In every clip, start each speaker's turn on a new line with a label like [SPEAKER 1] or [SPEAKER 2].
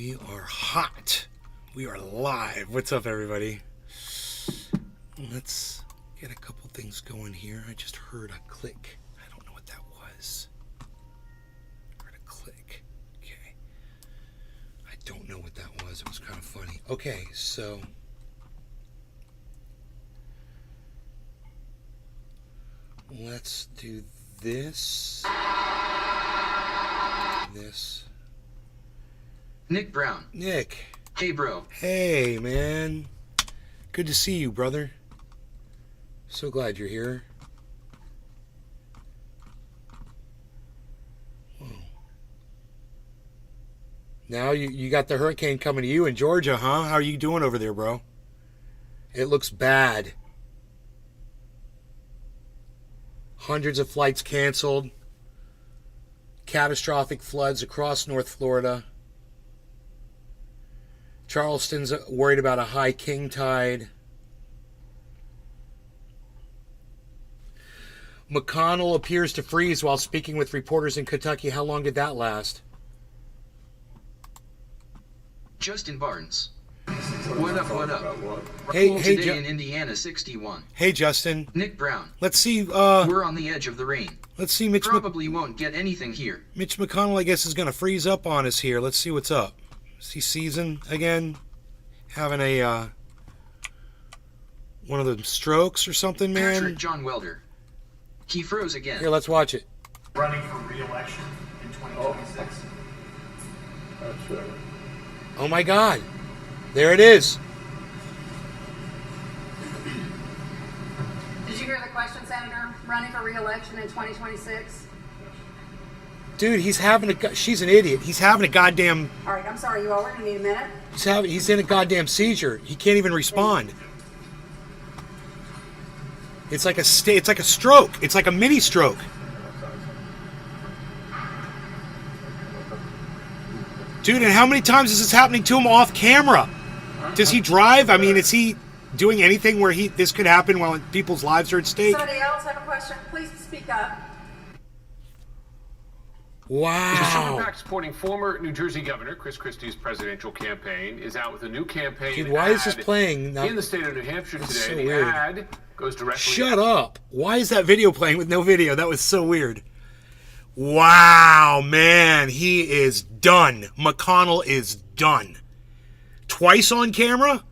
[SPEAKER 1] We are hot. We are live. What's up, everybody? Let's get a couple things going here. I just heard a click. I don't know what that was. Heard a click. Okay. I don't know what that was. It was kind of funny. Okay, so let's do this. This.
[SPEAKER 2] Nick Brown.
[SPEAKER 1] Nick.
[SPEAKER 2] Hey, bro.
[SPEAKER 1] Hey, man. Good to see you, brother. So glad you're here. Whoa. Now you got the hurricane coming to you in Georgia, huh? How are you doing over there, bro? It looks bad. Hundreds of flights canceled. Catastrophic floods across North Florida. Charleston's worried about a high king tide. McConnell appears to freeze while speaking with reporters in Kentucky. How long did that last?
[SPEAKER 2] Justin Barnes. What up, what up?
[SPEAKER 1] Hey,
[SPEAKER 2] Cool
[SPEAKER 1] hey,
[SPEAKER 2] today in Indiana, 61.
[SPEAKER 1] Hey, Justin.
[SPEAKER 2] Nick Brown.
[SPEAKER 1] Let's see.
[SPEAKER 2] We're on the edge of the rain.
[SPEAKER 1] Let's see. Mitch
[SPEAKER 2] won't get anything here.
[SPEAKER 1] Mitch McConnell, I guess, is going to freeze up on us here. Let's see what's up. Is he seasoned again? Having a one of the strokes or something, man?
[SPEAKER 2] Patrick John Welder. He froze again.
[SPEAKER 1] Here, let's watch it.
[SPEAKER 3] Running for re-election in 2026.
[SPEAKER 4] That's right.
[SPEAKER 1] Oh my God. There it is.
[SPEAKER 5] Did you hear the question, Senator? Running for re-election in 2026?
[SPEAKER 1] Dude, she's an idiot. He's having a goddamn,
[SPEAKER 5] All right, I'm sorry, you all. We're going to need a minute.
[SPEAKER 1] he's in a goddamn seizure. He can't even respond. It's like a stroke. It's like a mini stroke. Dude, and how many times is this happening to him off camera? Does he drive? I mean, is he doing anything where this could happen while people's lives are at stake?
[SPEAKER 5] Somebody else have a question? Please speak up.
[SPEAKER 1] Wow.
[SPEAKER 4] PAC supporting former New Jersey Governor Chris Christie's presidential campaign is out with a new campaign.
[SPEAKER 1] Dude, why is this playing? Now,
[SPEAKER 4] in the state of New Hampshire today?
[SPEAKER 1] so
[SPEAKER 4] the
[SPEAKER 1] weird.
[SPEAKER 4] ad goes directly.
[SPEAKER 1] Shut up. Why is that video playing with no video? That was so weird. Wow, man. He is done. McConnell is done. Twice on camera?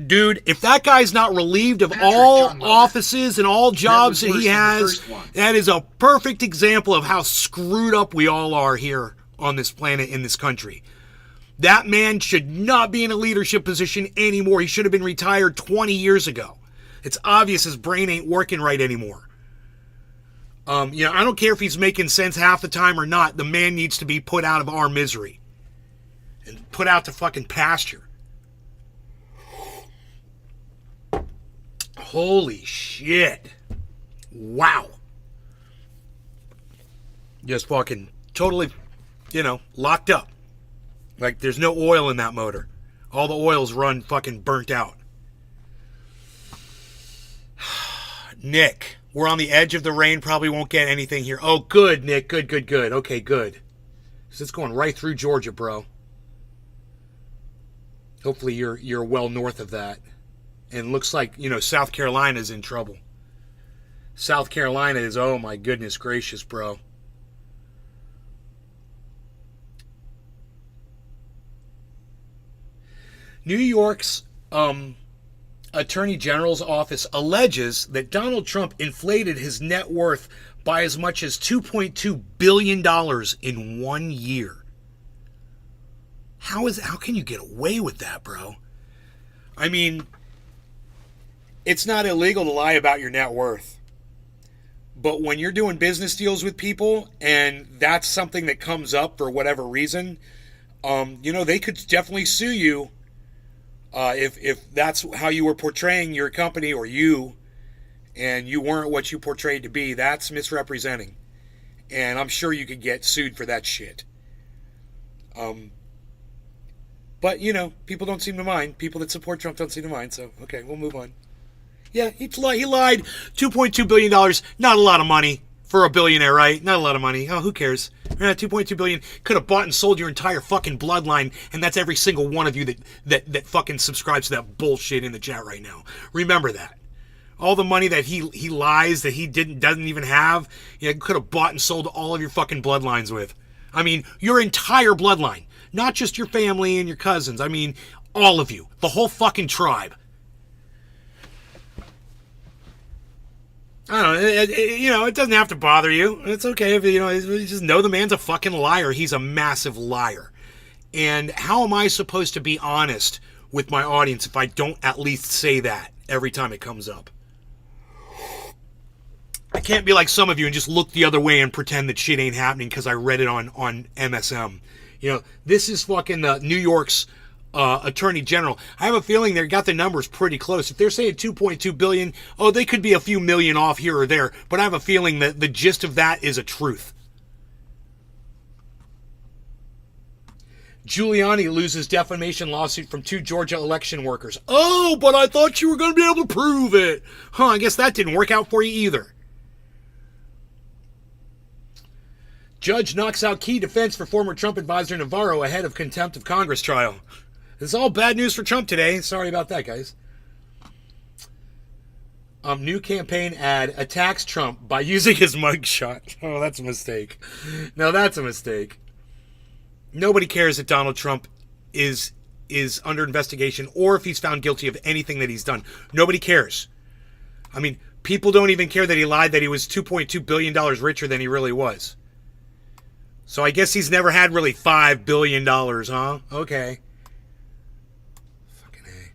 [SPEAKER 1] Dude, if that guy's not relieved of
[SPEAKER 2] Patrick
[SPEAKER 1] all
[SPEAKER 2] John Welder.
[SPEAKER 1] offices and all jobs that
[SPEAKER 2] That was
[SPEAKER 1] he
[SPEAKER 2] worse than the
[SPEAKER 1] has,
[SPEAKER 2] first one.
[SPEAKER 1] that is a perfect example of how screwed up we all are here on this planet, in this country. That man should not be in a leadership position anymore. He should have been retired 20 years ago. It's obvious his brain ain't working right anymore. I don't care if he's making sense half the time or not. The man needs to be put out of our misery and put out to fucking pasture. Holy shit. Wow. Just fucking totally, locked up. Like there's no oil in that motor. All the oil's run fucking burnt out. Nick, we're on the edge of the rain. Probably won't get anything here. Oh, good, Nick. Good. Okay, good. So it's going right through Georgia, bro. Hopefully you're well north of that. And looks like, South Carolina's in trouble. South Carolina is, oh my goodness gracious, bro. New York's Attorney General's office alleges that Donald Trump inflated his net worth by as much as $2.2 billion in 1 year. How can you get away with that, bro? I mean, it's not illegal to lie about your net worth. But when you're doing business deals with people and that's something that comes up for whatever reason, they could definitely sue you if that's how you were portraying your company or you, and you weren't what you portrayed to be. That's misrepresenting. And I'm sure you could get sued for that shit. But, people don't seem to mind. People that support Trump don't seem to mind. So, okay, we'll move on. Yeah, he lied. $2.2 billion, not a lot of money For a billionaire, right? Not a lot of money. Oh, who cares? 2.2 billion. Could have bought and sold your entire fucking bloodline, and that's every single one of you that fucking subscribes to that bullshit in the chat right now. Remember that. All the money that he lies that he doesn't even have, could have bought and sold all of your fucking bloodlines with. I mean, your entire bloodline. Not just your family and your cousins. I mean, all of you. The whole fucking tribe. I don't know. It doesn't have to bother you. It's okay if, you just know the man's a fucking liar. He's a massive liar. And how am I supposed to be honest with my audience if I don't at least say that every time it comes up? I can't be like some of you and just look the other way and pretend that shit ain't happening because I read it on MSM. This is fucking New York's Attorney General. I have a feeling they got the numbers pretty close. If they're saying 2.2 billion, they could be a few million off here or there, but I have a feeling that the gist of that is a truth. Giuliani loses defamation lawsuit from 2 Georgia election workers. Oh, but I thought you were going to be able to prove it. I guess that didn't work out for you either. Judge knocks out key defense for former Trump advisor Navarro ahead of contempt of Congress trial. This is all bad news for Trump today. Sorry about that, guys. New campaign ad attacks Trump by using his mugshot. Oh, that's a mistake. No, that's a mistake. Nobody cares that Donald Trump is under investigation or if he's found guilty of anything that he's done. Nobody cares. I mean, people don't even care that he lied that he was $2.2 billion richer than he really was. So I guess he's never had really $5 billion, huh? Okay. Fucking A.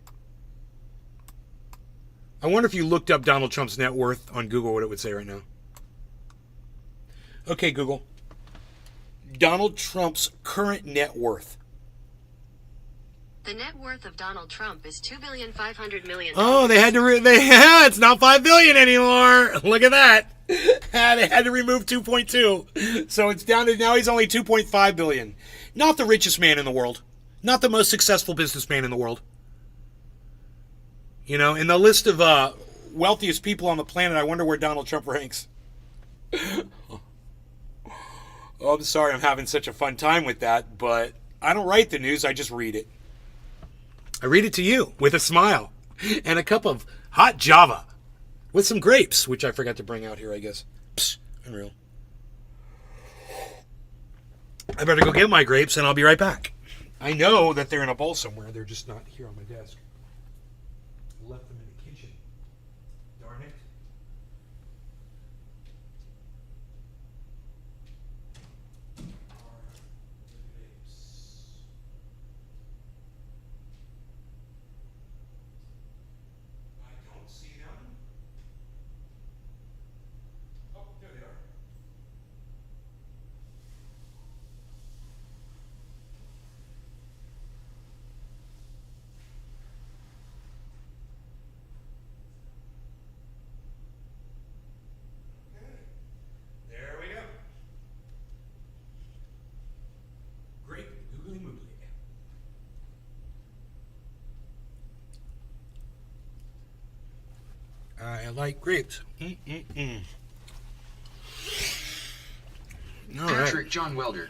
[SPEAKER 1] I wonder if you looked up Donald Trump's net worth on Google, what it would say right now. Okay, Google. Donald Trump's current net worth.
[SPEAKER 6] The net worth of Donald Trump is $2.5 billion.
[SPEAKER 1] Oh, they had to it's not $5 billion anymore. Look at that. They had to remove 2.2. So it's down to now he's only 2.5 billion. Not the richest man in the world. Not the most successful businessman in the world. In the list of wealthiest people on the planet, I wonder where Donald Trump ranks. Oh, I'm sorry I'm having such a fun time with that, but I don't write the news, I just read it. I read it to you with a smile and a cup of hot Java with some grapes, which I forgot to bring out here, I guess. Psst, unreal. I better go get my grapes and I'll be right back. I know that they're in a bowl somewhere. They're just not here on my desk. Left them in the kitchen. Darn it. I like grapes. All
[SPEAKER 2] Patrick
[SPEAKER 1] right.
[SPEAKER 2] John Welder.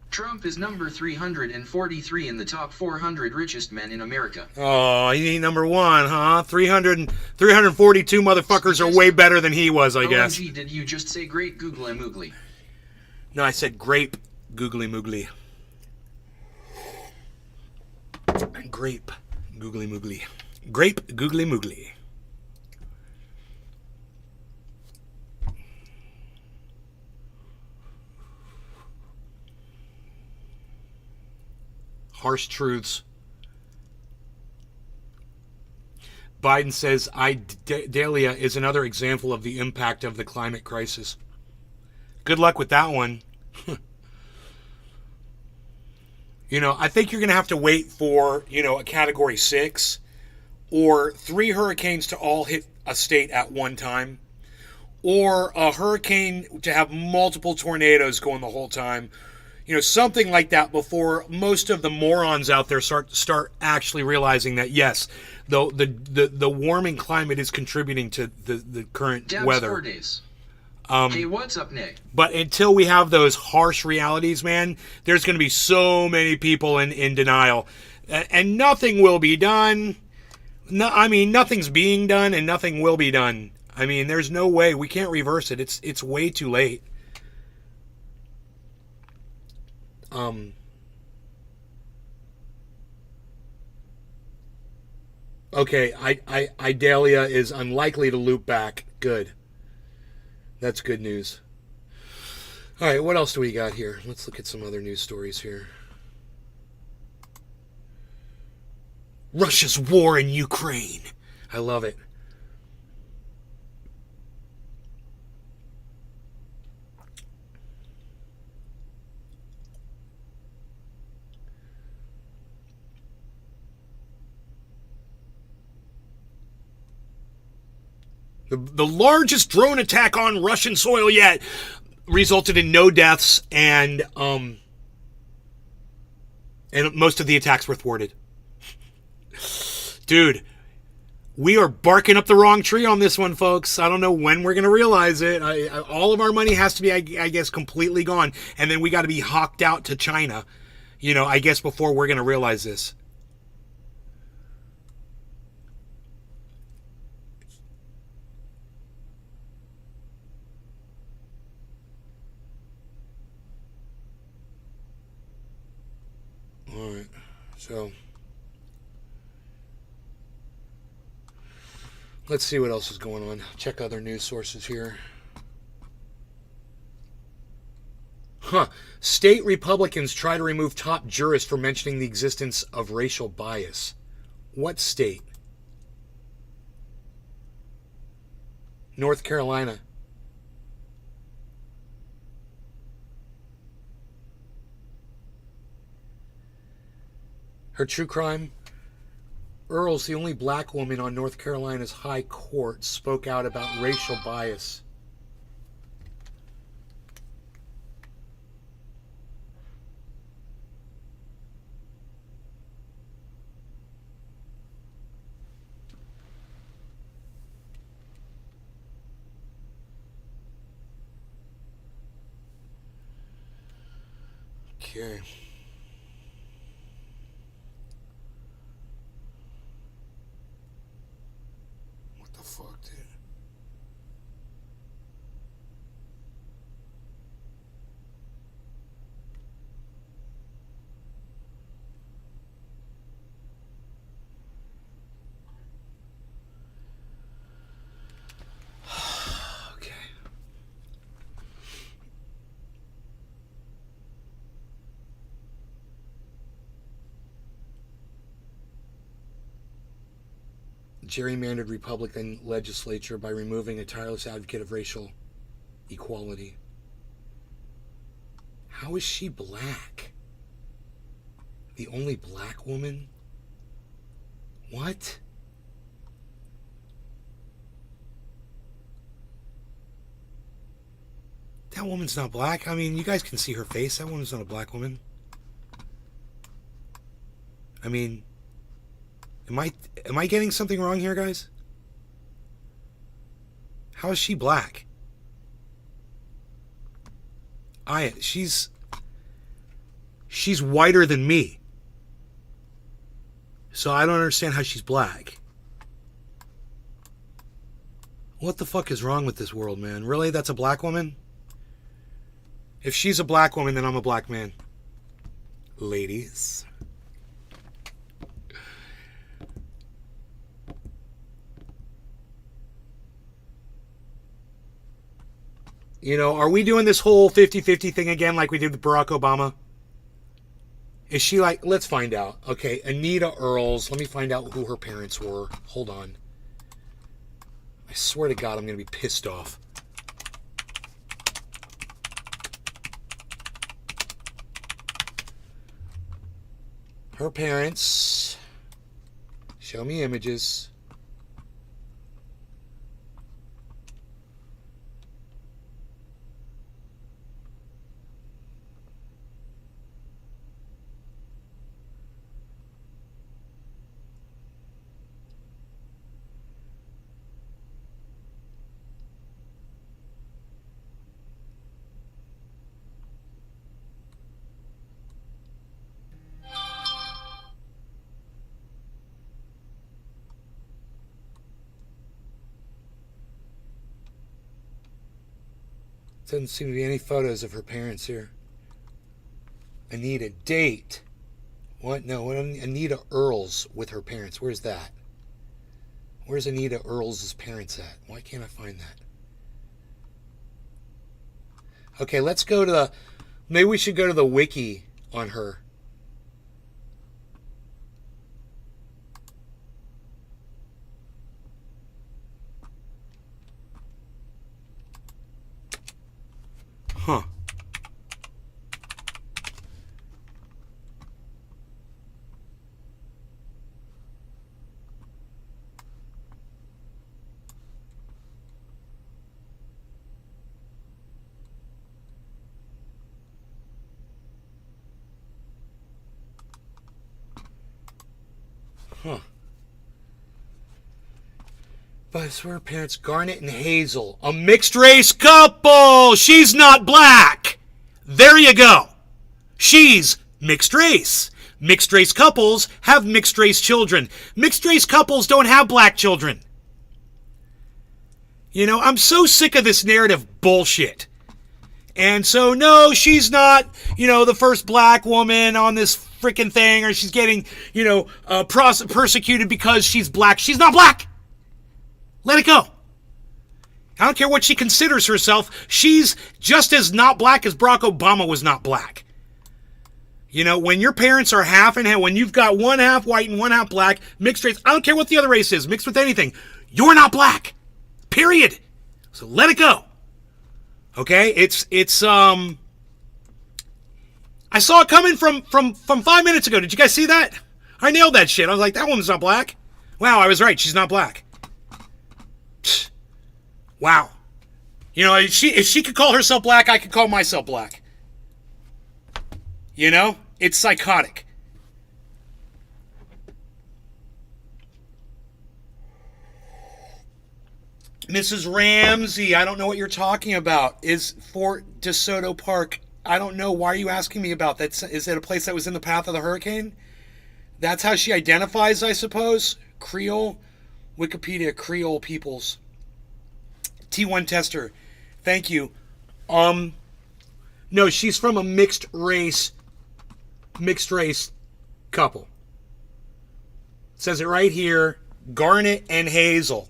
[SPEAKER 2] Trump is number 343 in the top 400 richest men in America.
[SPEAKER 1] Oh, he ain't number one, huh? 342 motherfuckers are way better than he was, I guess.
[SPEAKER 2] OMG, did you just say great googly moogly?
[SPEAKER 1] No, I said grape googly moogly. Grape googly moogly. Grape googly moogly. Harsh truths. Biden says Idalia is another example of the impact of the climate crisis. Good luck with that one. I think you're going to have to wait for, a Category 6 or 3 hurricanes to all hit a state at one time, or a hurricane to have multiple tornadoes going the whole time. Something like that before most of the morons out there start actually realizing that, yes, the warming climate is contributing to the current
[SPEAKER 2] Dabs
[SPEAKER 1] weather.
[SPEAKER 2] 4 days. Hey, what's up, Nick?
[SPEAKER 1] But until we have those harsh realities, man, there's going to be so many people in denial. And nothing will be done. No, I mean, nothing's being done and nothing will be done. I mean, there's no way. We can't reverse it. It's way too late. Okay, Idalia is unlikely to loop back. Good. That's good news. All right, what else do we got here? Let's look at some other news stories here. Russia's war in Ukraine. I love it. The largest drone attack on Russian soil yet resulted in no deaths, and most of the attacks were thwarted. Dude, we are barking up the wrong tree on this one, folks. I don't know when we're going to realize it. All of our money has to be, I guess, completely gone, and then we got to be hawked out to China, I guess, before we're going to realize this. All right, so let's see what else is going on. Check other news sources here. State Republicans try to remove top jurist for mentioning the existence of racial bias. What state? North Carolina. Her true crime? Earls, the only black woman on North Carolina's high court, spoke out about racial bias. Okay. What the fuck, dude? Okay. Gerrymandered Republican legislature by removing a tireless advocate of racial equality. How is she black? The only black woman? What? That woman's not black. I mean, you guys can see her face. That woman's not a black woman. I mean, am I getting something wrong here, guys? How is she black? She's whiter than me. So I don't understand how she's black. What the fuck is wrong with this world, man? Really? That's a black woman? If she's a black woman, then I'm a black man. Ladies. Are we doing this whole 50-50 thing again like we did with Barack Obama? Is she like, let's find out. Okay, Anita Earls. Let me find out who her parents were. Hold on. I swear to God, I'm going to be pissed off. Her parents. Show me images. Doesn't seem to be any photos of her parents here. Anita, date. What? No, Anita Earls with her parents. Where's that? Where's Anita Earls' parents at? Why can't I find that? Okay, let's go to the... Maybe we should go to the wiki on her. Huh. Huh. But I swear her parents, Garnet and Hazel. A mixed race couple! She's not black! There you go. She's mixed race. Mixed race couples have mixed race children. Mixed race couples don't have black children. You know, I'm so sick of this narrative bullshit. And so, no, she's not, the first black woman on this freaking thing, or she's getting, persecuted because she's black. She's not black. Let it go. I don't care what she considers herself. She's just as not black as Barack Obama was not black. When your parents are half and half, when you've got one half white and one half black, mixed race, I don't care what the other race is, mixed with anything, you're not black. Period. So let it go. Okay? I saw it coming from 5 minutes ago. Did you guys see that? I nailed that shit. I was like, that woman's not black. Wow, I was right. She's not black. Wow. If she could call herself black, I could call myself black. It's psychotic. Mrs. Ramsey, I don't know what you're talking about. Is Fort DeSoto Park? I don't know. Why are you asking me about that? Is it a place that was in the path of the hurricane? That's how she identifies, I suppose. Creole, Wikipedia, Creole peoples. T1 Tester, thank you. No, she's from a mixed race couple. It says it right here, Garnet and Hazel.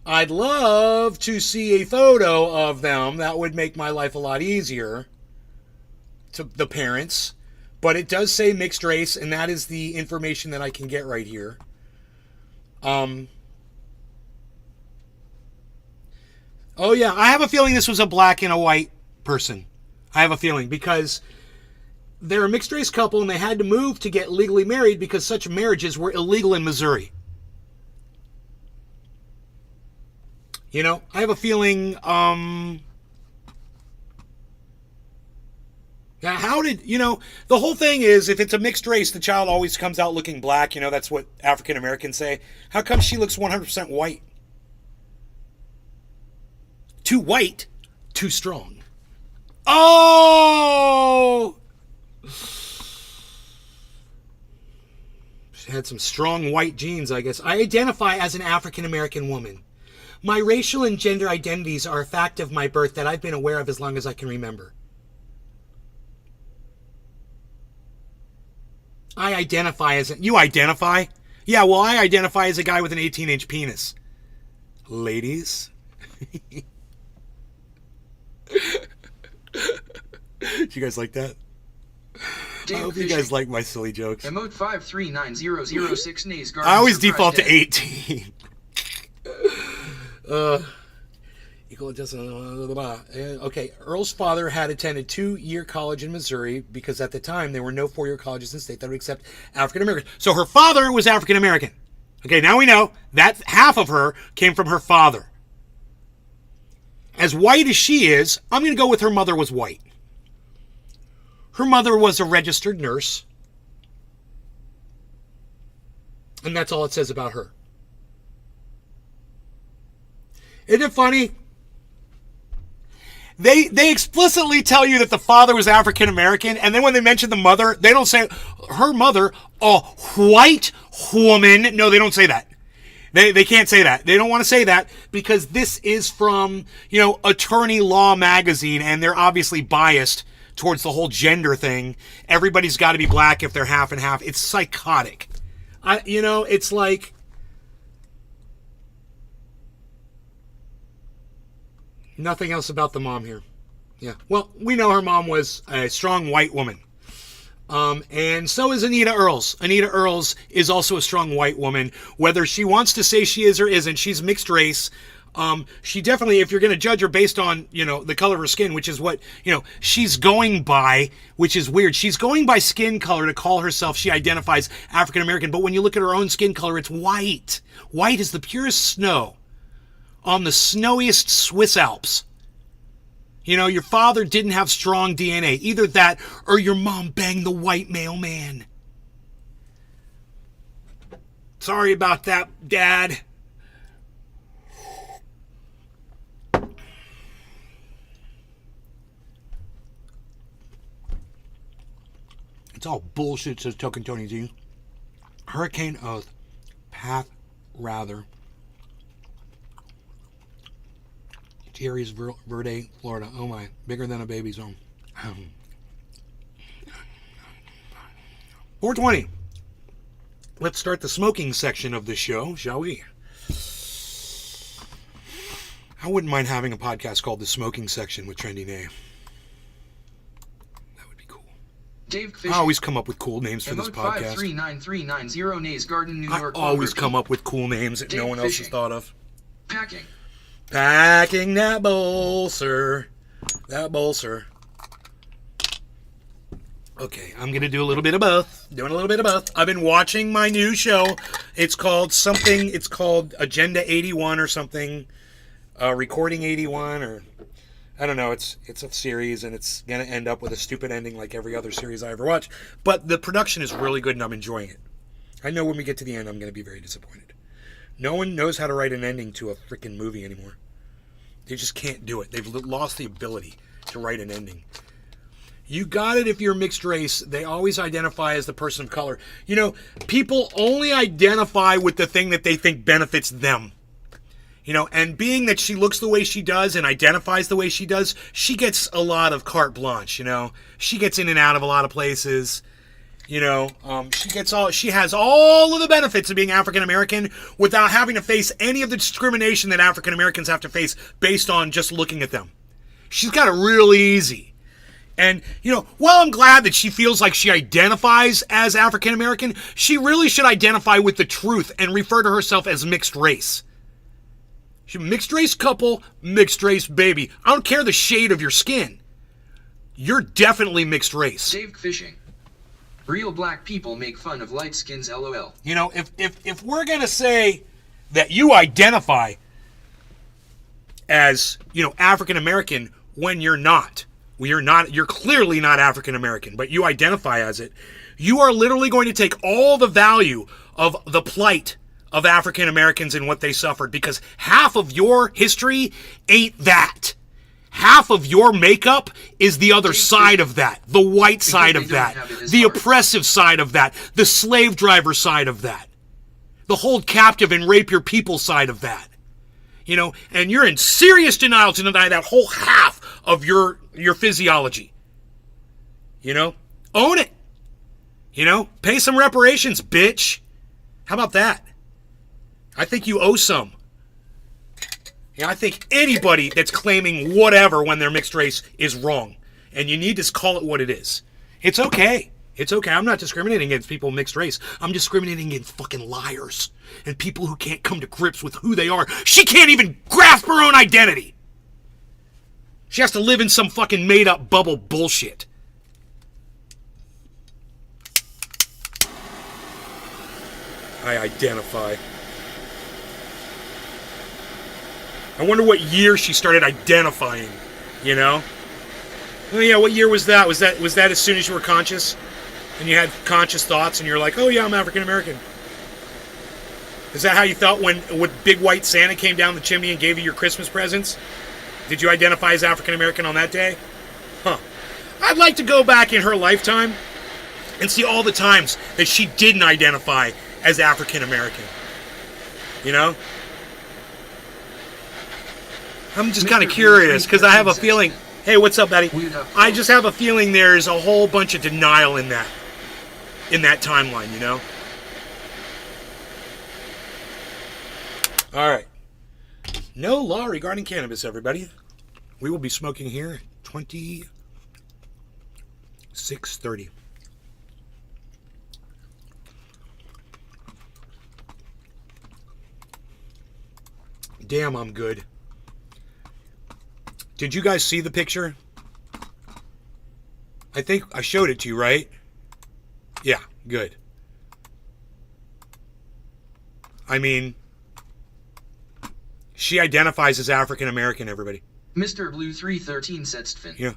[SPEAKER 1] I'd love to see a photo of them. That would make my life a lot easier. To the parents. But it does say mixed race, and that is the information that I can get right here. Oh yeah, I have a feeling this was a black and a white person. I have a feeling, because they're a mixed race couple and they had to move to get legally married because such marriages were illegal in Missouri. I have a feeling, how did, the whole thing is, if it's a mixed race, the child always comes out looking black. That's what African Americans say. How come she looks 100% white? Too white, too strong. Oh! She had some strong white genes, I guess. I identify as an African American woman. My racial and gender identities are a fact of my birth that I've been aware of as long as I can remember. I identify as you identify? Yeah, well, I identify as a guy with an 18-inch penis. Ladies? Do you guys like that? I hope you guys like my silly jokes.
[SPEAKER 2] Emote 5390006 Nays Garden.
[SPEAKER 1] I always
[SPEAKER 2] Surprise
[SPEAKER 1] default to
[SPEAKER 2] Day.
[SPEAKER 1] 18. Equal adjustment. Okay, Earl's father had attended 2-year college in Missouri because at the time there were no 4-year colleges in the state that would accept African Americans. So her father was African American. Okay, now we know that half of her came from her father. As white as she is, I'm going to go with her mother was white. Her mother was a registered nurse. And that's all it says about her. Isn't it funny? They explicitly tell you that the father was African American, and then when they mention the mother, they don't say her mother, a white woman. No, they don't say that. They can't say that. They don't want to say that because this is from, Attorney Law magazine, and they're obviously biased towards the whole gender thing. Everybody's got to be black if they're half and half. It's psychotic. It's like... Nothing else about the mom here. Yeah. Well, we know her mom was a strong white woman. And so is Anita Earls. Anita Earls is also a strong white woman. Whether she wants to say she is or isn't, she's mixed race. She definitely, if you're going to judge her based on, the color of her skin, which is what, she's going by, which is weird. She's going by skin color to call herself, she identifies African American. But when you look at her own skin color, it's white. White is the purest snow on the snowiest Swiss Alps. Your father didn't have strong DNA. Either that or your mom banged the white mailman. Sorry about that, Dad. It's all bullshit, says Token Tony Z. Hurricane Oath. Path Rather. Thierry's Verde, Florida. Oh my, bigger than a baby's home. 420. Let's start the smoking section of this show, shall we? I wouldn't mind having a podcast called The Smoking Section with Trendy Nay. That would be cool.
[SPEAKER 2] Dave Fishing.
[SPEAKER 1] I always come up with cool names for this
[SPEAKER 2] Emote
[SPEAKER 1] podcast.
[SPEAKER 2] 539390 Nays Garden, New
[SPEAKER 1] I
[SPEAKER 2] York.
[SPEAKER 1] always come up with cool names that no
[SPEAKER 2] Dave
[SPEAKER 1] one else has
[SPEAKER 2] Fishing.
[SPEAKER 1] thought of.
[SPEAKER 2] Packing.
[SPEAKER 1] Packing that bowl, sir. That bowl, sir. Okay, I'm going to do a little bit of both. Doing a little bit of both. I've been watching my new show. It's called Agenda 81 or something. Recording 81 or... I don't know. It's a series and it's going to end up with a stupid ending like every other series I ever watch. But the production is really good and I'm enjoying it. I know when we get to the end I'm going to be very disappointed. No one knows how to write an ending to a freaking movie anymore. They just can't do it. They've lost the ability to write an ending. You got it if you're mixed race. They always identify as the person of color. People only identify with the thing that they think benefits them. And being that she looks the way she does and identifies the way she does, she gets a lot of carte blanche, She gets in and out of a lot of places. She has all of the benefits of being African American without having to face any of the discrimination that African Americans have to face based on just looking at them. She's got it really easy. And, while I'm glad that she feels like she identifies as African American, she really should identify with the truth and refer to herself as mixed race. She's a mixed race couple, mixed race baby. I don't care the shade of your skin. You're definitely mixed race.
[SPEAKER 2] Dave Fishing. Real black people make fun of light skins, LOL.
[SPEAKER 1] If we're going to say that you identify as, African American when you're not, you're clearly not African American, but you identify as it, you are literally going to take all the value of the plight of African Americans and what they suffered because half of your history ain't that. Half of your makeup is the other side of that, the white side of that, the oppressive side of that, the slave driver side of that, the hold captive and rape your people side of that. And you're in serious denial to deny that whole half of your physiology. Own it. Pay some reparations, bitch. How about that? I think you owe some. I think anybody that's claiming whatever when they're mixed race is wrong. And you need to call it what it is. It's okay. It's okay. I'm not discriminating against people mixed race. I'm discriminating against fucking liars. And people who can't come to grips with who they are. She can't even grasp her own identity. She has to live in some fucking made up bubble bullshit. I identify. I wonder what year she started identifying, Oh yeah, what year was that? Was that as soon as you were conscious? And you had conscious thoughts and you're like, oh yeah, I'm African American. Is that how you felt when Big White Santa came down the chimney and gave you your Christmas presents? Did you identify as African American on that day? Huh. I'd like to go back in her lifetime and see all the times that she didn't identify as African American. You know? I'm just kind of curious because I have a feeling. Hey, what's up, Betty? I just have a feeling there's a whole bunch of denial in that timeline, you know? All right. No law regarding cannabis, everybody. We will be smoking here at 26:30. Damn, I'm good. Did you guys see the picture? I think I showed it to you, right? Yeah, good. I mean, she identifies as African American, everybody.
[SPEAKER 2] Mr. Blue 313 Setstfin.
[SPEAKER 1] Yeah.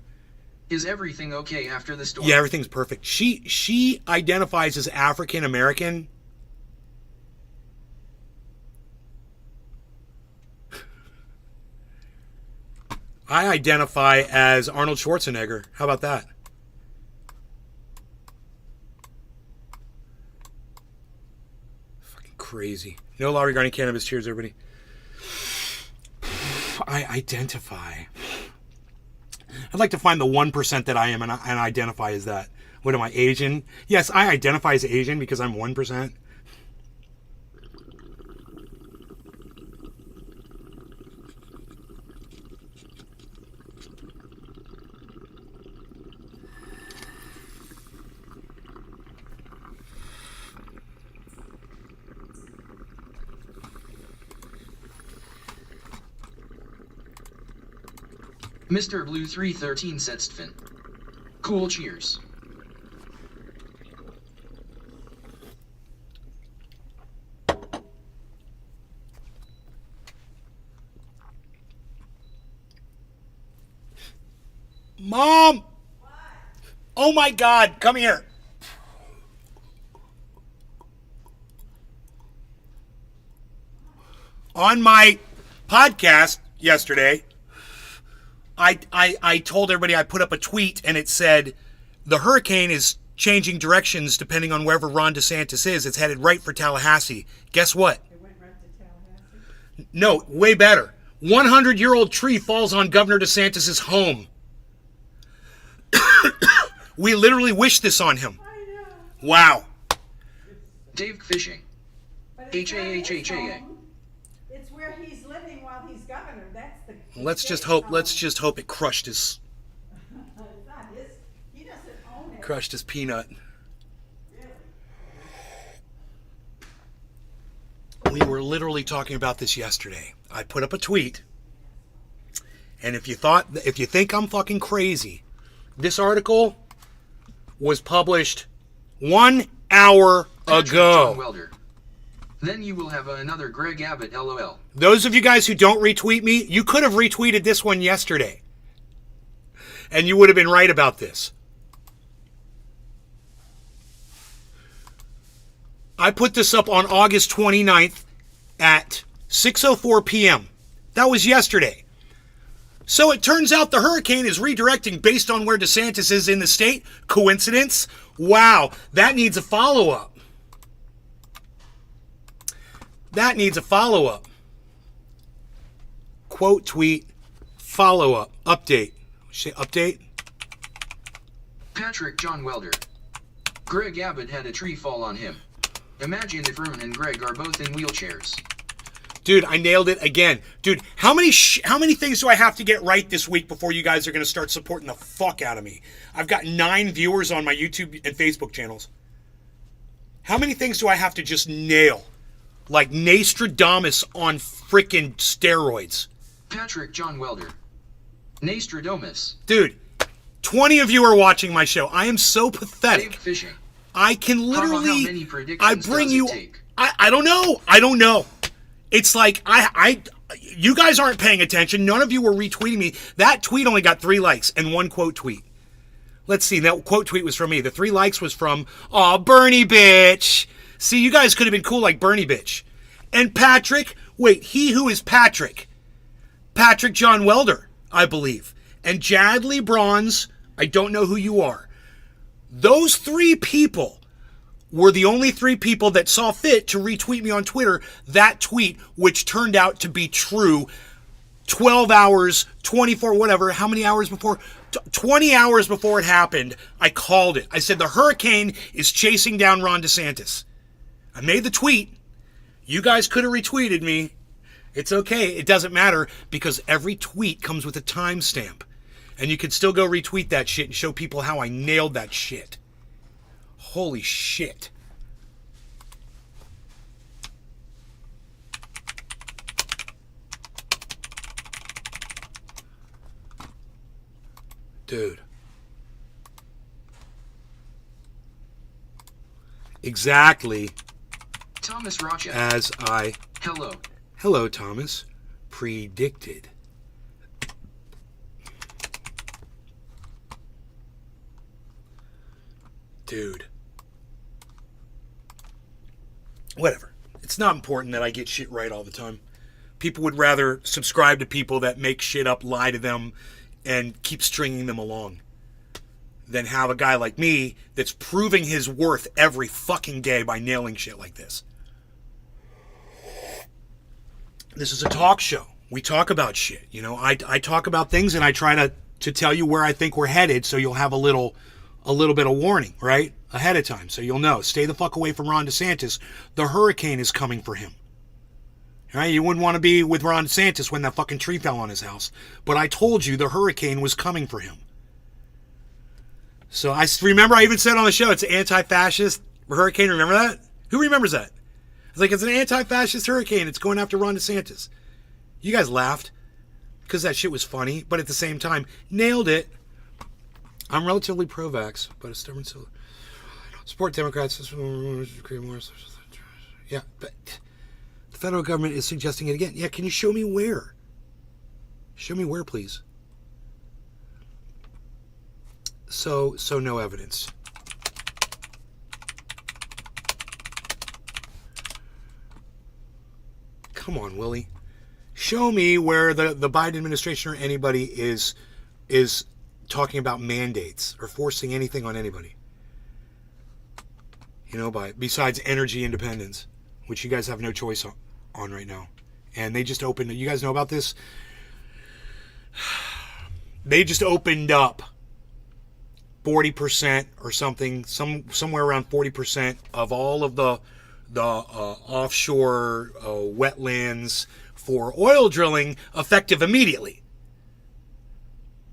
[SPEAKER 2] Is everything okay after the storm?
[SPEAKER 1] Yeah, everything's perfect. She identifies as African American. I identify as Arnold Schwarzenegger. How about that? Fucking crazy. No law regarding cannabis. Cheers, everybody. I identify. I'd like to find the 1% that I am and identify as that. What am I, Asian? Yes, I identify as Asian because I'm 1%.
[SPEAKER 2] Mr. Blue 313 Setstfin. Cool cheers.
[SPEAKER 1] Mom! Oh my God, come here. On my podcast yesterday, I told everybody, I put up a tweet and it said, the hurricane is changing directions depending on wherever Ron DeSantis is. It's headed right for Tallahassee. Guess what?
[SPEAKER 7] It went right to Tallahassee.
[SPEAKER 1] No, way better. 100-year-old tree falls on Governor DeSantis' home. We literally wished this on him.
[SPEAKER 7] I know.
[SPEAKER 1] Wow.
[SPEAKER 2] Dave Fishing.
[SPEAKER 7] But it's not his
[SPEAKER 2] H-A-H-H-A-A.
[SPEAKER 7] home. It's where he's living while he's governor. That's the.
[SPEAKER 1] Let's
[SPEAKER 7] state's
[SPEAKER 1] just hope it crushed his
[SPEAKER 7] home. It's not his. He doesn't own it.
[SPEAKER 1] crushed his peanut. We were literally talking about this yesterday. I put up a tweet, and if you think I'm fucking crazy, this article was published 1 hour
[SPEAKER 2] Patrick
[SPEAKER 1] ago.
[SPEAKER 2] John Welder. Then you will have another Greg Abbott LOL.
[SPEAKER 1] Those of you guys who don't retweet me, you could have retweeted this one yesterday. And you would have been right about this. I put this up on August 29th at 6:04 p.m. That was yesterday. So it turns out the hurricane is redirecting based on where DeSantis is in the state. Coincidence? Wow, that needs a follow-up. That needs a follow-up. Quote, tweet, follow-up, update. Say update.
[SPEAKER 2] Patrick John Welder. Greg Abbott had a tree fall on him. Imagine if Erwin and Greg are both in wheelchairs.
[SPEAKER 1] Dude, I nailed it again. Dude, how many things do I have to get right this week before you guys are going to start supporting the fuck out of me? I've got 9 viewers on my YouTube and Facebook channels. How many things do I have to just nail? Like Nostradamus on frickin' steroids.
[SPEAKER 2] Patrick John Welder. Nostradamus.
[SPEAKER 1] Dude, 20 of you are watching my show. I am so
[SPEAKER 2] Dave
[SPEAKER 1] pathetic.
[SPEAKER 2] Fishing.
[SPEAKER 1] I can
[SPEAKER 2] How
[SPEAKER 1] literally...
[SPEAKER 2] many predictions
[SPEAKER 1] I bring
[SPEAKER 2] does it
[SPEAKER 1] you...
[SPEAKER 2] take?
[SPEAKER 1] I don't know. I don't know. It's like, you guys aren't paying attention. None of you were retweeting me. That tweet only got 3 likes and 1 quote tweet. Let's see. That quote tweet was from me. The 3 likes was from, aw, Bernie bitch. See, you guys could have been cool like Bernie bitch. And Patrick, wait, he who is Patrick? Patrick John Welder, I believe. And Jadley Bronze, I don't know who you are. Those 3 people were the only 3 people that saw fit to retweet me on Twitter that tweet, which turned out to be true 12 hours, 24, whatever, how many hours before? 20 hours before it happened, I called it. I said, the hurricane is chasing down Ron DeSantis. I made the tweet. You guys could have retweeted me. It's okay. It doesn't matter because every tweet comes with a timestamp. And you can still go retweet that shit and show people how I nailed that shit. Holy shit. Dude. Exactly
[SPEAKER 2] Thomas Rocha.
[SPEAKER 1] as I...
[SPEAKER 2] Hello.
[SPEAKER 1] Hello, Thomas. Predicted. Dude. Whatever. It's not important that I get shit right all the time. People would rather subscribe to people that make shit up, lie to them, and keep stringing them along than have a guy like me that's proving his worth every fucking day by nailing shit like this. This is a talk show. We talk about shit. You know, I talk about things and I try to tell you where I think we're headed so you'll have a little bit of warning, right? Ahead of time, so you'll know. Stay the fuck away from Ron DeSantis. The hurricane is coming for him. All right? You wouldn't want to be with Ron DeSantis when that fucking tree fell on his house. But I told you the hurricane was coming for him. So I remember I even said on the show, it's an anti-fascist hurricane. Remember that? Who remembers that? It's like, it's an anti-fascist hurricane. It's going after Ron DeSantis. You guys laughed because that shit was funny. But at the same time, nailed it. I'm relatively pro-vax, but a stubborn support Democrats. Yeah, but the federal government is suggesting it again. Yeah, can you show me where? Show me where, please. So no evidence. Come on, Willie. Show me where the Biden administration or anybody is talking about mandates or forcing anything on anybody. You know, besides energy independence, which you guys have no choice on right now. And they just opened, you guys know about this? They just opened up 40% or something, somewhere around 40% of all of the offshore wetlands for oil drilling effective immediately.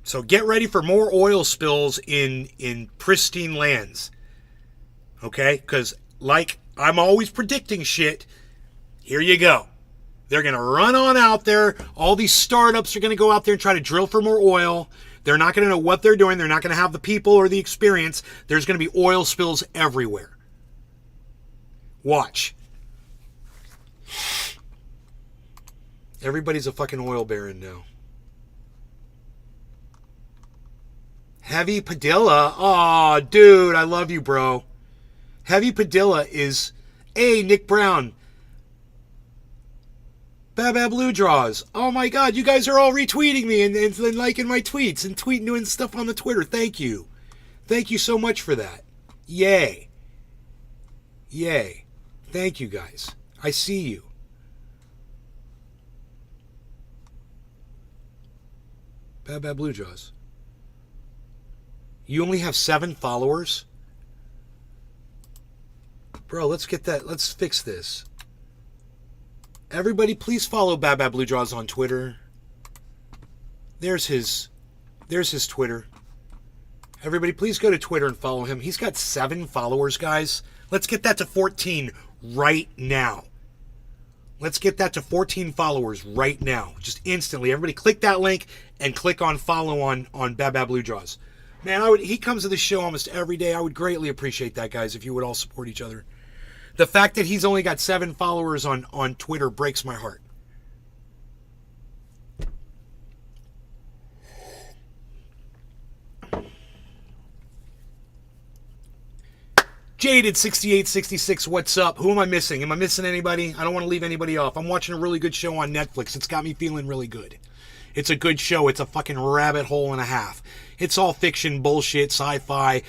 [SPEAKER 1] So get ready for more oil spills in pristine lands. Okay? Because like I'm always predicting shit, here you go. They're going to run on out there. All these startups are going to go out there and try to drill for more oil. They're not going to know what they're doing. They're not going to have the people or the experience. There's going to be oil spills everywhere. Watch. Everybody's a fucking oil baron now. Heavy Padilla. Aw, dude, I love you, bro. Heavy Padilla is... Hey, Nick Brown. Baba Blue Draws. Oh my god, you guys are all retweeting me and liking my tweets and doing stuff on the Twitter. Thank you. Thank you so much for that. Yay. Yay. Thank you guys. I see you. Baba Blue Jaws. You only have 7 followers? Bro, let's get that. Let's fix this. Everybody, please follow Baba Blue Jaws on Twitter. There's his Twitter. Everybody, please go to Twitter and follow him. He's got 7 followers, guys. Let's get that to 14 right now. Let's get that to 14 followers right now. Just instantly. Everybody click that link and click on follow on Baba Blue Jaws. Man, he comes to the show almost every day. I would greatly appreciate that, guys, if you would all support each other. The fact that he's only got 7 followers on Twitter breaks my heart. Jaded6866, what's up? Who am I missing? Am I missing anybody? I don't want to leave anybody off. I'm watching a really good show on Netflix. It's got me feeling really good. It's a good show. It's a fucking rabbit hole and a half. It's all fiction, bullshit, sci-fi,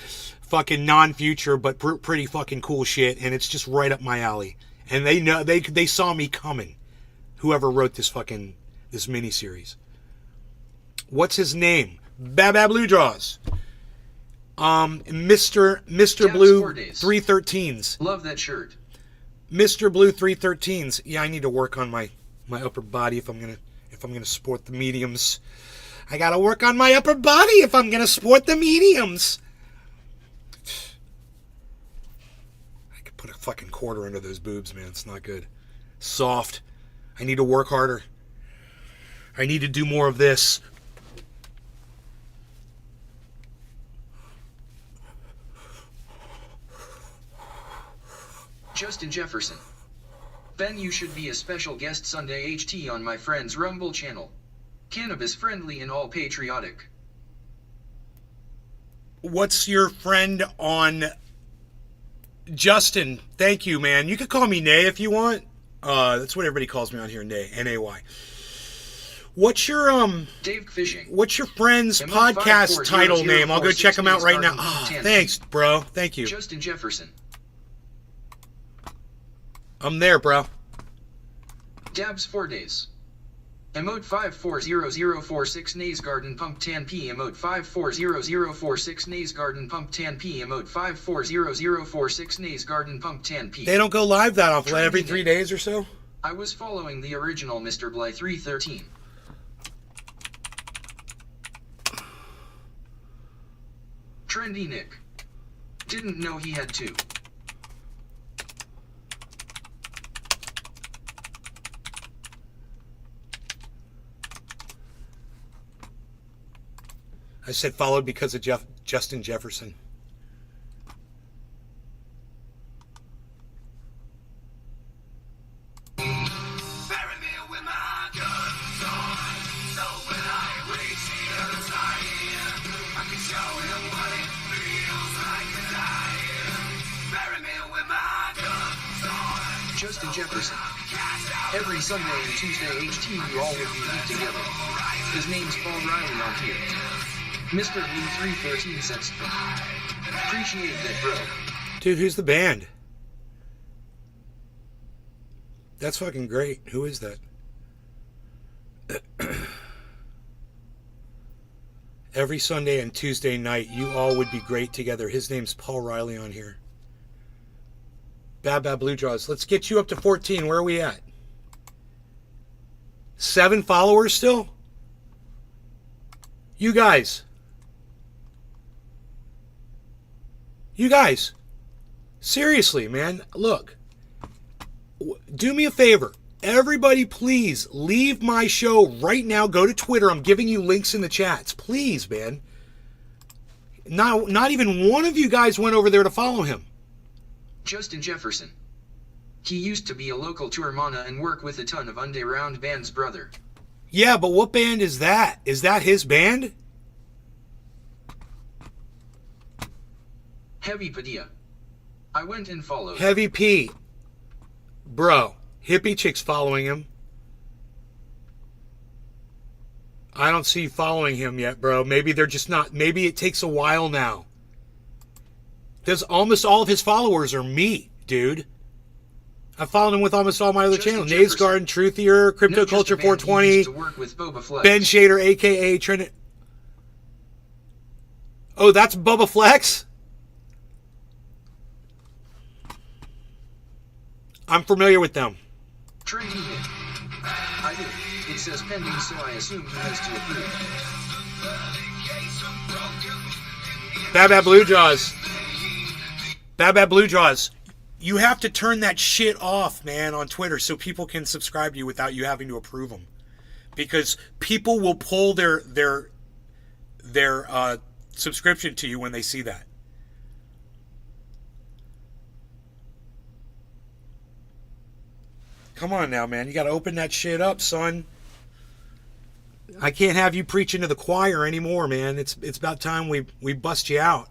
[SPEAKER 1] fucking non-future but pretty fucking cool shit, and it's just right up my alley. And they know they saw me coming. Whoever wrote this miniseries. What's his name? Bab Blue Jaws. Mr. Blue 313s.
[SPEAKER 2] Love that shirt.
[SPEAKER 1] Mr. Blue 313s. Yeah, I need to work on my upper body if I'm gonna sport the mediums. I gotta work on my upper body if I'm gonna sport the mediums. I could put a fucking quarter under those boobs, man. It's not good. Soft. I need to work harder. I need to do more of this.
[SPEAKER 2] Justin Jefferson. Ben, you should be a special guest Sunday HT on my friend's Rumble channel. Cannabis friendly and all patriotic.
[SPEAKER 1] What's your friend on Justin? Thank you, man. You could call me Nay if you want. That's what everybody calls me on here, Nay. N-A-Y. What's your
[SPEAKER 2] Dave Fishing.
[SPEAKER 1] What's your friend's podcast title name? I'll go check him out right now. Thanks, bro. Thank you.
[SPEAKER 2] Justin Jefferson.
[SPEAKER 1] I'm there, bro.
[SPEAKER 2] Dabs 4 days. Emote 540046 Nays Garden Pump 10p. Emote 540046 Nays Garden Pump 10p. Emote 540046 Nays Garden Pump 10p.
[SPEAKER 1] They don't go live that often, every 3 days or so?
[SPEAKER 2] I was following the original Mr. Bly 313. Trendy Nick. Didn't know he had two.
[SPEAKER 1] I said followed because of Justin Jefferson.
[SPEAKER 2] Justin Jefferson. Every Sunday and Tuesday HT you all would be meet together. His name's Paul Riley on here. Mr. Blue 313 says, appreciate that, bro.
[SPEAKER 1] Dude, who's the band? That's fucking great. Who is that? Every Sunday and Tuesday night, you all would be great together. His name's Paul Riley on here. Bab Blue Jaws. Let's get you up to 14. Where are we at? 7 followers still? You guys. You guys. Seriously, man. Look. Do me a favor. Everybody, please leave my show right now. Go to Twitter. I'm giving you links in the chats. Please, man. Not even one of you guys went over there to follow him.
[SPEAKER 2] Justin Jefferson. He used to be a local tour mana and work with a ton of underground bands, brother.
[SPEAKER 1] Yeah, but what band is that? Is that his band?
[SPEAKER 2] Heavy Padilla. I went and followed.
[SPEAKER 1] Heavy P. Bro, hippie chick's following him. I don't see you following him yet, bro. Maybe they're just not. Maybe it takes a while now. Because almost all of his followers are me, dude. I followed him with almost all my other channels. Nays Garden, Truthier, Crypto Culture 420, Ben Shader, a.k.a. Trinity. Oh, that's Bubba Flex? I'm familiar with them.
[SPEAKER 2] Trendy Nick. I did. It says pending, so I assume he has to approve.
[SPEAKER 1] Bab Blue Jaws. Bab Blue Jaws. You have to turn that shit off, man, on Twitter so people can subscribe to you without you having to approve them. Because people will pull their subscription to you when they see that. Come on now, man. You got to open that shit up, son. I can't have you preaching to the choir anymore, man. It's about time we bust you out.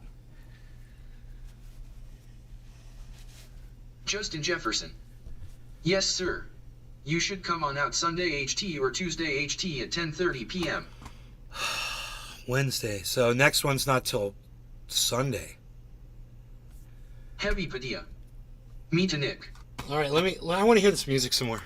[SPEAKER 2] Justin Jefferson. Yes, sir. You should come on out Sunday HT or Tuesday HT at 10:30 p.m.
[SPEAKER 1] Wednesday. So next one's not till Sunday.
[SPEAKER 2] Heavy Padilla. Mita Nick.
[SPEAKER 1] All right, I want to hear this music some more.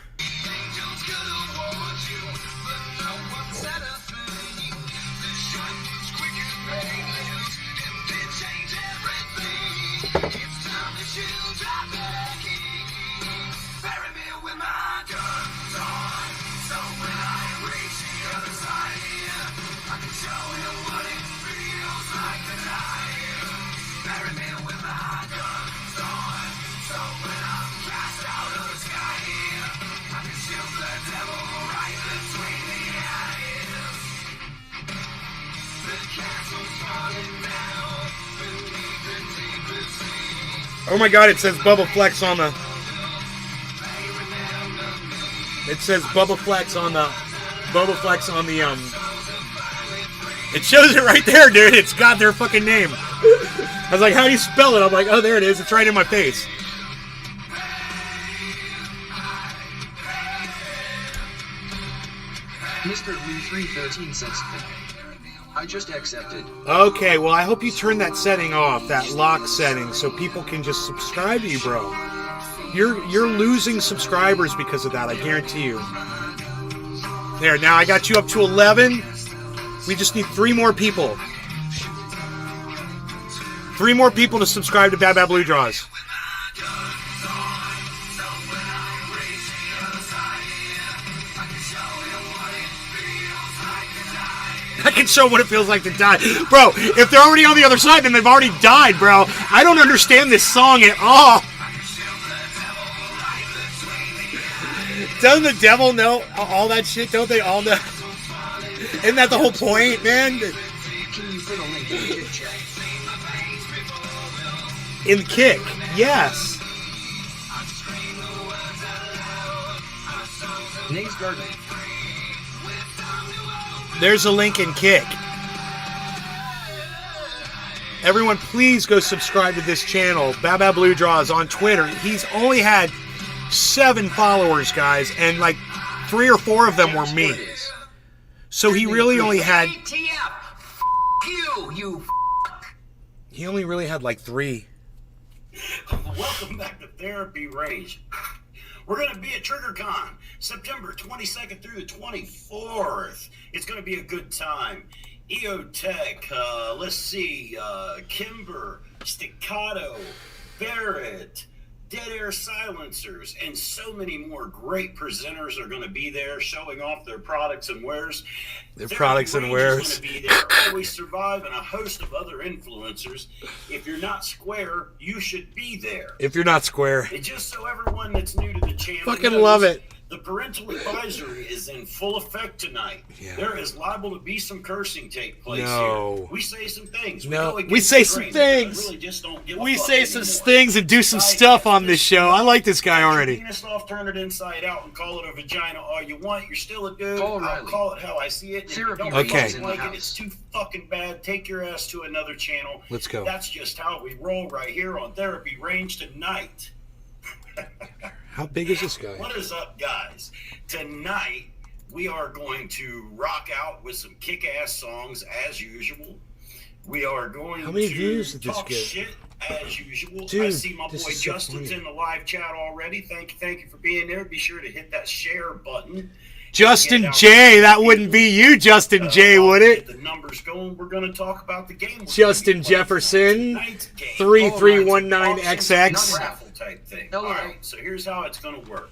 [SPEAKER 1] Oh my God! It says Bubba Flex on the. It says Bubba Flex on the. Bubba Flex on the It shows it right there, dude. It's got their fucking name. I was like, how do you spell it? I'm like, oh, there it is. It's right in my face.
[SPEAKER 2] Mr. Blue 313 says, I just accepted.
[SPEAKER 1] Okay, well, I hope you turn that setting off, that lock setting, so people can just subscribe to you, bro. You're losing subscribers because of that, I guarantee you. There, now I got you up to 11. We just need 3 more people. 3 more people to subscribe to Bad Bad Blue Draws. I can show what it feels like to die. Bro, if they're already on the other side, then they've already died, bro. I don't understand this song at all. Doesn't the devil know all that shit? Don't they all know? Isn't that the whole point, man?
[SPEAKER 2] Can you put a link in the Kick chat?
[SPEAKER 1] In Kick, yes.
[SPEAKER 2] Nays Garden.
[SPEAKER 1] There's a link in Kick. Everyone, please go subscribe to this channel, Bad Bad Blue Draws, on Twitter. He's only had 7 followers, guys, and like 3 or 4 of them were me. So he really only had... He only really had like 3.
[SPEAKER 8] Welcome back to Therapy Range. We're going to be at TriggerCon, September 22nd through the 24th. It's going to be a good time. EOTech, let's see, Kimber, Staccato, Barrett, Dead Air Silencers, and so many more great presenters are going to be there showing off their products and wares.
[SPEAKER 1] Their products and wares.
[SPEAKER 8] Going to be there. Always Survive and a host of other influencers. If you're not Square, you should be there.
[SPEAKER 1] If you're not Square.
[SPEAKER 8] And just so everyone that's new to the channel
[SPEAKER 1] Fucking
[SPEAKER 8] knows,
[SPEAKER 1] love it.
[SPEAKER 8] The parental advisory is in full effect tonight.
[SPEAKER 1] Yeah.
[SPEAKER 8] There is liable to be some cursing take place
[SPEAKER 1] No.
[SPEAKER 8] here. We say some things.
[SPEAKER 1] No.
[SPEAKER 8] We, go
[SPEAKER 1] We
[SPEAKER 8] against
[SPEAKER 1] say
[SPEAKER 8] the
[SPEAKER 1] some
[SPEAKER 8] grain,
[SPEAKER 1] things.
[SPEAKER 8] because I really just don't give a
[SPEAKER 1] We
[SPEAKER 8] fuck
[SPEAKER 1] say some
[SPEAKER 8] anymore.
[SPEAKER 1] things and do some stuff on this show. I like this guy already.
[SPEAKER 8] Penis off, turn it inside out, and call it a vagina all you want. You're still a dude.
[SPEAKER 2] Paul
[SPEAKER 8] I'll
[SPEAKER 2] Riley.
[SPEAKER 8] call it how I see it. And if you
[SPEAKER 2] Therapy
[SPEAKER 8] don't
[SPEAKER 1] Range
[SPEAKER 8] fucking
[SPEAKER 1] is in
[SPEAKER 2] the
[SPEAKER 8] like it,
[SPEAKER 2] house.
[SPEAKER 8] it's too fucking bad. Take your ass to another channel.
[SPEAKER 1] Let's go.
[SPEAKER 8] That's just how we roll right here on Therapy Range tonight.
[SPEAKER 1] How big is this guy?
[SPEAKER 8] What is up, guys? Tonight, we are going to rock out with some kick-ass songs as usual. We are going
[SPEAKER 1] How many
[SPEAKER 8] to
[SPEAKER 1] views did this
[SPEAKER 8] talk
[SPEAKER 1] get?
[SPEAKER 8] shit as usual. I
[SPEAKER 1] Dude,
[SPEAKER 8] see my boy
[SPEAKER 1] this is so
[SPEAKER 8] Justin's
[SPEAKER 1] funny.
[SPEAKER 8] in the live chat already. Thank you for being there. Be sure to hit that share button.
[SPEAKER 1] Justin J. That wouldn't be you, Justin J., would it?
[SPEAKER 8] Get the numbers going. We're going to talk about the game.
[SPEAKER 1] Justin Jefferson, 3319XX.
[SPEAKER 8] Raffle type thing.
[SPEAKER 2] Hello.
[SPEAKER 8] All right, so here's how it's going to work.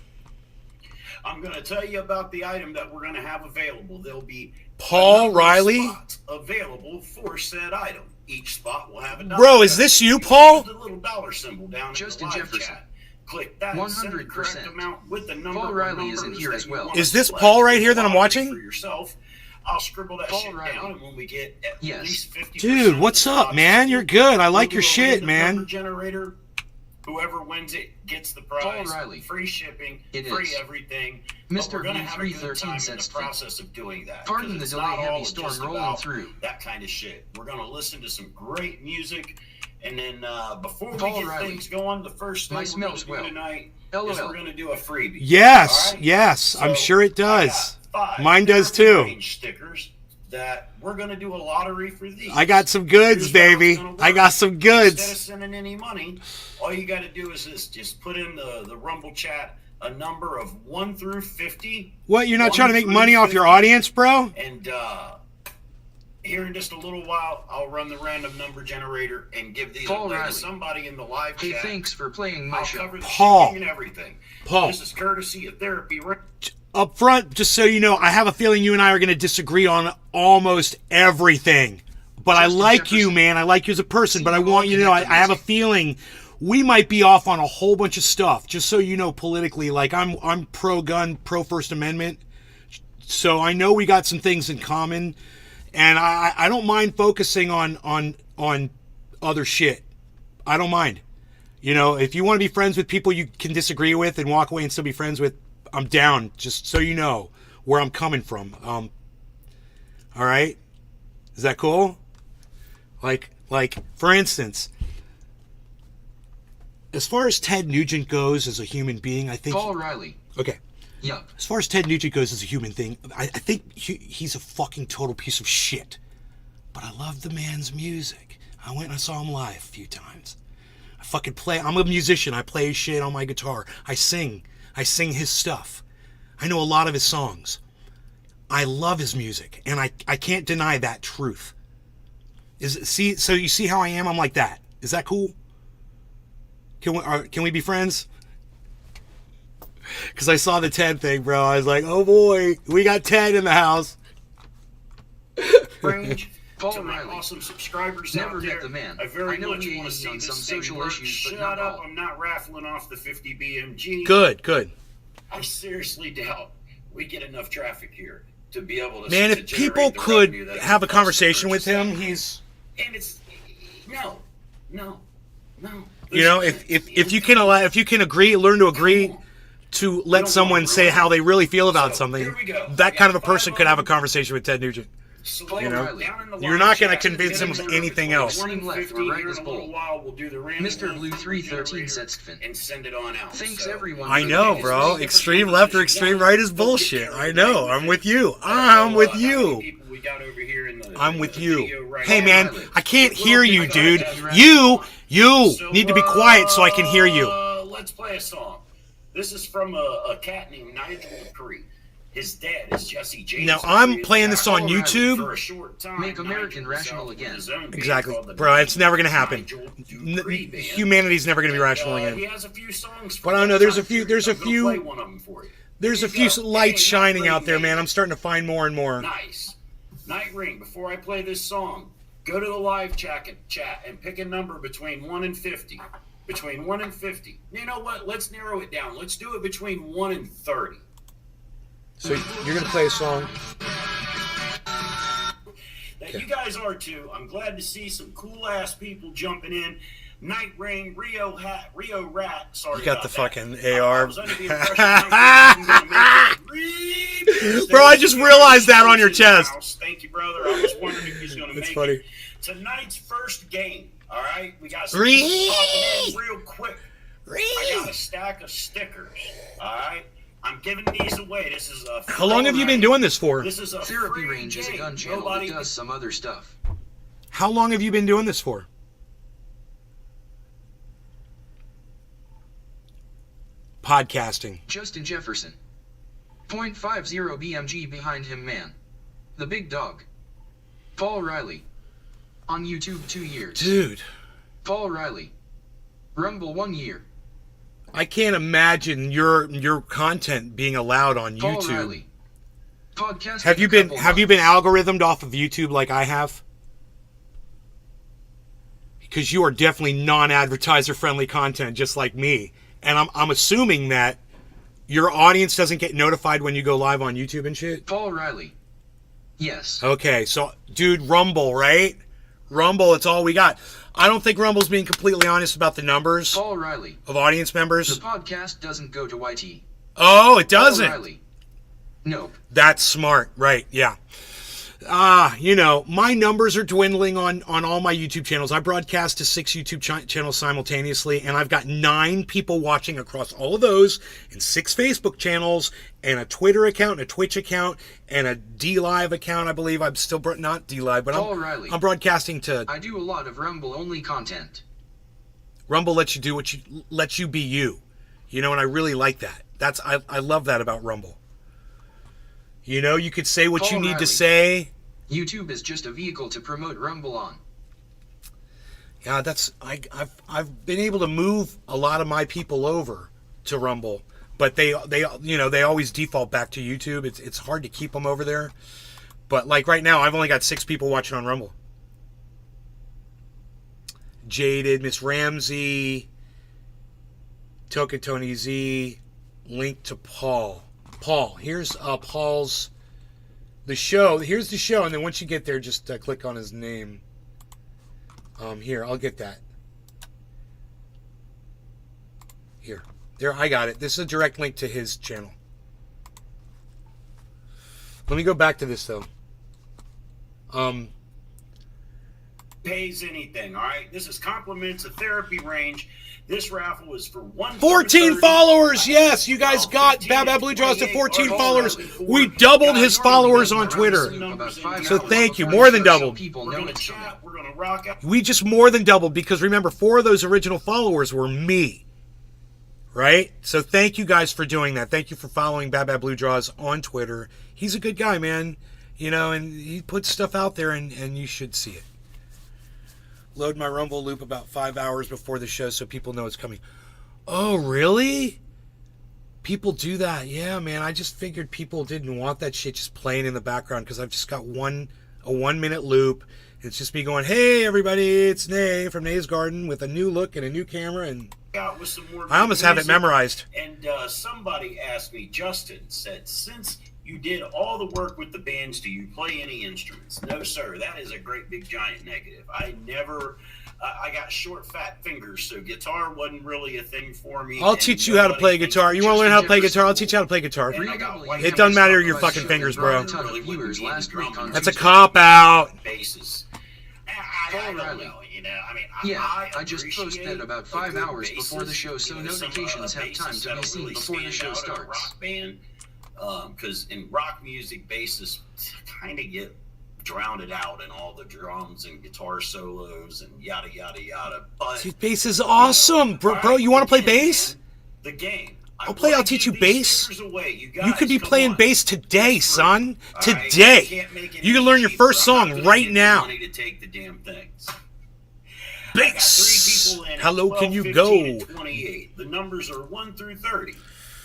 [SPEAKER 8] I'm going to tell you about the item that we're going to have available. There'll be
[SPEAKER 1] Paul
[SPEAKER 8] a number of
[SPEAKER 1] Riley?
[SPEAKER 8] spots available for said item. Each spot will have a dollar.
[SPEAKER 1] Bro, is this you, Paul?
[SPEAKER 8] The little dollar symbol down
[SPEAKER 2] Justin
[SPEAKER 8] in the live
[SPEAKER 2] Jefferson.
[SPEAKER 8] chat. Click that and send the
[SPEAKER 2] 100%.
[SPEAKER 8] correct amount with the number.
[SPEAKER 2] Paul
[SPEAKER 8] or
[SPEAKER 2] Riley is in
[SPEAKER 8] numbers
[SPEAKER 2] here
[SPEAKER 8] that
[SPEAKER 2] as
[SPEAKER 8] you
[SPEAKER 2] well.
[SPEAKER 8] want
[SPEAKER 1] Is
[SPEAKER 8] to
[SPEAKER 1] this
[SPEAKER 8] select.
[SPEAKER 1] Paul right here that I'm
[SPEAKER 8] Lottery
[SPEAKER 1] watching?
[SPEAKER 8] For yourself. I'll scribble that
[SPEAKER 2] Paul
[SPEAKER 8] shit
[SPEAKER 2] Riley.
[SPEAKER 8] down, and when we get at
[SPEAKER 2] Yes.
[SPEAKER 8] least 50%,
[SPEAKER 1] Dude, what's
[SPEAKER 8] of the
[SPEAKER 1] up,
[SPEAKER 8] spots
[SPEAKER 1] man? You're good. I like
[SPEAKER 8] we'll
[SPEAKER 1] your
[SPEAKER 8] do a
[SPEAKER 1] shit,
[SPEAKER 8] random
[SPEAKER 1] man.
[SPEAKER 8] number generator. Whoever wins it gets the prize.
[SPEAKER 2] Paul Riley.
[SPEAKER 8] Free shipping,
[SPEAKER 2] It
[SPEAKER 8] free
[SPEAKER 2] is.
[SPEAKER 8] everything.
[SPEAKER 2] Mr.
[SPEAKER 8] But we're gonna have a good
[SPEAKER 2] 313
[SPEAKER 8] time in
[SPEAKER 2] says
[SPEAKER 8] the process of doing that.
[SPEAKER 2] Pardon the
[SPEAKER 8] 'cause it's
[SPEAKER 2] delay,
[SPEAKER 8] not
[SPEAKER 2] heavy
[SPEAKER 8] all
[SPEAKER 2] storm
[SPEAKER 8] just
[SPEAKER 2] rolling
[SPEAKER 8] about
[SPEAKER 2] through.
[SPEAKER 8] That kind of shit. We're gonna listen to some great music, and then before
[SPEAKER 2] Paul
[SPEAKER 8] we get
[SPEAKER 2] Riley.
[SPEAKER 8] things going, the first thing
[SPEAKER 2] My
[SPEAKER 8] we're
[SPEAKER 2] smells
[SPEAKER 8] gonna do
[SPEAKER 2] well.
[SPEAKER 8] tonight
[SPEAKER 2] LOL.
[SPEAKER 8] is we're gonna do a freebie.
[SPEAKER 1] Yes,
[SPEAKER 8] All right?
[SPEAKER 1] yes, I'm
[SPEAKER 8] So,
[SPEAKER 1] sure it
[SPEAKER 8] I
[SPEAKER 1] does.
[SPEAKER 8] got 5
[SPEAKER 1] Mine does
[SPEAKER 8] Therapy
[SPEAKER 1] too.
[SPEAKER 8] Range stickers that we're going to do a lottery for these.
[SPEAKER 1] I got some goods,
[SPEAKER 8] Here's how it's
[SPEAKER 1] baby.
[SPEAKER 8] gonna work.
[SPEAKER 1] I got some
[SPEAKER 8] Instead of
[SPEAKER 1] goods.
[SPEAKER 8] sending any money, all you got to do is this: just put in the Rumble chat a number of 1 through 50.
[SPEAKER 1] What, you're not
[SPEAKER 8] 1
[SPEAKER 1] trying to make
[SPEAKER 8] through
[SPEAKER 1] money off your
[SPEAKER 8] 50.
[SPEAKER 1] audience, bro?
[SPEAKER 8] And here in just a little while, I'll run the random number generator and give these
[SPEAKER 2] Paul
[SPEAKER 8] away to
[SPEAKER 2] Riley.
[SPEAKER 8] somebody in the live
[SPEAKER 2] Hey,
[SPEAKER 8] chat.
[SPEAKER 2] thanks for playing my
[SPEAKER 8] I'll
[SPEAKER 2] show.
[SPEAKER 8] cover the
[SPEAKER 1] Paul.
[SPEAKER 8] shipping and everything.
[SPEAKER 1] Paul.
[SPEAKER 8] This is courtesy of Therapy Range.
[SPEAKER 1] Up front, just so you know, I have a feeling you and I are going to disagree on almost everything. But I
[SPEAKER 2] Justin
[SPEAKER 1] like you,
[SPEAKER 2] Jefferson.
[SPEAKER 1] man. I like you as a person. But I want you to know, I have a feeling we might be off on a whole bunch of stuff. Just so you know, politically, like I'm pro-gun, pro-First Amendment. So I know we got some things in common. And I don't mind focusing on other shit. I don't mind. You know, if you want to be friends with people you can disagree with and walk away and still be friends with, I'm down. Just so you know where I'm coming from. All right? Is that cool? Like, for instance, as far as Ted Nugent goes as a human being, I think...
[SPEAKER 2] Paul Riley.
[SPEAKER 1] Okay.
[SPEAKER 2] Yup.
[SPEAKER 1] As far as Ted Nugent goes as a human thing, I think he's a fucking total piece of shit. But I love the man's music. I went and I saw him live a few times. I fucking play. I'm a musician. I play his shit on my guitar. I sing his stuff. I know a lot of his songs. I love his music. And I can't deny that truth. So you see how I am? I'm like that. Is that cool? Can we be friends? Because I saw the Ted thing, bro. I was like, oh boy, we got Ted in the house.
[SPEAKER 8] Range.
[SPEAKER 2] Paul
[SPEAKER 8] To my
[SPEAKER 2] Riley.
[SPEAKER 8] awesome subscribers
[SPEAKER 2] Never
[SPEAKER 8] out
[SPEAKER 2] get
[SPEAKER 8] there,
[SPEAKER 2] the man.
[SPEAKER 8] I very
[SPEAKER 2] I know
[SPEAKER 8] much
[SPEAKER 2] we
[SPEAKER 8] want to
[SPEAKER 2] ain't
[SPEAKER 8] see
[SPEAKER 2] on
[SPEAKER 8] this
[SPEAKER 2] some
[SPEAKER 8] thing
[SPEAKER 2] social
[SPEAKER 8] work.
[SPEAKER 2] issues, but
[SPEAKER 8] Shut
[SPEAKER 2] not
[SPEAKER 8] up!
[SPEAKER 2] all.
[SPEAKER 8] I'm not raffling off the 50 BMG.
[SPEAKER 1] Good.
[SPEAKER 8] I seriously doubt we get enough traffic here to be able to.
[SPEAKER 1] Man,
[SPEAKER 8] to
[SPEAKER 1] if
[SPEAKER 8] generate
[SPEAKER 1] people
[SPEAKER 8] the
[SPEAKER 1] could
[SPEAKER 8] revenue that it
[SPEAKER 1] have a
[SPEAKER 8] costs to
[SPEAKER 1] conversation with
[SPEAKER 8] purchase
[SPEAKER 1] him,
[SPEAKER 8] that.
[SPEAKER 1] he's...
[SPEAKER 8] And it's no.
[SPEAKER 1] You know, if you can agree, learn to agree to let someone say how they really feel about
[SPEAKER 8] So,
[SPEAKER 1] something,
[SPEAKER 8] here we go.
[SPEAKER 1] that
[SPEAKER 8] We
[SPEAKER 1] kind
[SPEAKER 8] got
[SPEAKER 1] of a person
[SPEAKER 8] 5
[SPEAKER 1] could have a
[SPEAKER 8] of them.
[SPEAKER 1] conversation with Ted Nugent.
[SPEAKER 8] So,
[SPEAKER 2] You know,
[SPEAKER 1] you're not gonna convince him of anything else.
[SPEAKER 2] Extreme left or right
[SPEAKER 8] Here
[SPEAKER 2] is
[SPEAKER 8] in a little
[SPEAKER 2] bold.
[SPEAKER 8] while, we'll do the random
[SPEAKER 2] Mr.
[SPEAKER 8] number
[SPEAKER 2] Blue 313
[SPEAKER 8] generator
[SPEAKER 2] Sexton.
[SPEAKER 8] and send it on out.
[SPEAKER 2] Thanks
[SPEAKER 8] So,
[SPEAKER 2] everyone.
[SPEAKER 1] I
[SPEAKER 2] for
[SPEAKER 1] know,
[SPEAKER 2] the
[SPEAKER 1] bro.
[SPEAKER 2] business.
[SPEAKER 1] Extreme left or extreme right is bullshit. I know. I'm with you. I'm with you. I'm with you. Hey, man, I can't hear you, dude. You need to be quiet so I can hear you.
[SPEAKER 8] Let's play a song. This is from a cat named Nigel Dupree. His dad is Jesse James.
[SPEAKER 1] Now, I'm
[SPEAKER 8] Dupree.
[SPEAKER 1] playing this on
[SPEAKER 2] Paul Riley
[SPEAKER 1] YouTube.
[SPEAKER 8] For a short time,
[SPEAKER 2] Make American
[SPEAKER 8] Nigel was
[SPEAKER 2] rational
[SPEAKER 8] out with
[SPEAKER 2] again.
[SPEAKER 8] his own band
[SPEAKER 1] Exactly.
[SPEAKER 8] called the
[SPEAKER 1] Bro, it's never gonna happen.
[SPEAKER 8] Nigel Dupree Band.
[SPEAKER 1] Humanity's never going to be rational
[SPEAKER 8] He
[SPEAKER 1] again.
[SPEAKER 8] has a few songs.
[SPEAKER 1] But I don't know, there's a few-
[SPEAKER 8] I'm gonna play one of them for you.
[SPEAKER 1] There's a
[SPEAKER 8] Here you
[SPEAKER 1] few
[SPEAKER 8] go.
[SPEAKER 1] lights
[SPEAKER 8] Hey,
[SPEAKER 1] shining
[SPEAKER 8] Night
[SPEAKER 1] out there,
[SPEAKER 8] Ring,
[SPEAKER 1] man. I'm starting to find more and more.
[SPEAKER 8] Nice. Night Ring, before I play this song, go to the live chat and pick a number between 1 and 50. Between 1 and 50. You know what? Let's narrow it down. Let's do it between 1 and 30.
[SPEAKER 1] So you're going to play a song.
[SPEAKER 8] Now, you guys are too. I'm glad to see some cool ass people jumping in. Night Ring, Rio Rat. Sorry,
[SPEAKER 1] You got
[SPEAKER 8] about
[SPEAKER 1] the
[SPEAKER 8] that.
[SPEAKER 1] fucking
[SPEAKER 8] I
[SPEAKER 1] AR.
[SPEAKER 8] was under the impression Night Ring was gonna make it.
[SPEAKER 1] Bro, I just realized that on your chest.
[SPEAKER 8] Thank you, brother. I was wondering if he's going to
[SPEAKER 1] That's
[SPEAKER 8] make
[SPEAKER 1] funny.
[SPEAKER 8] it. Tonight's first game. All right, we got some
[SPEAKER 1] Ree!
[SPEAKER 8] people popping in real quick. I got a stack of stickers. All right, I'm giving these away. This is a.
[SPEAKER 1] How long have you been doing this for?
[SPEAKER 8] This is a
[SPEAKER 2] Therapy
[SPEAKER 8] free
[SPEAKER 2] Range is a
[SPEAKER 8] game.
[SPEAKER 2] gun channel
[SPEAKER 8] Nobody
[SPEAKER 2] that does some other stuff.
[SPEAKER 1] How long have you been doing this for? Podcasting.
[SPEAKER 2] Justin Jefferson. 0.50 BMG behind him, man. The big dog. Paul Riley. On YouTube 2 years.
[SPEAKER 1] Dude,
[SPEAKER 2] Paul Riley. Rumble 1 year.
[SPEAKER 1] I can't imagine your content being allowed on
[SPEAKER 2] Paul
[SPEAKER 1] YouTube.
[SPEAKER 2] Riley. Podcast.
[SPEAKER 1] Have you been algorithmed off of YouTube like I have? Because you are definitely non-advertiser friendly content, just like me. And I'm assuming that your audience doesn't get notified when you go live on YouTube and shit.
[SPEAKER 2] Paul Riley. Yes.
[SPEAKER 1] Okay, so dude, Rumble, right? Rumble, it's all we got. I don't think Rumble's being completely honest about the numbers
[SPEAKER 2] Paul Riley.
[SPEAKER 1] of audience
[SPEAKER 2] The
[SPEAKER 1] members.
[SPEAKER 2] podcast doesn't go to YT.
[SPEAKER 1] Oh, it
[SPEAKER 2] Paul
[SPEAKER 1] doesn't.
[SPEAKER 2] Riley. Nope.
[SPEAKER 1] That's smart, right? Yeah. You know, my numbers are dwindling on all my YouTube channels. I broadcast to 6 YouTube channels simultaneously, and I've got 9 people watching across all of those, and 6 Facebook channels, and a Twitter account, and a Twitch account, and a DLive account. I believe I'm still not DLive, but
[SPEAKER 2] Paul Riley.
[SPEAKER 1] I'm broadcasting to.
[SPEAKER 2] I do a lot of Rumble only content.
[SPEAKER 1] Rumble lets you do lets you be you, you know, and I really like that. I love that about Rumble. You know, you could say what
[SPEAKER 2] Paul
[SPEAKER 1] you need
[SPEAKER 2] Riley.
[SPEAKER 1] to say.
[SPEAKER 2] YouTube is just a vehicle to promote Rumble on.
[SPEAKER 1] Yeah, I've been able to move a lot of my people over to Rumble, but they always default back to YouTube. It's hard to keep them over there. But like right now, I've only got 6 people watching on Rumble. Jaded, Miss Ramsey, Toka Tony Z, link to Paul. Paul, here's Paul's the show. Here's the show, and then once you get there, just click on his name. Here, I'll get that. Here, there, I got it. This is a direct link to his channel. Let me go back to this though.
[SPEAKER 8] Pays anything, all right? This is compliments of Therapy Range. This raffle is for
[SPEAKER 1] 14 followers, yes! You guys got Bad Bad Blue Jaws to 14 followers. We doubled his followers on Twitter. So thank you, more than doubled.
[SPEAKER 8] We're going to chat, we're going to rock out.
[SPEAKER 1] We just more than doubled because remember, 4 of those original followers were me. Right? So thank you guys for doing that. Thank you for following Bad Bad Blue Jaws on Twitter. He's a good guy, man. You know, and he puts stuff out there and you should see it. Load my Rumble loop about 5 hours before the show so people know it's coming. Oh, really? People do that. Yeah, man. I just figured people didn't want that shit just playing in the background because I've just got a 1-minute loop. It's just me going, hey, everybody, it's Nay from Nay's Garden with a new look and a new camera. And
[SPEAKER 8] Out with some more
[SPEAKER 1] I almost have it
[SPEAKER 8] music.
[SPEAKER 1] memorized.
[SPEAKER 8] And somebody asked me, Justin said, since you did all the work with the bands, do you play any instruments? No, sir. That is a great big giant negative. I never, I got short fat fingers, so guitar wasn't really a thing for me.
[SPEAKER 1] I'll
[SPEAKER 8] and
[SPEAKER 1] teach you how to play
[SPEAKER 8] nobody thinks
[SPEAKER 1] guitar. You want to learn how to play guitar? I'll teach you how to play guitar.
[SPEAKER 8] And I got white
[SPEAKER 1] It doesn't matter your
[SPEAKER 2] Question
[SPEAKER 1] fucking fingers, bro.
[SPEAKER 2] brought a ton of viewers last week on
[SPEAKER 1] That's a
[SPEAKER 2] Tuesday.
[SPEAKER 1] cop-out.
[SPEAKER 8] bases. I
[SPEAKER 2] Paul
[SPEAKER 8] don't
[SPEAKER 2] Riley.
[SPEAKER 8] know, you know. I mean,
[SPEAKER 2] Yeah,
[SPEAKER 8] I
[SPEAKER 2] I just
[SPEAKER 8] appreciate
[SPEAKER 2] posted about
[SPEAKER 8] a
[SPEAKER 2] 5
[SPEAKER 8] good
[SPEAKER 2] hours before the
[SPEAKER 8] bassist,
[SPEAKER 2] show, so
[SPEAKER 8] you know, some,
[SPEAKER 2] notifications have time
[SPEAKER 8] bassists
[SPEAKER 2] to be
[SPEAKER 8] that'll
[SPEAKER 2] seen
[SPEAKER 8] really
[SPEAKER 2] before the
[SPEAKER 8] stand
[SPEAKER 2] show
[SPEAKER 8] out in a
[SPEAKER 2] starts.
[SPEAKER 8] rock band, because in rock music, bassists kind of get drowned out in all the drums and guitar solos and yada yada yada. But
[SPEAKER 1] Dude, bass is awesome. Bro, you want to play bass?
[SPEAKER 8] the game.
[SPEAKER 1] I'll teach you bass.
[SPEAKER 8] You
[SPEAKER 1] You could be playing bass today, son.
[SPEAKER 8] All right?
[SPEAKER 1] Today.
[SPEAKER 8] Can't make it
[SPEAKER 1] You can
[SPEAKER 8] any
[SPEAKER 1] learn your
[SPEAKER 8] cheaper.
[SPEAKER 1] first
[SPEAKER 8] I'm not
[SPEAKER 1] song
[SPEAKER 8] gonna
[SPEAKER 1] right
[SPEAKER 8] give you
[SPEAKER 1] now.
[SPEAKER 8] money to take the damn things.
[SPEAKER 1] Bass.
[SPEAKER 8] People in at
[SPEAKER 1] Hello,
[SPEAKER 8] 12,
[SPEAKER 1] can you
[SPEAKER 8] 15, and
[SPEAKER 1] go?
[SPEAKER 8] 28. The numbers are 1 through 30.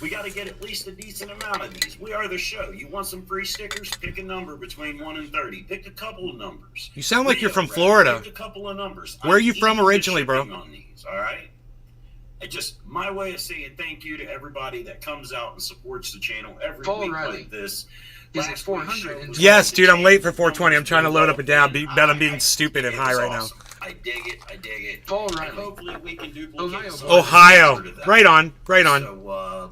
[SPEAKER 8] We got to get at least a decent amount of these. We are the show. You want some free stickers? Pick a number between 1 and 30. Pick a couple of numbers.
[SPEAKER 1] You sound like you're from
[SPEAKER 8] Rap,
[SPEAKER 1] Florida.
[SPEAKER 8] Pick a couple of numbers.
[SPEAKER 1] Where are you
[SPEAKER 8] I'm
[SPEAKER 1] from
[SPEAKER 8] eating the
[SPEAKER 1] originally, bro?
[SPEAKER 8] shipping on these, all right? And just my way of saying thank you to everybody that comes out and supports the channel every
[SPEAKER 2] Paul
[SPEAKER 8] week
[SPEAKER 2] Riley.
[SPEAKER 8] like this.
[SPEAKER 2] Is it
[SPEAKER 8] Last week's
[SPEAKER 2] 400
[SPEAKER 8] show
[SPEAKER 2] and
[SPEAKER 8] was
[SPEAKER 1] Yes,
[SPEAKER 8] off the
[SPEAKER 1] dude, I'm
[SPEAKER 8] chain.
[SPEAKER 1] late for 420. I'm trying to load up and down. Bet I'm being
[SPEAKER 8] I-
[SPEAKER 1] stupid and
[SPEAKER 8] it
[SPEAKER 1] high
[SPEAKER 8] was
[SPEAKER 1] right now.
[SPEAKER 8] awesome. I dig it. I dig it.
[SPEAKER 2] Paul
[SPEAKER 8] And
[SPEAKER 2] Riley.
[SPEAKER 8] hopefully we can duplicate
[SPEAKER 2] Ohio.
[SPEAKER 8] some of the
[SPEAKER 1] Ohio.
[SPEAKER 8] part of that.
[SPEAKER 1] Right on. Right on.
[SPEAKER 8] So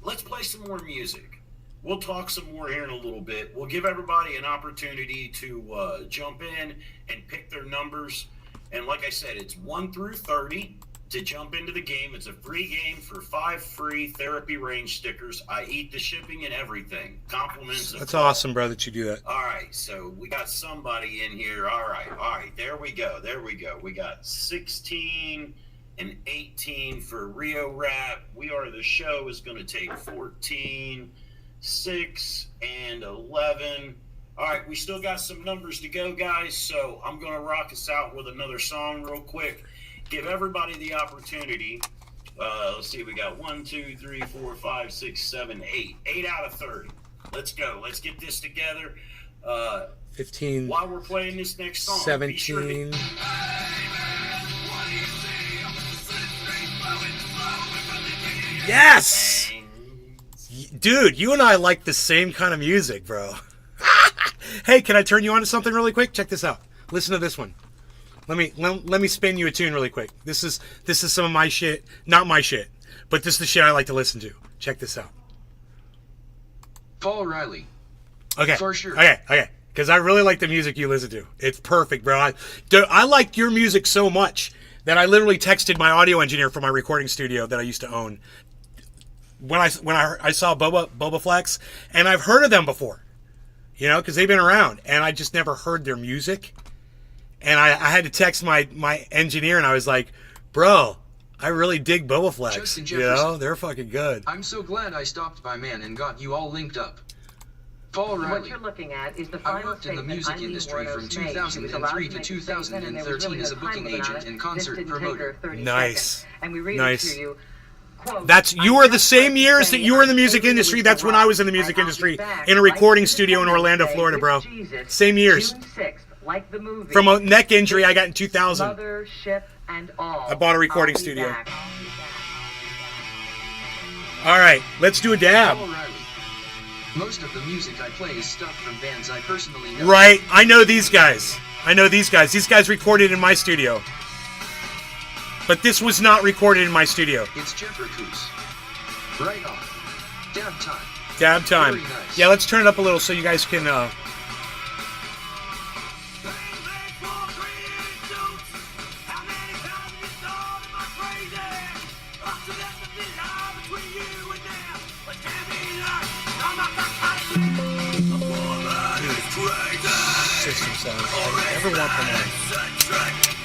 [SPEAKER 8] let's play some more music. We'll talk some more here in a little bit. We'll give everybody an opportunity to jump in and pick their numbers. And like I said, it's 1 through 30 to jump into the game. It's a free game for 5 free Therapy Range stickers. I eat the shipping and everything. Compliments. of
[SPEAKER 1] That's
[SPEAKER 8] Paul.
[SPEAKER 1] awesome, bro, that you do that.
[SPEAKER 8] All right, so we got somebody in here. All right. There we go. We got 16 and 18 for Rio Rap. We Are the Show is going to take 14, 6, and 11. All right, we still got some numbers to go, guys, so I'm going to rock us out with another song real quick. Give everybody the opportunity. Let's see, we got 1, 2, 3, 4, 5, 6, 7, 8. 8 out of 30. Let's go. Let's get this together.
[SPEAKER 1] 15,
[SPEAKER 8] While we're playing this next song, be sure to
[SPEAKER 1] 17. Yes! Dude, you and I like the same kind of music, bro. Hey, can I turn you on to something really quick? Check this out. Listen to this one. Let me spin you a tune really quick. This is some of my shit. Not my shit, but this is the shit I like to listen to. Check this out.
[SPEAKER 2] Paul Riley.
[SPEAKER 1] Okay.
[SPEAKER 2] For sure.
[SPEAKER 1] Okay. because I really like the music you listen to. It's perfect, bro. I like your music so much that I literally texted my audio engineer for my recording studio that I used to own when I saw Boba Flex, and I've heard of them before, you know, because they've been around, and I just never heard their music. And I had to text my engineer, and I was like, bro, I really dig Boba Flex.
[SPEAKER 2] Justin
[SPEAKER 1] You know,
[SPEAKER 2] Jefferson.
[SPEAKER 1] they're fucking good.
[SPEAKER 2] I'm so glad I stopped by, man, and got you all linked up. Paul
[SPEAKER 9] What
[SPEAKER 2] Riley.
[SPEAKER 9] you're looking at is the
[SPEAKER 2] I
[SPEAKER 9] final
[SPEAKER 2] worked in the
[SPEAKER 9] statement
[SPEAKER 2] music
[SPEAKER 9] Eileen
[SPEAKER 2] industry from
[SPEAKER 9] Wuornos made. She was allowed
[SPEAKER 2] 2003
[SPEAKER 9] to
[SPEAKER 2] to
[SPEAKER 9] make a statement, and there was
[SPEAKER 2] 2013
[SPEAKER 9] really
[SPEAKER 2] as a
[SPEAKER 9] no
[SPEAKER 2] booking
[SPEAKER 9] time limit on
[SPEAKER 2] agent
[SPEAKER 9] it.
[SPEAKER 2] and
[SPEAKER 9] This
[SPEAKER 2] concert
[SPEAKER 9] didn't take her
[SPEAKER 2] promoter.
[SPEAKER 9] 30
[SPEAKER 1] Nice.
[SPEAKER 9] seconds. And we read
[SPEAKER 1] Nice.
[SPEAKER 9] it to you. Quote,
[SPEAKER 1] That's you
[SPEAKER 9] "I
[SPEAKER 1] were the
[SPEAKER 9] just
[SPEAKER 1] same
[SPEAKER 9] like to
[SPEAKER 1] years
[SPEAKER 9] say
[SPEAKER 1] that you were in the
[SPEAKER 9] I'm
[SPEAKER 1] music
[SPEAKER 9] saving
[SPEAKER 1] industry.
[SPEAKER 9] with
[SPEAKER 1] That's
[SPEAKER 9] the
[SPEAKER 1] when I
[SPEAKER 9] rock,
[SPEAKER 1] was in the music
[SPEAKER 9] and I'll be
[SPEAKER 1] industry
[SPEAKER 9] back
[SPEAKER 1] in a
[SPEAKER 9] right
[SPEAKER 1] recording
[SPEAKER 9] this
[SPEAKER 1] studio in
[SPEAKER 9] Sunday
[SPEAKER 1] Orlando,
[SPEAKER 9] with
[SPEAKER 1] Florida, bro.
[SPEAKER 9] Jesus,
[SPEAKER 1] Same years.
[SPEAKER 9] June 6th, like the movie.
[SPEAKER 1] From a neck injury I got in 2000.
[SPEAKER 9] Mothership and all.
[SPEAKER 1] I bought a recording
[SPEAKER 9] I'll be
[SPEAKER 1] studio.
[SPEAKER 9] back.
[SPEAKER 1] All right, let's do a dab.
[SPEAKER 2] Paul Riley. Most of the music I play is stuff from bands I personally know.
[SPEAKER 1] Right, I know these guys. These guys recorded in my studio. But this was not recorded in my studio.
[SPEAKER 2] It's Jeffrey Coos. Right on. Dab time.
[SPEAKER 1] Dab time.
[SPEAKER 2] Very nice.
[SPEAKER 1] Yeah, let's turn it up a little so you guys can system sounds. I never want them on.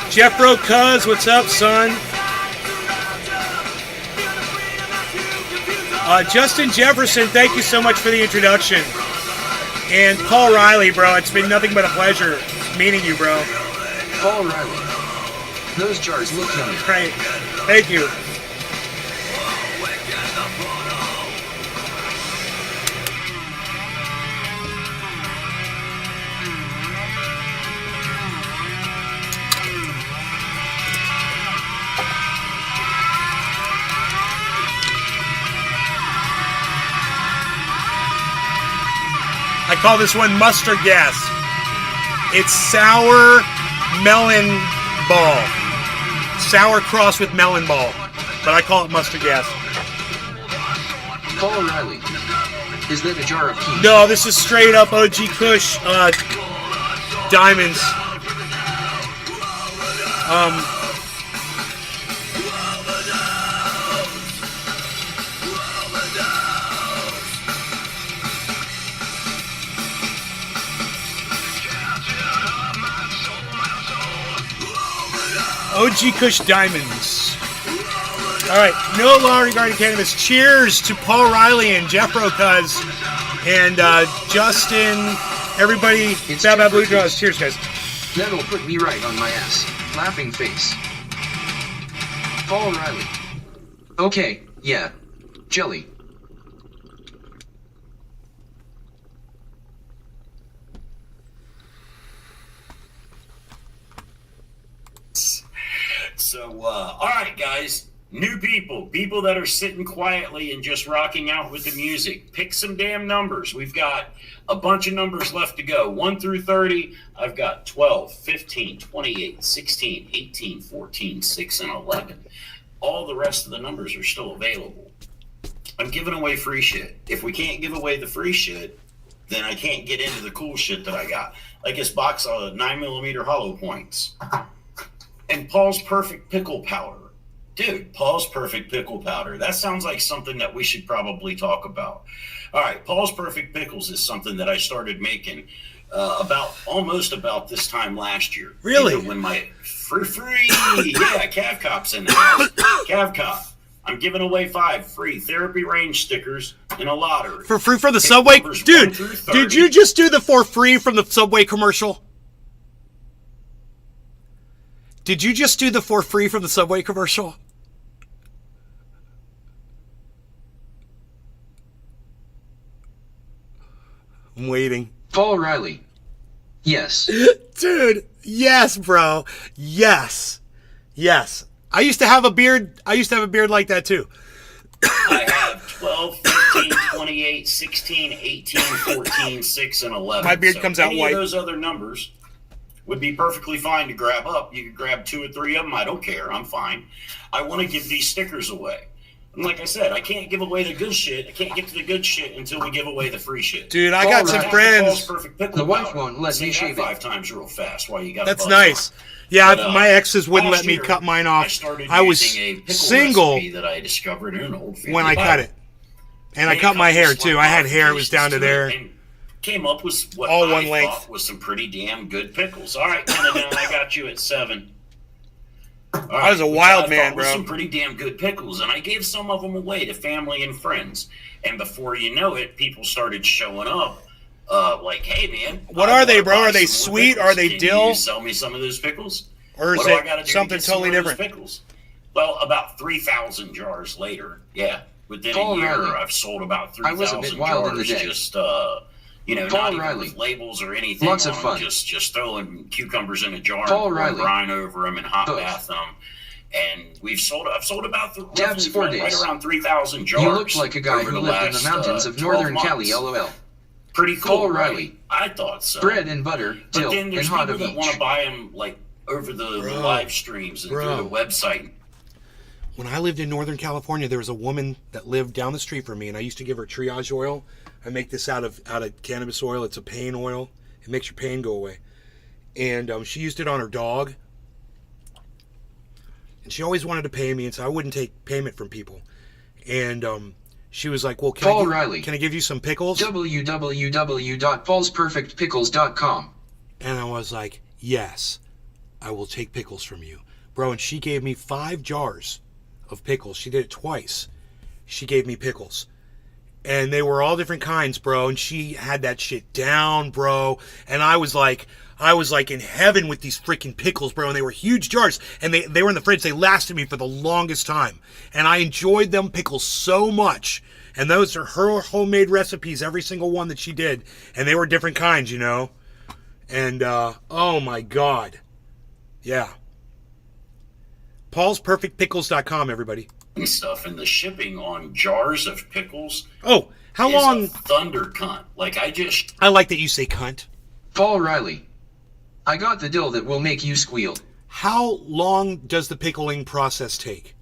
[SPEAKER 1] Jeffro Cuz, what's up, son? Justin Jefferson, thank you so much for the introduction. And Paul Riley, bro, it's been nothing but a pleasure meeting you, bro.
[SPEAKER 2] Paul Riley. Those jars look yummy.
[SPEAKER 1] Right. Thank you. I call this one mustard gas. It's sour melon ball. Sour cross with melon ball. But I call it mustard gas.
[SPEAKER 2] Paul Riley. Is that a jar of tea?
[SPEAKER 1] No, this is straight up OG Kush diamonds. OG Kush diamonds. All right, no law regarding cannabis. Cheers to Paul Riley and Jeffro Cuz and Justin, everybody.
[SPEAKER 2] It's
[SPEAKER 1] Bad Blue
[SPEAKER 2] Jeffro
[SPEAKER 1] Draws.
[SPEAKER 2] Cuz.
[SPEAKER 1] Cheers, guys.
[SPEAKER 2] That'll put me right on my ass. Laughing face. Paul Riley. Okay, yeah. Jelly.
[SPEAKER 8] So, all right, guys. New people that are sitting quietly and just rocking out with the music. Pick some damn numbers. We've got a bunch of numbers left to go. 1 through 30, I've got 12, 15, 28, 16, 18, 14, 6, and 11. All the rest of the numbers are still available. I'm giving away free shit. If we can't give away the free shit, then I can't get into the cool shit that I got. Like this box of 9mm hollow points. And Paul's Perfect Pickle Powder. Dude, Paul's Perfect Pickle Powder. That sounds like something that we should probably talk about. All right, Paul's Perfect Pickles is something that I started making almost about this time last year.
[SPEAKER 1] Really?
[SPEAKER 8] When my free, yeah, Cav Cop's in the house. Cav Cop. I'm giving away 5 free therapy range stickers in a lottery.
[SPEAKER 1] For free from the
[SPEAKER 8] Pick
[SPEAKER 1] Subway?
[SPEAKER 8] numbers
[SPEAKER 1] Dude,
[SPEAKER 8] 1 through 30.
[SPEAKER 1] did you just do the for free from the Subway commercial? Did you just do the for free from the Subway commercial? I'm waiting.
[SPEAKER 2] Paul Riley. Yes.
[SPEAKER 1] Dude, yes, bro. Yes. Yes. I used to have a beard like that too.
[SPEAKER 8] I 28, 16, 18, 14, 6, and 11.
[SPEAKER 1] My beard comes out
[SPEAKER 8] any
[SPEAKER 1] white.
[SPEAKER 8] Of those other numbers would be perfectly fine to grab up. You could grab 2 or 3 of them. I don't care. I'm fine. I want to give these stickers away. And like I said, I can't give away the good shit. I can't get to the good shit until we give away the free shit.
[SPEAKER 1] Dude, I got some
[SPEAKER 2] Alright.
[SPEAKER 1] friends.
[SPEAKER 8] Perfect pickle
[SPEAKER 2] The wife
[SPEAKER 8] powder.
[SPEAKER 2] won't let
[SPEAKER 8] Say
[SPEAKER 2] me
[SPEAKER 8] that
[SPEAKER 2] shave it.
[SPEAKER 8] 5 times real fast while you got.
[SPEAKER 1] That's nice. Yeah,
[SPEAKER 8] But,
[SPEAKER 1] my exes wouldn't
[SPEAKER 8] last
[SPEAKER 1] let me
[SPEAKER 8] year,
[SPEAKER 1] cut mine off.
[SPEAKER 8] started
[SPEAKER 1] I was
[SPEAKER 8] using a pickle
[SPEAKER 1] single
[SPEAKER 8] recipe that I discovered in an old family
[SPEAKER 1] when I cut
[SPEAKER 8] Bible.
[SPEAKER 1] it. And I
[SPEAKER 8] Made a
[SPEAKER 1] cut my
[SPEAKER 8] couple
[SPEAKER 1] hair too. I had hair, it was down to there.
[SPEAKER 8] and came up with what
[SPEAKER 1] All
[SPEAKER 8] I
[SPEAKER 1] one
[SPEAKER 8] thought
[SPEAKER 1] length.
[SPEAKER 8] was some pretty damn good pickles. All right, Canada, I got you at 7. All
[SPEAKER 1] I was a
[SPEAKER 8] which
[SPEAKER 1] wild
[SPEAKER 8] I
[SPEAKER 1] man,
[SPEAKER 8] thought was
[SPEAKER 1] bro.
[SPEAKER 8] Some pretty damn good pickles, and I gave some of them away to family and friends. And before you know it, people started showing up. Like, hey man,
[SPEAKER 1] What
[SPEAKER 8] I
[SPEAKER 1] are they,
[SPEAKER 8] wanna
[SPEAKER 1] bro?
[SPEAKER 8] buy
[SPEAKER 1] Are they
[SPEAKER 8] some more
[SPEAKER 1] sweet?
[SPEAKER 8] pickles.
[SPEAKER 1] Are they
[SPEAKER 8] Can
[SPEAKER 1] dill?
[SPEAKER 8] You sell me some of those pickles?
[SPEAKER 1] Or is
[SPEAKER 8] What do I
[SPEAKER 1] it
[SPEAKER 8] gotta do to
[SPEAKER 1] something
[SPEAKER 8] get some
[SPEAKER 1] totally
[SPEAKER 8] of those
[SPEAKER 1] different?
[SPEAKER 8] Pickles? Well, about 3,000 jars later, yeah. Within
[SPEAKER 2] Paul
[SPEAKER 8] a year,
[SPEAKER 2] Riley.
[SPEAKER 8] I've sold about
[SPEAKER 2] I was a
[SPEAKER 8] 3,000
[SPEAKER 2] bit wild in the
[SPEAKER 8] jars.
[SPEAKER 2] day.
[SPEAKER 8] Just not
[SPEAKER 2] Paul
[SPEAKER 8] even
[SPEAKER 2] Riley.
[SPEAKER 8] with labels or anything.
[SPEAKER 2] Lots of
[SPEAKER 8] on
[SPEAKER 2] fun.
[SPEAKER 8] them, Just throwing cucumbers in a jar,
[SPEAKER 2] Paul
[SPEAKER 8] and
[SPEAKER 2] Riley.
[SPEAKER 8] brine over them, and hot
[SPEAKER 2] Both.
[SPEAKER 8] bath them. And I've sold about
[SPEAKER 2] Dabs, 4
[SPEAKER 8] right
[SPEAKER 2] days.
[SPEAKER 8] around 3,000 jars.
[SPEAKER 2] You look like a guy
[SPEAKER 8] over
[SPEAKER 2] who
[SPEAKER 8] the
[SPEAKER 2] lived in the
[SPEAKER 8] last,
[SPEAKER 2] mountains of
[SPEAKER 8] 12
[SPEAKER 2] northern Cali,
[SPEAKER 8] months.
[SPEAKER 2] LOL.
[SPEAKER 8] Pretty cool,
[SPEAKER 2] Paul
[SPEAKER 8] right?
[SPEAKER 2] Riley.
[SPEAKER 8] I thought so.
[SPEAKER 2] Bread and butter,
[SPEAKER 8] But
[SPEAKER 2] dill,
[SPEAKER 8] then
[SPEAKER 2] and
[SPEAKER 8] there's
[SPEAKER 2] hot
[SPEAKER 8] people
[SPEAKER 2] of
[SPEAKER 8] that want to
[SPEAKER 2] each.
[SPEAKER 8] buy them like over the
[SPEAKER 1] Bro.
[SPEAKER 8] live streams and
[SPEAKER 1] Bro.
[SPEAKER 8] through the website.
[SPEAKER 1] When I lived in Northern California, there was a woman that lived down the street from me, and I used to give her triage oil. I make this out of cannabis oil. It's a pain oil. It makes your pain go away. And she used it on her dog. And she always wanted to pay me, and so I wouldn't take payment from people. And she was like, well,
[SPEAKER 2] Paul Riley.
[SPEAKER 1] can I give you some pickles?
[SPEAKER 2] www.paulsperfectpickles.com.
[SPEAKER 1] And I was like, yes, I will take pickles from you. Bro, and she gave me 5 jars of pickles. She did it twice. She gave me pickles. And they were all different kinds, bro. And she had that shit down, bro. And I was like in heaven with these freaking pickles, bro. And they were huge jars. And they were in the fridge. They lasted me for the longest time. And I enjoyed them pickles so much. And those are her homemade recipes, every single one that she did. And they were different kinds, you know. And, oh my God. Yeah. PaulsPerfectPickles.com, everybody.
[SPEAKER 8] And stuff, and the shipping on jars of pickles
[SPEAKER 1] Oh, how
[SPEAKER 8] is
[SPEAKER 1] long?
[SPEAKER 8] a thunder cunt. Like I
[SPEAKER 1] like that you say cunt.
[SPEAKER 2] Paul Riley. I got the dill that will make you squeal.
[SPEAKER 1] How long does the pickling process take?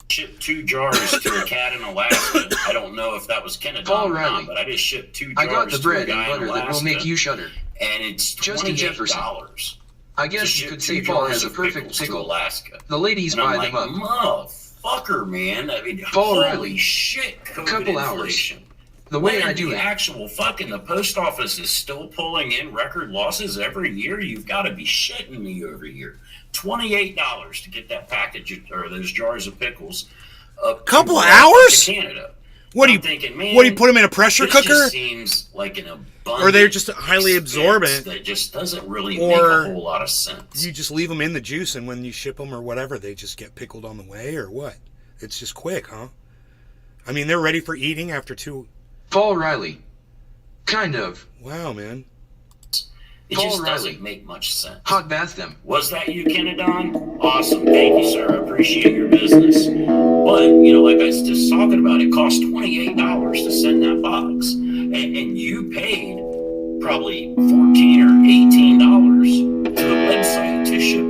[SPEAKER 8] shipped 2 jars to a cat in Alaska. I don't know if that was Kennedaw
[SPEAKER 2] Paul
[SPEAKER 8] or
[SPEAKER 2] Riley.
[SPEAKER 8] not, but I just shipped 2 jars
[SPEAKER 2] I got the
[SPEAKER 8] to
[SPEAKER 2] bread
[SPEAKER 8] a
[SPEAKER 2] and
[SPEAKER 8] guy in
[SPEAKER 2] butter
[SPEAKER 8] Alaska,
[SPEAKER 2] that will make you shudder.
[SPEAKER 8] and it's
[SPEAKER 2] Justin Jefferson.
[SPEAKER 8] $28.
[SPEAKER 2] I guess you could say Paul has a perfect
[SPEAKER 8] to
[SPEAKER 2] pickle.
[SPEAKER 8] Alaska.
[SPEAKER 2] The ladies
[SPEAKER 8] And I'm
[SPEAKER 2] buy
[SPEAKER 8] like,
[SPEAKER 2] them up.
[SPEAKER 8] motherfucker, man. I mean,
[SPEAKER 2] Paul
[SPEAKER 8] holy
[SPEAKER 2] Riley.
[SPEAKER 8] shit, COVID
[SPEAKER 2] Couple hours.
[SPEAKER 8] inflation.
[SPEAKER 2] The way
[SPEAKER 8] When
[SPEAKER 2] I do
[SPEAKER 8] the
[SPEAKER 2] it.
[SPEAKER 8] actual fucking the post office is still pulling in record losses every year. You've got to be shitting me every year. $28 to get that package or those jars of pickles.
[SPEAKER 1] Couple
[SPEAKER 8] to
[SPEAKER 1] hours?
[SPEAKER 8] Canada.
[SPEAKER 1] What do
[SPEAKER 8] I'm
[SPEAKER 1] you
[SPEAKER 8] thinking, man,
[SPEAKER 1] What do you put them in a pressure
[SPEAKER 8] this
[SPEAKER 1] cooker?
[SPEAKER 8] Just seems like an abundant
[SPEAKER 1] Or they're just highly
[SPEAKER 8] expense
[SPEAKER 1] absorbent.
[SPEAKER 8] that just doesn't really
[SPEAKER 1] Or
[SPEAKER 8] make a whole lot of sense.
[SPEAKER 1] You just leave them in the juice, and when you ship them or whatever, they just get pickled on the way, or what? It's just quick, huh? I mean, they're ready for eating after 2.
[SPEAKER 2] Paul Riley. Kind of.
[SPEAKER 1] Wow, man.
[SPEAKER 8] It
[SPEAKER 2] Paul
[SPEAKER 8] just
[SPEAKER 2] Riley.
[SPEAKER 8] doesn't make much sense.
[SPEAKER 2] Hot bath them.
[SPEAKER 8] Was that you, Kenedon? Awesome. Thank you, sir. I appreciate your business. But, you know, like I was just talking about, it cost $28 to send that box. And you paid probably $14 or $18 to the website to ship it.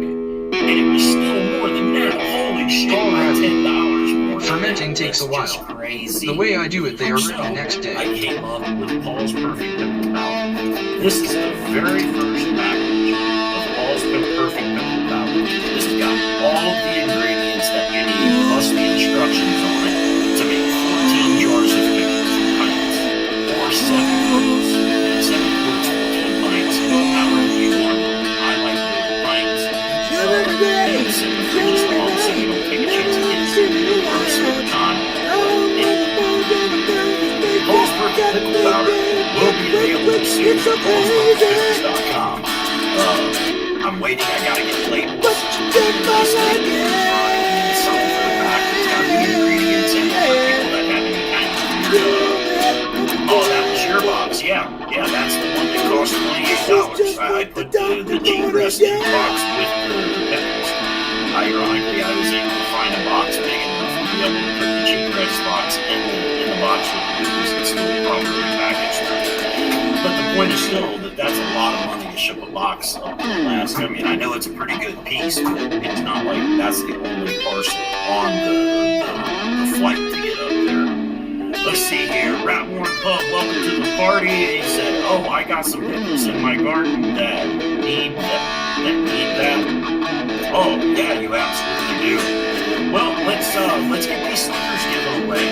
[SPEAKER 8] And it was still more than that. Holy shit,
[SPEAKER 2] Paul
[SPEAKER 8] like
[SPEAKER 2] Riley.
[SPEAKER 8] $10 more.
[SPEAKER 2] Fermenting takes a while.
[SPEAKER 8] That's just crazy.
[SPEAKER 2] The way I do it, they are
[SPEAKER 8] So,
[SPEAKER 2] written the next day.
[SPEAKER 8] I came up with Paul's Perfect Pickle Powder. This is the very first package of Paul's Perfect Pickle Powder. This has got all of the ingredients that you need, plus the instructions on it, to make 14 jars of pickles, pints, or 7 quarts, 14 pints, however you want. I like the pints. And sit in the fridge as long so you don't take a chance of getting the worst of the time. Paul's Perfect Pickle Powder will be available soon at paulsperfectpickles.com. I'm waiting. I gotta get labels. Nice labels for the front and something for the back that's got the ingredients in it for people that have any kind of oh, that was your box. Yeah, that's the one that cost $28. I put the G-Rest in the box with the pickles. Ironically, I was able to find a box big enough to be able to put the G-Rest box in the point is still that that's a lot of money to ship a box up to Alaska. I mean, I know it's a pretty good piece, but it's not like that's the only parcel on the flight to get up there. Let's see here. Ratworn Pub, welcome to the party. He said, "Oh, I got some pickles in my garden that need that. Oh, yeah, you absolutely do. Well, let's get these stickers given away.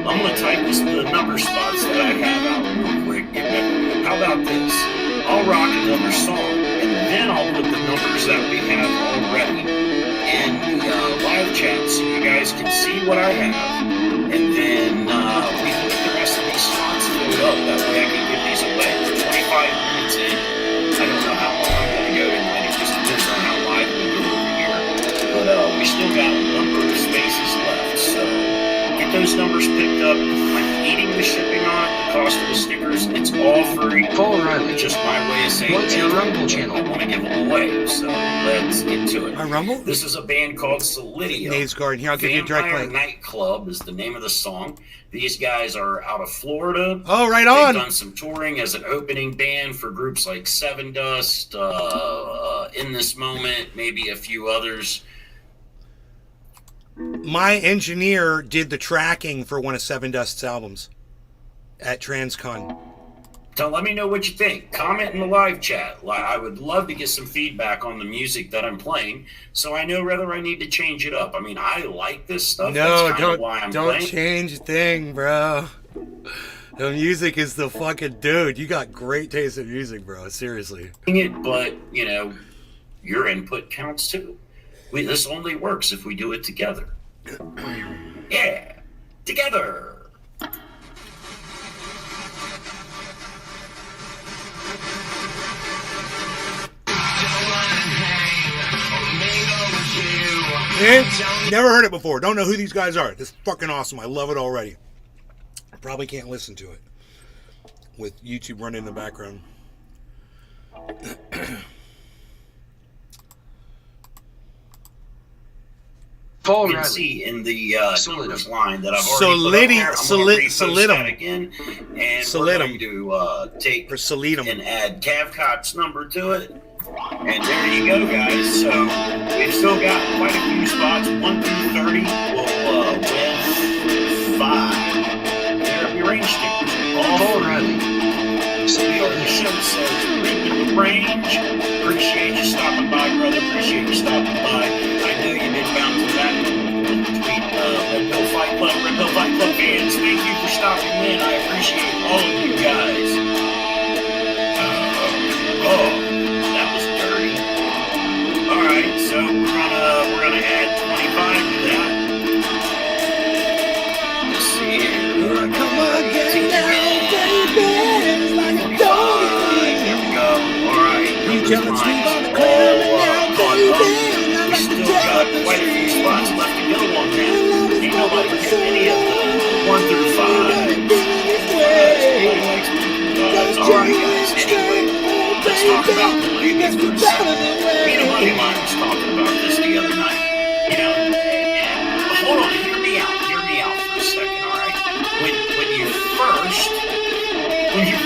[SPEAKER 8] I'm gonna type the number spots that I have out real quick. How about this? I'll rock another song, and then I'll put the numbers that we have already in the live chat so you guys can see what I have, and then we can get the rest of these slots filled up. That way I can give these away. We're 25 minutes in. I don't know how long I'm gonna go tonight. It just depends on how live we go over here. But we still got a number of spaces left, so get those numbers picked up. I'm eating the shipping on it, the cost of the stickers. It's all free.
[SPEAKER 2] Paul Riley.
[SPEAKER 8] Just my way of saying,
[SPEAKER 2] What's your Rumble channel?
[SPEAKER 8] I want to give them away, so let's get to it.
[SPEAKER 1] My Rumble?
[SPEAKER 8] This is a band called Solidio.
[SPEAKER 1] Nays Garden. Here, I'll give you a direct
[SPEAKER 8] Vampire
[SPEAKER 1] link.
[SPEAKER 8] Nightclub is the name of the song. These guys are out of Florida.
[SPEAKER 1] Oh, right
[SPEAKER 8] They've
[SPEAKER 1] on.
[SPEAKER 8] done some touring as an opening band for groups like Seven Dust, In This Moment, maybe a few others.
[SPEAKER 1] My engineer did the tracking for one of Seven Dust's albums at Transcon.
[SPEAKER 8] So let me know what you think. Comment in the live chat. I would love to get some feedback on the music that I'm playing, so I know whether I need to change it up. I mean, I like this stuff.
[SPEAKER 1] No,
[SPEAKER 8] That's kind of why I'm
[SPEAKER 1] don't
[SPEAKER 8] playing.
[SPEAKER 1] change a thing, bro. The music is the fucking dude. You got great taste in music, bro. Seriously.
[SPEAKER 8] It, but you know, your input counts too. This only works if we do it together. Yeah, together.
[SPEAKER 1] Never heard it before. Don't know who these guys are. This is fucking awesome. I love it already. I probably can't listen to it with YouTube running in the background.
[SPEAKER 2] Paul
[SPEAKER 8] You can
[SPEAKER 2] Riley.
[SPEAKER 8] see in the numbers
[SPEAKER 2] Solidum.
[SPEAKER 8] line that I've already put up there. I'm going to repost
[SPEAKER 1] Solidum.
[SPEAKER 8] that again, and
[SPEAKER 1] Solidum.
[SPEAKER 8] we're going to take
[SPEAKER 1] For Solidum.
[SPEAKER 8] and add Cavcott's number to it. And there you go, guys. So we've still got quite a few spots. 1 through 30 will win 5 therapy range stickers. All
[SPEAKER 2] Paul
[SPEAKER 8] free.
[SPEAKER 2] Riley.
[SPEAKER 8] Leo in the show says, "Reaping the range." Appreciate you stopping by, brother. Appreciate you stopping by. I know you've been bouncing back between Red Pill Fight Club, Red Pill Fight Club fans. Thank you for stopping in. I appreciate all of you guys. That was dirty. All right, so we're gonna add 25 to that. Let's see here.
[SPEAKER 1] Come again now, baby. It's like a
[SPEAKER 8] 25. Here we go. All right.
[SPEAKER 1] You tell
[SPEAKER 8] numbers
[SPEAKER 1] us we
[SPEAKER 8] mine.
[SPEAKER 1] gonna clear it now, baby.
[SPEAKER 8] We still got quite a few spots left to go on that. Ain't nobody picked any of the 1 through 5. All right, guys. Anyway, let's talk about the ladies for a second. Me and a buddy of mine was talking about this the other night. You know, and hold on, hear me out for a second, all right? When you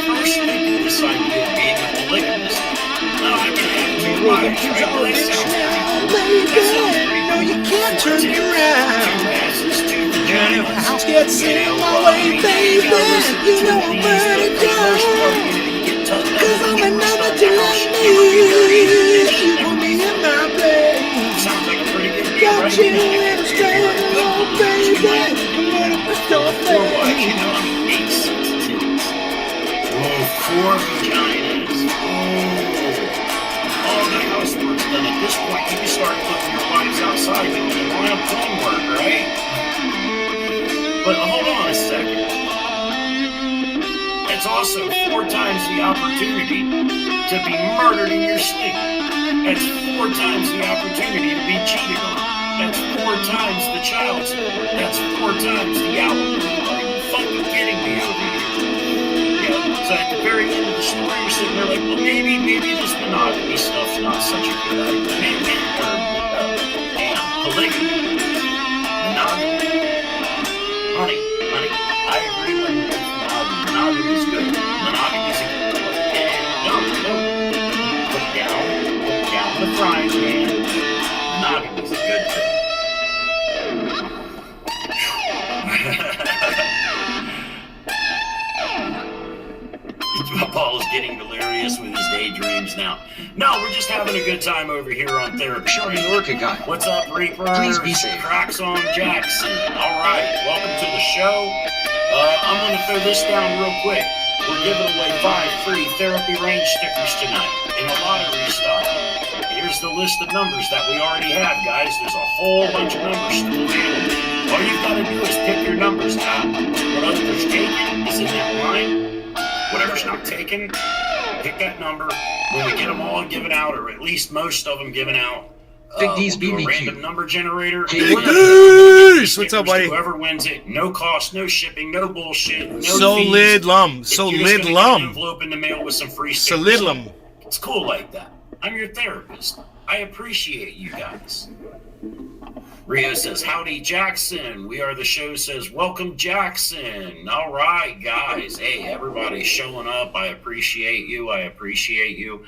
[SPEAKER 8] first think of this idea of being a polygamist, I can have 2 wives, right? Well, that sounds pretty cool. That sounds pretty cool.
[SPEAKER 1] You can't turn me
[SPEAKER 8] 2
[SPEAKER 1] around.
[SPEAKER 8] asses, 2 vaginas.
[SPEAKER 1] House gets in my way, baby. You know I'm burning down. Cause I'm another to love me. You put me in my place.
[SPEAKER 8] Sounds like a pretty good deal,
[SPEAKER 1] Got
[SPEAKER 8] right?
[SPEAKER 1] you in a straight road, baby. I'm gonna put your
[SPEAKER 8] Four wives, you
[SPEAKER 1] face.
[SPEAKER 8] know, I mean, 8 sets of titties. Oh, 4 vaginas. Oh, the housework's done. At this point, you can start putting your wives outside doing the lamp homework, right? But hold on a second. It's also 4 times the opportunity to be murdered in your sleep. That's 4 times the opportunity to be cheated on. That's 4 times the child support. That's 4 times the alimony. Are you fucking kidding me over here? You know, so at the very end of the story, you're sitting there like, well, maybe this monogamy stuff's not such a good idea. Polygamy. Monogamy. Honey, I agree with monogamy is good. Monogamy is a good place. names now. No, we're just having a good time over here on Therapy.
[SPEAKER 2] Shelby Orca guy.
[SPEAKER 8] What's up, Reaper?
[SPEAKER 2] Please be safe.
[SPEAKER 8] Cracks on Jackson. All right, welcome to the show. I'm going to throw this down real quick. We're giving away 5 free Therapy Range stickers tonight in a lottery style. Here's the list of numbers that we already have, guys. There's a whole bunch of numbers still available. All you've got to do is pick your numbers out. Whatever's taken is in that line. Whatever's not taken, pick that number. When we get them all given out, or at least most of them given out,
[SPEAKER 2] Big D's
[SPEAKER 8] we'll do a
[SPEAKER 2] BBQ.
[SPEAKER 8] random number generator.
[SPEAKER 2] Hey, what up?
[SPEAKER 1] Deuce! What's up, buddy?
[SPEAKER 8] Whoever wins it, no cost, no shipping, no bullshit, no fees.
[SPEAKER 1] Solidlum.
[SPEAKER 8] You're just gonna get an
[SPEAKER 1] Solidlum.
[SPEAKER 8] envelope in the mail with some free stickers.
[SPEAKER 1] Solidlum.
[SPEAKER 8] It's cool like that. I'm your therapist. I appreciate you guys. Rio says, howdy, Jackson. We Are the Show says, welcome, Jackson. All right, guys. Hey, everybody's showing up. I appreciate you. I appreciate you.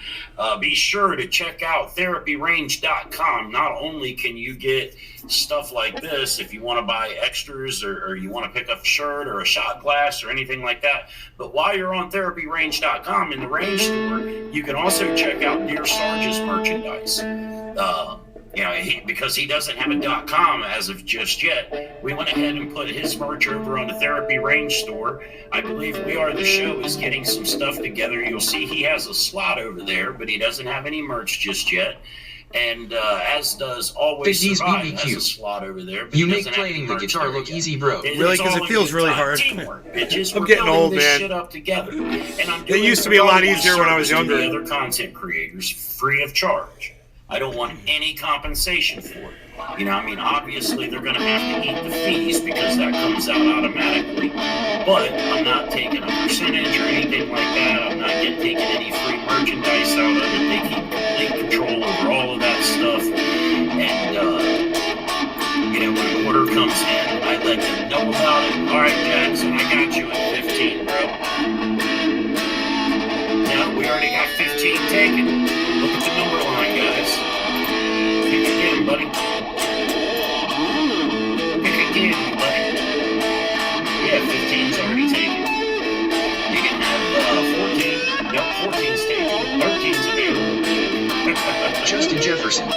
[SPEAKER 8] Be sure to check out therapyrange.com. Not only can you get stuff like this if you want to buy extras or you want to pick up a shirt or a shot glass or anything like that, but while you're on therapyrange.com in the range store, you can also check out Dear Sarge's merchandise. Because he doesn't have a .com as of just yet, we went ahead and put his merch over on the Therapy Range store. I believe We Are the Show is getting some stuff together. You'll see he has a slot over there, but he doesn't have any merch just yet. And as does Always
[SPEAKER 2] Big D's
[SPEAKER 8] Survive
[SPEAKER 2] BBQ.
[SPEAKER 8] has a slot over there. But
[SPEAKER 2] You
[SPEAKER 8] he
[SPEAKER 2] make
[SPEAKER 8] doesn't have
[SPEAKER 2] playing
[SPEAKER 8] any
[SPEAKER 2] the
[SPEAKER 8] merch
[SPEAKER 2] guitar
[SPEAKER 8] there
[SPEAKER 2] look
[SPEAKER 8] yet.
[SPEAKER 2] easy, bro.
[SPEAKER 1] Really?
[SPEAKER 8] It's
[SPEAKER 1] 'Cause it
[SPEAKER 8] all
[SPEAKER 1] feels
[SPEAKER 8] in
[SPEAKER 1] really
[SPEAKER 8] good time.
[SPEAKER 1] hard.
[SPEAKER 8] Teamwork, bitches.
[SPEAKER 1] I'm
[SPEAKER 8] We're
[SPEAKER 1] getting
[SPEAKER 8] building
[SPEAKER 1] old,
[SPEAKER 8] this
[SPEAKER 1] man.
[SPEAKER 8] shit up together. And I'm
[SPEAKER 1] It
[SPEAKER 8] doing
[SPEAKER 1] used to be a lot
[SPEAKER 8] all my
[SPEAKER 1] easier when I was
[SPEAKER 8] service to the
[SPEAKER 1] younger.
[SPEAKER 8] other content creators free of charge. I don't want any compensation for it. Obviously they're going to have to eat the fees because that comes out automatically. But I'm not taking a percentage or anything like that. I'm not taking any free merchandise out of it. They keep complete control over all of that stuff. And, when an order comes in, I let them know about it. All right, Jackson, I got you at 15, bro. Now, we already got 15 taken. Look at the number line, guys. Pick again, buddy. Pick again, buddy. Yeah, 15's already taken. You can have 14. Nope, 14's taken. 13's available.
[SPEAKER 2] Justin Jefferson.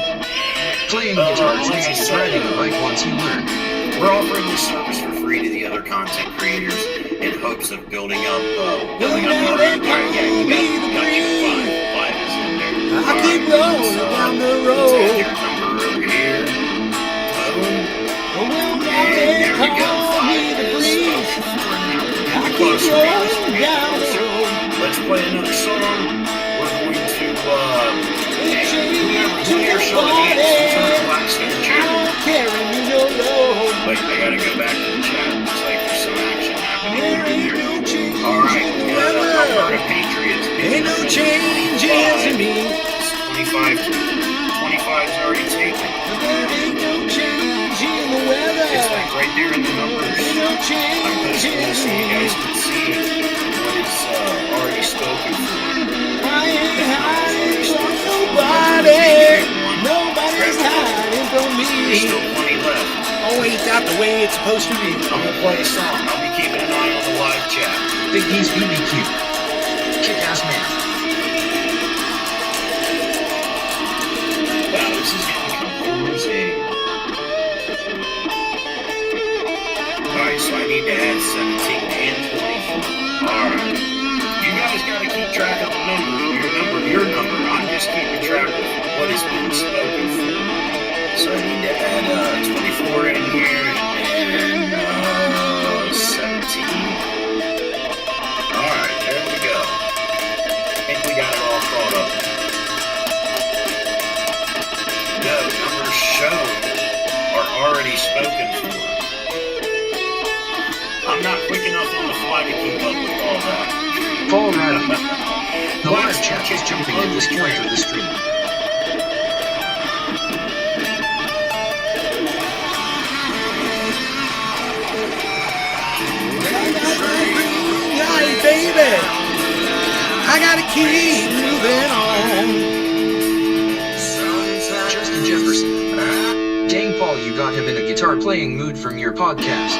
[SPEAKER 2] Playing guitar is easy as riding a bike once you learn.
[SPEAKER 8] We're offering this service for free to the other content creators in hopes of building up our yeah, you got your 5 is in there.
[SPEAKER 1] I keep rolling down the road.
[SPEAKER 8] Take your number over here. Boom. And there we go. 5 is spoken for now.
[SPEAKER 1] I keep rolling down the road.
[SPEAKER 8] Let's play another song. We're going to whoever showing hands turn the Blackstone channel. Wait, I gotta go back to the chat. Looks like there's some action happening over there. Alright, we got Alberta Patriots.
[SPEAKER 1] Ain't no changes in me.
[SPEAKER 8] 25's already taken.
[SPEAKER 1] There ain't no change in the weather.
[SPEAKER 8] It's like right there in the numbers.
[SPEAKER 1] Ain't no
[SPEAKER 8] I'm
[SPEAKER 1] change
[SPEAKER 8] posting
[SPEAKER 1] in
[SPEAKER 8] this so you
[SPEAKER 1] me.
[SPEAKER 8] guys can see what is already spoken for.
[SPEAKER 1] I ain't hiding from nobody. Nobody's hiding from
[SPEAKER 8] There's
[SPEAKER 1] me.
[SPEAKER 8] still plenty left.
[SPEAKER 1] Oh, ain't that the way it's supposed to be?
[SPEAKER 8] I'm gonna play a song. I'll be keeping an eye on the live chat.
[SPEAKER 2] Big D's BBQ. Kick-ass man.
[SPEAKER 8] Wow, this is getting confusing. Alright, so I need to add 17 and 24. Alright. You guys gotta keep track of the number. Your number. I'm just keeping track of what has been spoken for. So I need to add 24 in here and 17. Alright, there we go. I think we got it all caught up. No, numbers shown are already spoken for. I'm not quick enough on the fly to keep up with all that.
[SPEAKER 2] Paul Riley. The live chat is jumping at this point of the stream.
[SPEAKER 1] Light, baby. I gotta keep moving on.
[SPEAKER 2] Justin Jefferson. Dang, Paul, you got him in a guitar playing mood from your podcast.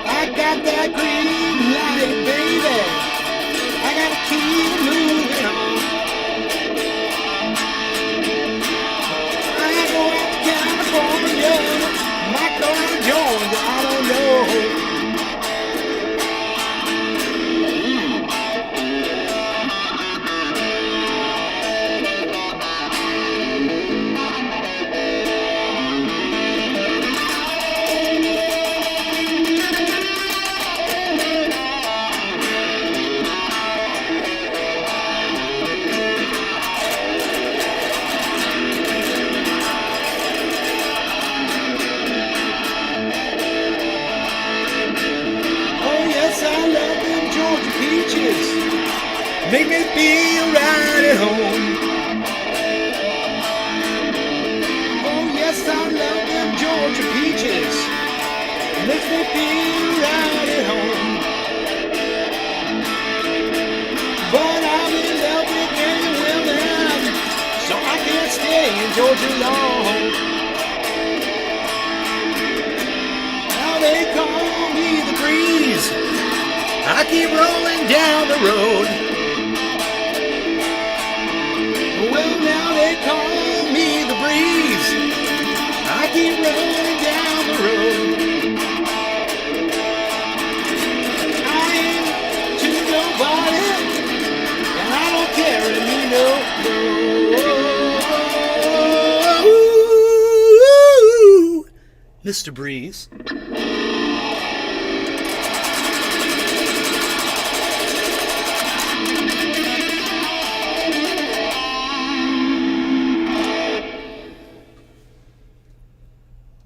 [SPEAKER 1] I got that green light, baby. I gotta keep moving on. I ain't going to California, might go to Georgia, I don't know. Make me feel right at home. Oh yes, I love them Georgia peaches. Makes me feel right at home. But I'm in love with many women, so I can't stay in Georgia long. Now they call me the breeze. I keep rolling down the road. Well, now they call me the breeze. I keep rolling down the road. I ain't to nobody, and I don't care if you know. Mr. Breeze.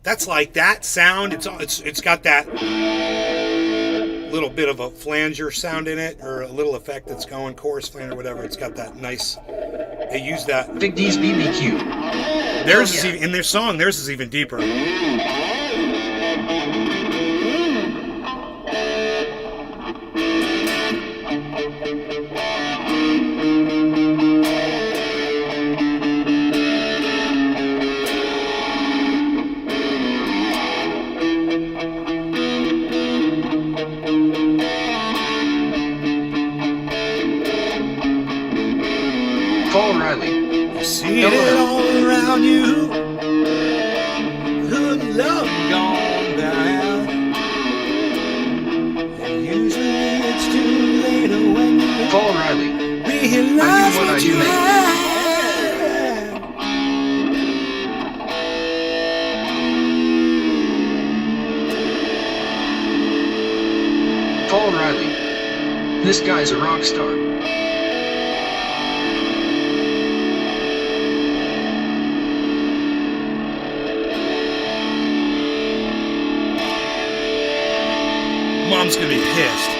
[SPEAKER 1] That's like that sound. It's got that little bit of a flanger sound in it, or a little effect that's going, chorus flanger, whatever. It's got that nice. They use that.
[SPEAKER 2] Big D's BBQ.
[SPEAKER 1] Theirs is even in their song. Theirs is even deeper.
[SPEAKER 2] Paul Riley.
[SPEAKER 1] You see it all around you. Good love gone bad. And usually it's too late when you
[SPEAKER 2] Paul Riley.
[SPEAKER 1] realize
[SPEAKER 2] what I
[SPEAKER 1] what
[SPEAKER 2] do
[SPEAKER 1] you
[SPEAKER 2] make.
[SPEAKER 1] had.
[SPEAKER 2] Paul Riley. This guy's a rock star.
[SPEAKER 1] Mom's gonna be pissed.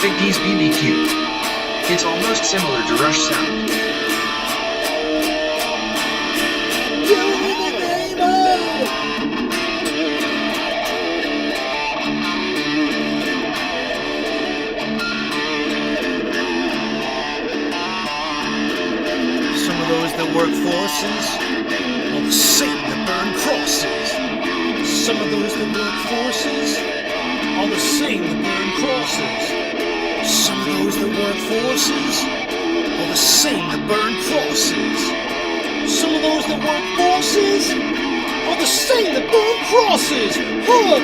[SPEAKER 2] Big D's BBQ. It's almost similar to Rush sound.
[SPEAKER 1] Some of those that work forces are the same that burn crosses. Some of those that work forces are the same that burn crosses. Some of those that work forces are the same that burn crosses. Some of those that work forces are the same that burn crosses. Huh.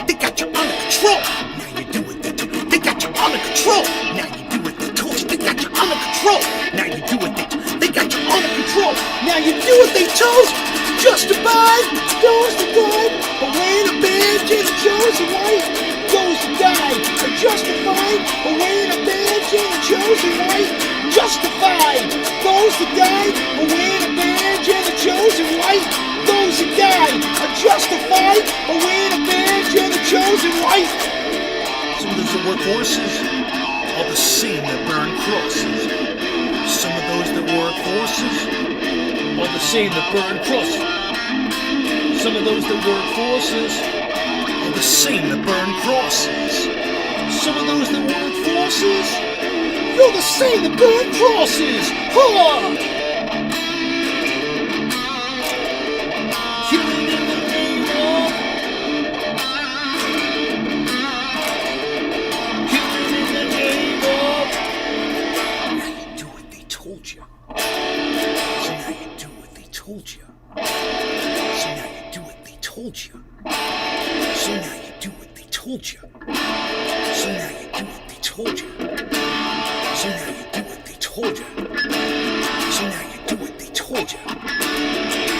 [SPEAKER 1] They got you control. Now you do what they do. They got you under control. Now you do what they told you. They got you under control. Now you do what they do. They got you under control. Now you do what they told you. Justified goes the good, but when a badge and a chosen white goes to die. Justified, but when a badge and a chosen white. Justified goes to die, but when a badge and a chosen white goes to die. Justified, but when a badge and a chosen white. Some of those that work horses are the same that burn crosses. Some of those that work horses are the same that burn crosses. Some of those that work forces are the same that burn crosses. Some of those that work forces, you're the same that burn crosses. Huh! Killing in the name of. Killing in the name of. Now you do what they told you. So now you do what they told you. So now you do what they told you. So now you do what they told you. So now you do what they told you. So now you do what they told you. So now you do what they told you.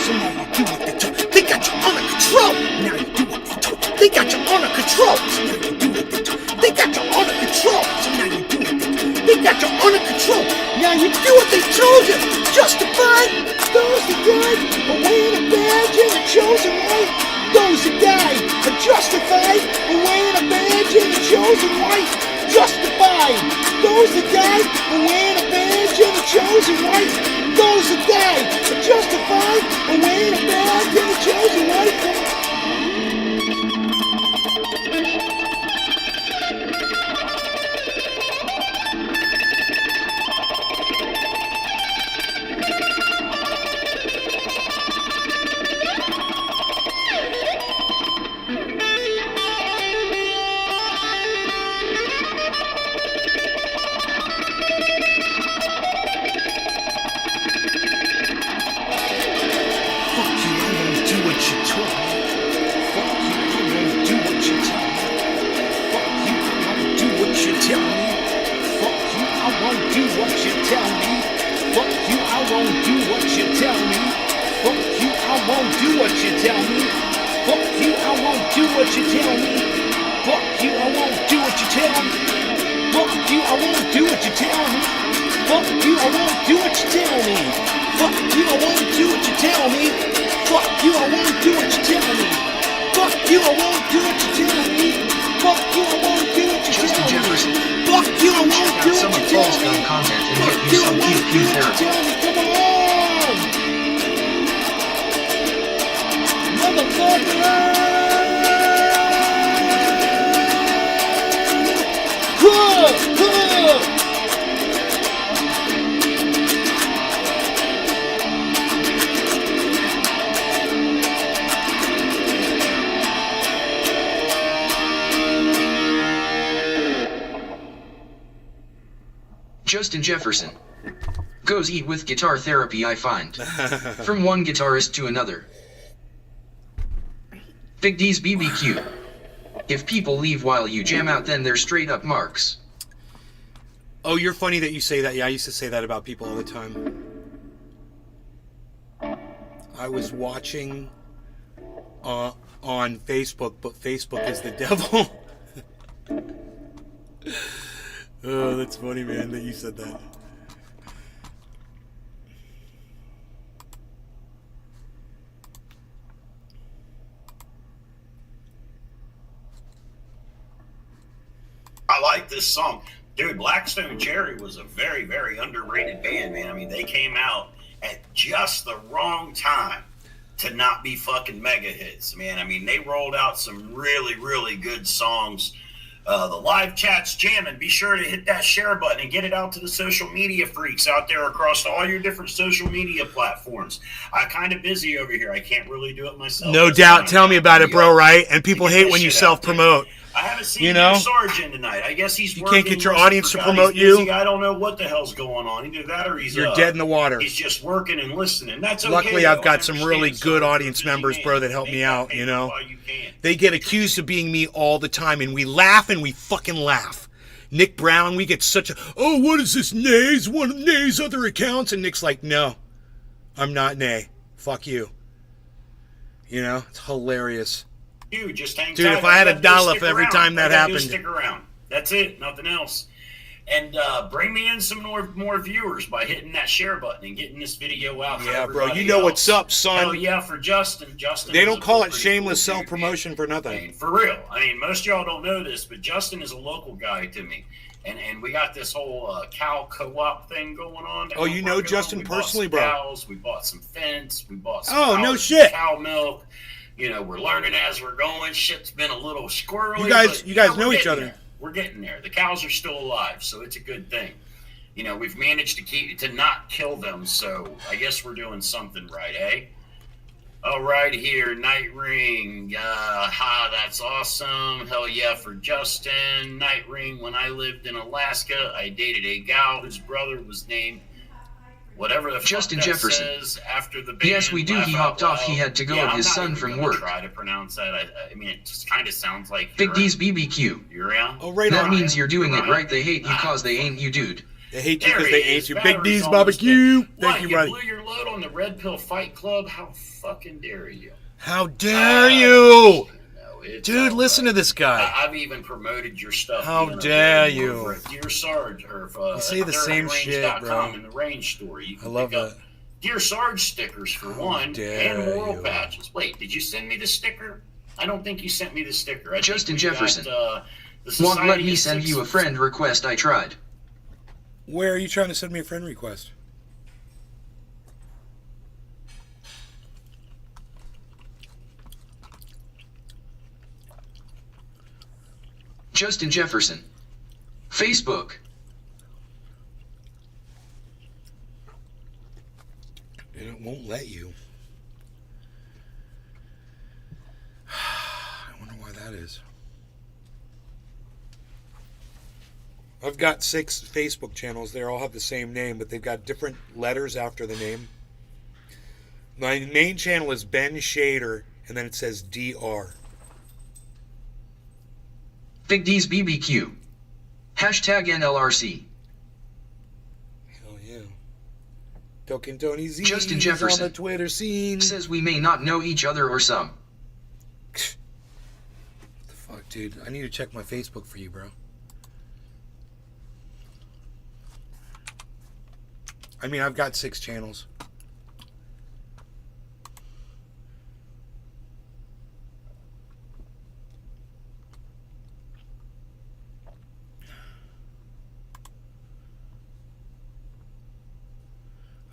[SPEAKER 1] So now you do what they told you. They got you under control. Now you do what they told you. They got you under control. So now you do what they told you. They got you under control. So now you do what they told you. They got you under control. Now you do what they told you. Justified those that died, but when a badge and a chosen white, those that died are justified, but when a badge and a chosen white, justified. Those that died, but when a badge and a chosen white, those that died are justified, but when a badge and a chosen white.
[SPEAKER 2] Justin Jefferson goes eat with guitar therapy, I find. From one guitarist to another. Big D's BBQ. If people leave while you jam out, then they're straight up marks.
[SPEAKER 1] Oh, you're funny that you say that. Yeah, I used to say that about people all the time. I was watching on Facebook, but Facebook is the devil. Oh, that's funny, man, that you said that.
[SPEAKER 8] I like this song. Dude, Blackstone Cherry was a very, very underrated band, man. I mean, they came out at just the wrong time to not be fucking mega hits, man. I mean, they rolled out some really, really good songs. The live chat's jamming. Be sure to hit that share button and get it out to the social media freaks out there across all your different social media platforms. I'm kind of busy over here. I can't really do it myself.
[SPEAKER 1] No doubt. Tell me about it, bro, right? And people hate when you self-promote.
[SPEAKER 8] I haven't seen
[SPEAKER 1] You know?
[SPEAKER 8] Sarge in tonight. I guess he's
[SPEAKER 1] You
[SPEAKER 8] working.
[SPEAKER 1] can't get your
[SPEAKER 8] Listen,
[SPEAKER 1] audience to
[SPEAKER 8] God,
[SPEAKER 1] promote
[SPEAKER 8] he's busy.
[SPEAKER 1] you?
[SPEAKER 8] I don't know what the hell's going on. Either that or he's
[SPEAKER 1] You're dead in the water.
[SPEAKER 8] He's just working and listening. That's okay.
[SPEAKER 1] Luckily,
[SPEAKER 8] though.
[SPEAKER 1] I've got
[SPEAKER 8] I
[SPEAKER 1] some
[SPEAKER 8] understand,
[SPEAKER 1] really good
[SPEAKER 8] Sarge.
[SPEAKER 1] audience
[SPEAKER 8] You're a busy
[SPEAKER 1] members,
[SPEAKER 8] man.
[SPEAKER 1] bro, that help
[SPEAKER 8] Make
[SPEAKER 1] me
[SPEAKER 8] that
[SPEAKER 1] out,
[SPEAKER 8] paper
[SPEAKER 1] you know?
[SPEAKER 8] while you can.
[SPEAKER 1] They get accused of being me all the time, and we laugh and we fucking laugh. Nick Brown, we get such a, oh, what is this, Nay's? One of Nay's other accounts? And Nick's like, no, I'm not Nay. Fuck you. You know, it's hilarious.
[SPEAKER 8] You just hang
[SPEAKER 1] Dude,
[SPEAKER 8] tight.
[SPEAKER 1] if I had
[SPEAKER 8] All
[SPEAKER 1] a
[SPEAKER 8] you gotta do is
[SPEAKER 1] dollar
[SPEAKER 8] stick
[SPEAKER 1] for every
[SPEAKER 8] around.
[SPEAKER 1] time that
[SPEAKER 8] All you gotta do is
[SPEAKER 1] happened.
[SPEAKER 8] Stick around. That's it. Nothing else. And bring me in some more viewers by hitting that share button and getting this video out.
[SPEAKER 1] Yeah,
[SPEAKER 8] for
[SPEAKER 1] bro, you
[SPEAKER 8] everybody
[SPEAKER 1] know
[SPEAKER 8] else.
[SPEAKER 1] what's up, son.
[SPEAKER 8] Hell yeah, for Justin. Justin.
[SPEAKER 1] They
[SPEAKER 8] is
[SPEAKER 1] don't
[SPEAKER 8] a
[SPEAKER 1] call it
[SPEAKER 8] pretty
[SPEAKER 1] shameless
[SPEAKER 8] cool dude,
[SPEAKER 1] self-promotion for
[SPEAKER 8] man. I
[SPEAKER 1] nothing.
[SPEAKER 8] mean, for real. I mean, most of y'all don't know this, but Justin is a local guy to me. And we got this whole cow co-op thing going on. that
[SPEAKER 1] Oh,
[SPEAKER 8] we're
[SPEAKER 1] you know
[SPEAKER 8] working on.
[SPEAKER 1] Justin
[SPEAKER 8] We bought
[SPEAKER 1] personally,
[SPEAKER 8] some
[SPEAKER 1] bro?
[SPEAKER 8] Cows, we bought some fence. We bought some
[SPEAKER 1] Oh, no
[SPEAKER 8] powdered
[SPEAKER 1] shit.
[SPEAKER 8] cow milk. You know, we're learning as we're going. Shit's been a little squirrely.
[SPEAKER 1] You guys
[SPEAKER 8] but,
[SPEAKER 1] know
[SPEAKER 8] we're
[SPEAKER 1] each
[SPEAKER 8] getting
[SPEAKER 1] other.
[SPEAKER 8] there. We're getting there. The cows are still alive, so it's a good thing. You know, we've managed to not kill them, so I guess we're doing something right, eh? All right, here, Night Ring. That's awesome. Hell yeah for Justin. Night Ring. When I lived in Alaska, I dated a gal whose brother was named whatever the
[SPEAKER 2] Justin
[SPEAKER 8] fuck that
[SPEAKER 2] Jefferson.
[SPEAKER 8] says after the band.
[SPEAKER 2] Yes, we do.
[SPEAKER 8] Laugh
[SPEAKER 2] He
[SPEAKER 8] Out
[SPEAKER 2] hopped off.
[SPEAKER 8] Loud.
[SPEAKER 2] He had to go
[SPEAKER 8] Yeah,
[SPEAKER 2] with
[SPEAKER 8] I'm
[SPEAKER 2] his
[SPEAKER 8] not
[SPEAKER 2] son
[SPEAKER 8] even
[SPEAKER 2] from
[SPEAKER 8] gonna
[SPEAKER 2] work.
[SPEAKER 8] Try to pronounce that. I mean, it just kind of sounds like
[SPEAKER 2] Big D's BBQ.
[SPEAKER 8] Uriah.
[SPEAKER 1] Oh, right
[SPEAKER 2] That
[SPEAKER 1] on.
[SPEAKER 2] means you're doing it right. They hate you cause they ain't you, dude.
[SPEAKER 1] They hate you
[SPEAKER 8] There
[SPEAKER 1] because
[SPEAKER 8] he
[SPEAKER 1] they
[SPEAKER 8] is.
[SPEAKER 1] hate you. Big
[SPEAKER 8] Batteries
[SPEAKER 1] D's
[SPEAKER 8] almost
[SPEAKER 1] barbecue.
[SPEAKER 8] dead.
[SPEAKER 1] Thank
[SPEAKER 8] What,
[SPEAKER 1] you,
[SPEAKER 8] you
[SPEAKER 1] buddy.
[SPEAKER 8] blew your load on the Red Pill Fight Club? How fucking dare you?
[SPEAKER 1] How dare you?
[SPEAKER 8] No, it's
[SPEAKER 1] Dude,
[SPEAKER 8] all
[SPEAKER 1] listen
[SPEAKER 8] right.
[SPEAKER 1] to this guy.
[SPEAKER 8] I've even promoted your stuff.
[SPEAKER 1] How
[SPEAKER 8] being
[SPEAKER 1] dare
[SPEAKER 8] available
[SPEAKER 1] you.
[SPEAKER 8] over at Dear Sarge or
[SPEAKER 1] You say the same shit, bro.
[SPEAKER 8] in the range store. You can
[SPEAKER 1] I love
[SPEAKER 8] pick up
[SPEAKER 1] that.
[SPEAKER 8] Dear Sarge stickers for one,
[SPEAKER 1] dare
[SPEAKER 8] and moral
[SPEAKER 1] you.
[SPEAKER 8] patches. Wait, did you send me the sticker? I don't think you sent me the sticker. I think
[SPEAKER 2] Justin
[SPEAKER 8] we
[SPEAKER 2] Jefferson.
[SPEAKER 8] Got, the
[SPEAKER 2] Won't let
[SPEAKER 8] Society
[SPEAKER 2] me
[SPEAKER 8] of
[SPEAKER 2] send you a
[SPEAKER 8] Six-
[SPEAKER 2] friend request. I tried.
[SPEAKER 1] Where are you trying to send me a friend request?
[SPEAKER 2] Justin Jefferson. Facebook.
[SPEAKER 1] It won't let you. I wonder why that is. I've got 6 Facebook channels. They all have the same name, but they've got different letters after the name. My main channel is Ben Shader, and then it says DR.
[SPEAKER 2] Big D's BBQ. Hashtag NLRC.
[SPEAKER 1] Hell yeah. Token Tony Z
[SPEAKER 2] Justin Jefferson.
[SPEAKER 1] on the Twitter scene.
[SPEAKER 2] Says we may not know each other or some.
[SPEAKER 1] What the fuck, dude? I need to check my Facebook for you, bro. I mean, I've got 6 channels.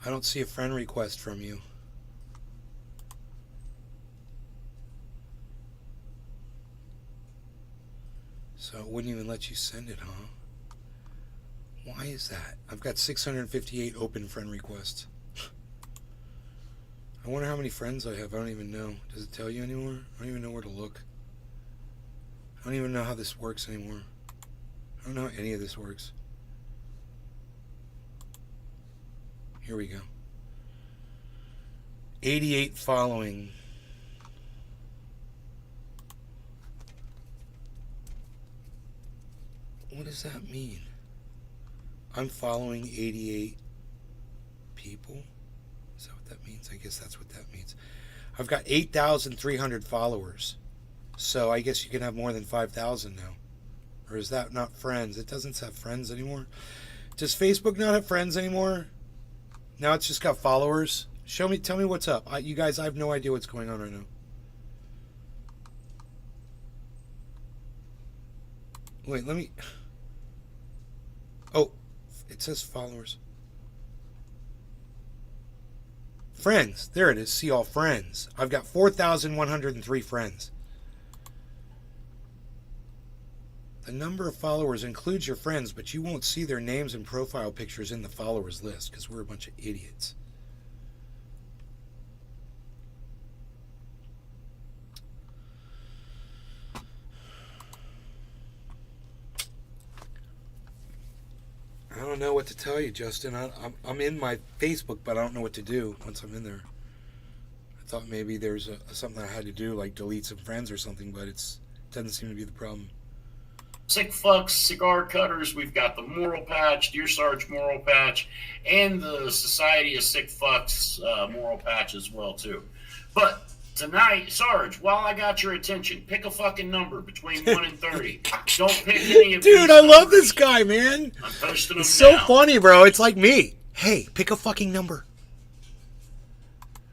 [SPEAKER 1] I don't see a friend request from you. So it wouldn't even let you send it, huh? Why is that? I've got 658 open friend requests. I wonder how many friends I have. I don't even know. Does it tell you anymore? I don't even know where to look. I don't even know how this works anymore. I don't know how any of this works. Here we go. 88 following. What does that mean? I'm following 88 people? Is that what that means? I guess that's what that means. I've got 8,300 followers. So I guess you can have more than 5,000 now. Or is that not friends? It doesn't have friends anymore. Does Facebook not have friends anymore? Now it's just got followers. Tell me what's up. You guys, I have no idea what's going on right now. Wait, let me... Oh, it says followers. Friends. There it is. See all friends. I've got 4,103 friends. The number of followers includes your friends, but you won't see their names and profile pictures in the followers list because we're a bunch of idiots. I don't know what to tell you, Justin. I'm in my Facebook, but I don't know what to do once I'm in there. I thought maybe there's something I had to do, like delete some friends or something, but it doesn't seem to be the problem.
[SPEAKER 8] Sick Fucks Cigar Cutters. We've got the Moral Patch, Dear Sarge Moral Patch, and the Society of Sick Fucks Moral Patch as well, too. But tonight, Sarge, while I got your attention, pick a fucking number between 1 and 30. Don't pick any of
[SPEAKER 1] Dude,
[SPEAKER 8] these
[SPEAKER 1] I love
[SPEAKER 8] numbers.
[SPEAKER 1] this guy, man.
[SPEAKER 8] I'm posting them
[SPEAKER 1] It's so
[SPEAKER 8] now.
[SPEAKER 1] funny, bro. It's like me. Hey, pick a fucking number.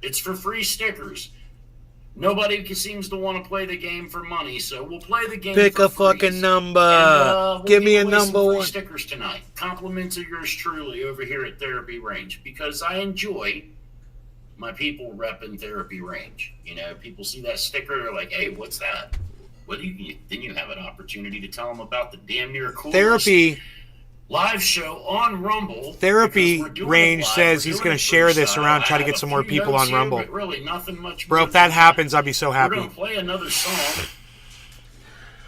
[SPEAKER 8] It's for free stickers. Nobody seems to want to play the game for money, so we'll play the game
[SPEAKER 1] Pick
[SPEAKER 8] for
[SPEAKER 1] a fucking
[SPEAKER 8] freeze.
[SPEAKER 1] number.
[SPEAKER 8] And, we'll
[SPEAKER 1] Give me a
[SPEAKER 8] away some
[SPEAKER 1] number
[SPEAKER 8] free
[SPEAKER 1] one.
[SPEAKER 8] stickers tonight. Compliments of yours truly over here at Therapy Range, because I enjoy my people repping Therapy Range. You know, people see that sticker, they're like, "Hey, what's that?" What do you? Then you have an opportunity to tell them about the damn near coolest
[SPEAKER 1] Therapy
[SPEAKER 8] live show on Rumble.
[SPEAKER 1] Therapy
[SPEAKER 8] because we're doing
[SPEAKER 1] Range
[SPEAKER 8] it live,
[SPEAKER 1] says
[SPEAKER 8] we're
[SPEAKER 1] he's
[SPEAKER 8] doing
[SPEAKER 1] gonna
[SPEAKER 8] it
[SPEAKER 1] share this
[SPEAKER 8] freestyle.
[SPEAKER 1] around, try to
[SPEAKER 8] I
[SPEAKER 1] get
[SPEAKER 8] have
[SPEAKER 1] some
[SPEAKER 8] a
[SPEAKER 1] more
[SPEAKER 8] few
[SPEAKER 1] people
[SPEAKER 8] notes
[SPEAKER 1] on
[SPEAKER 8] here,
[SPEAKER 1] Rumble.
[SPEAKER 8] but really nothing much
[SPEAKER 1] Bro,
[SPEAKER 8] more
[SPEAKER 1] if that
[SPEAKER 8] than
[SPEAKER 1] happens, I'll be so
[SPEAKER 8] We're
[SPEAKER 1] happy.
[SPEAKER 8] gonna play another song.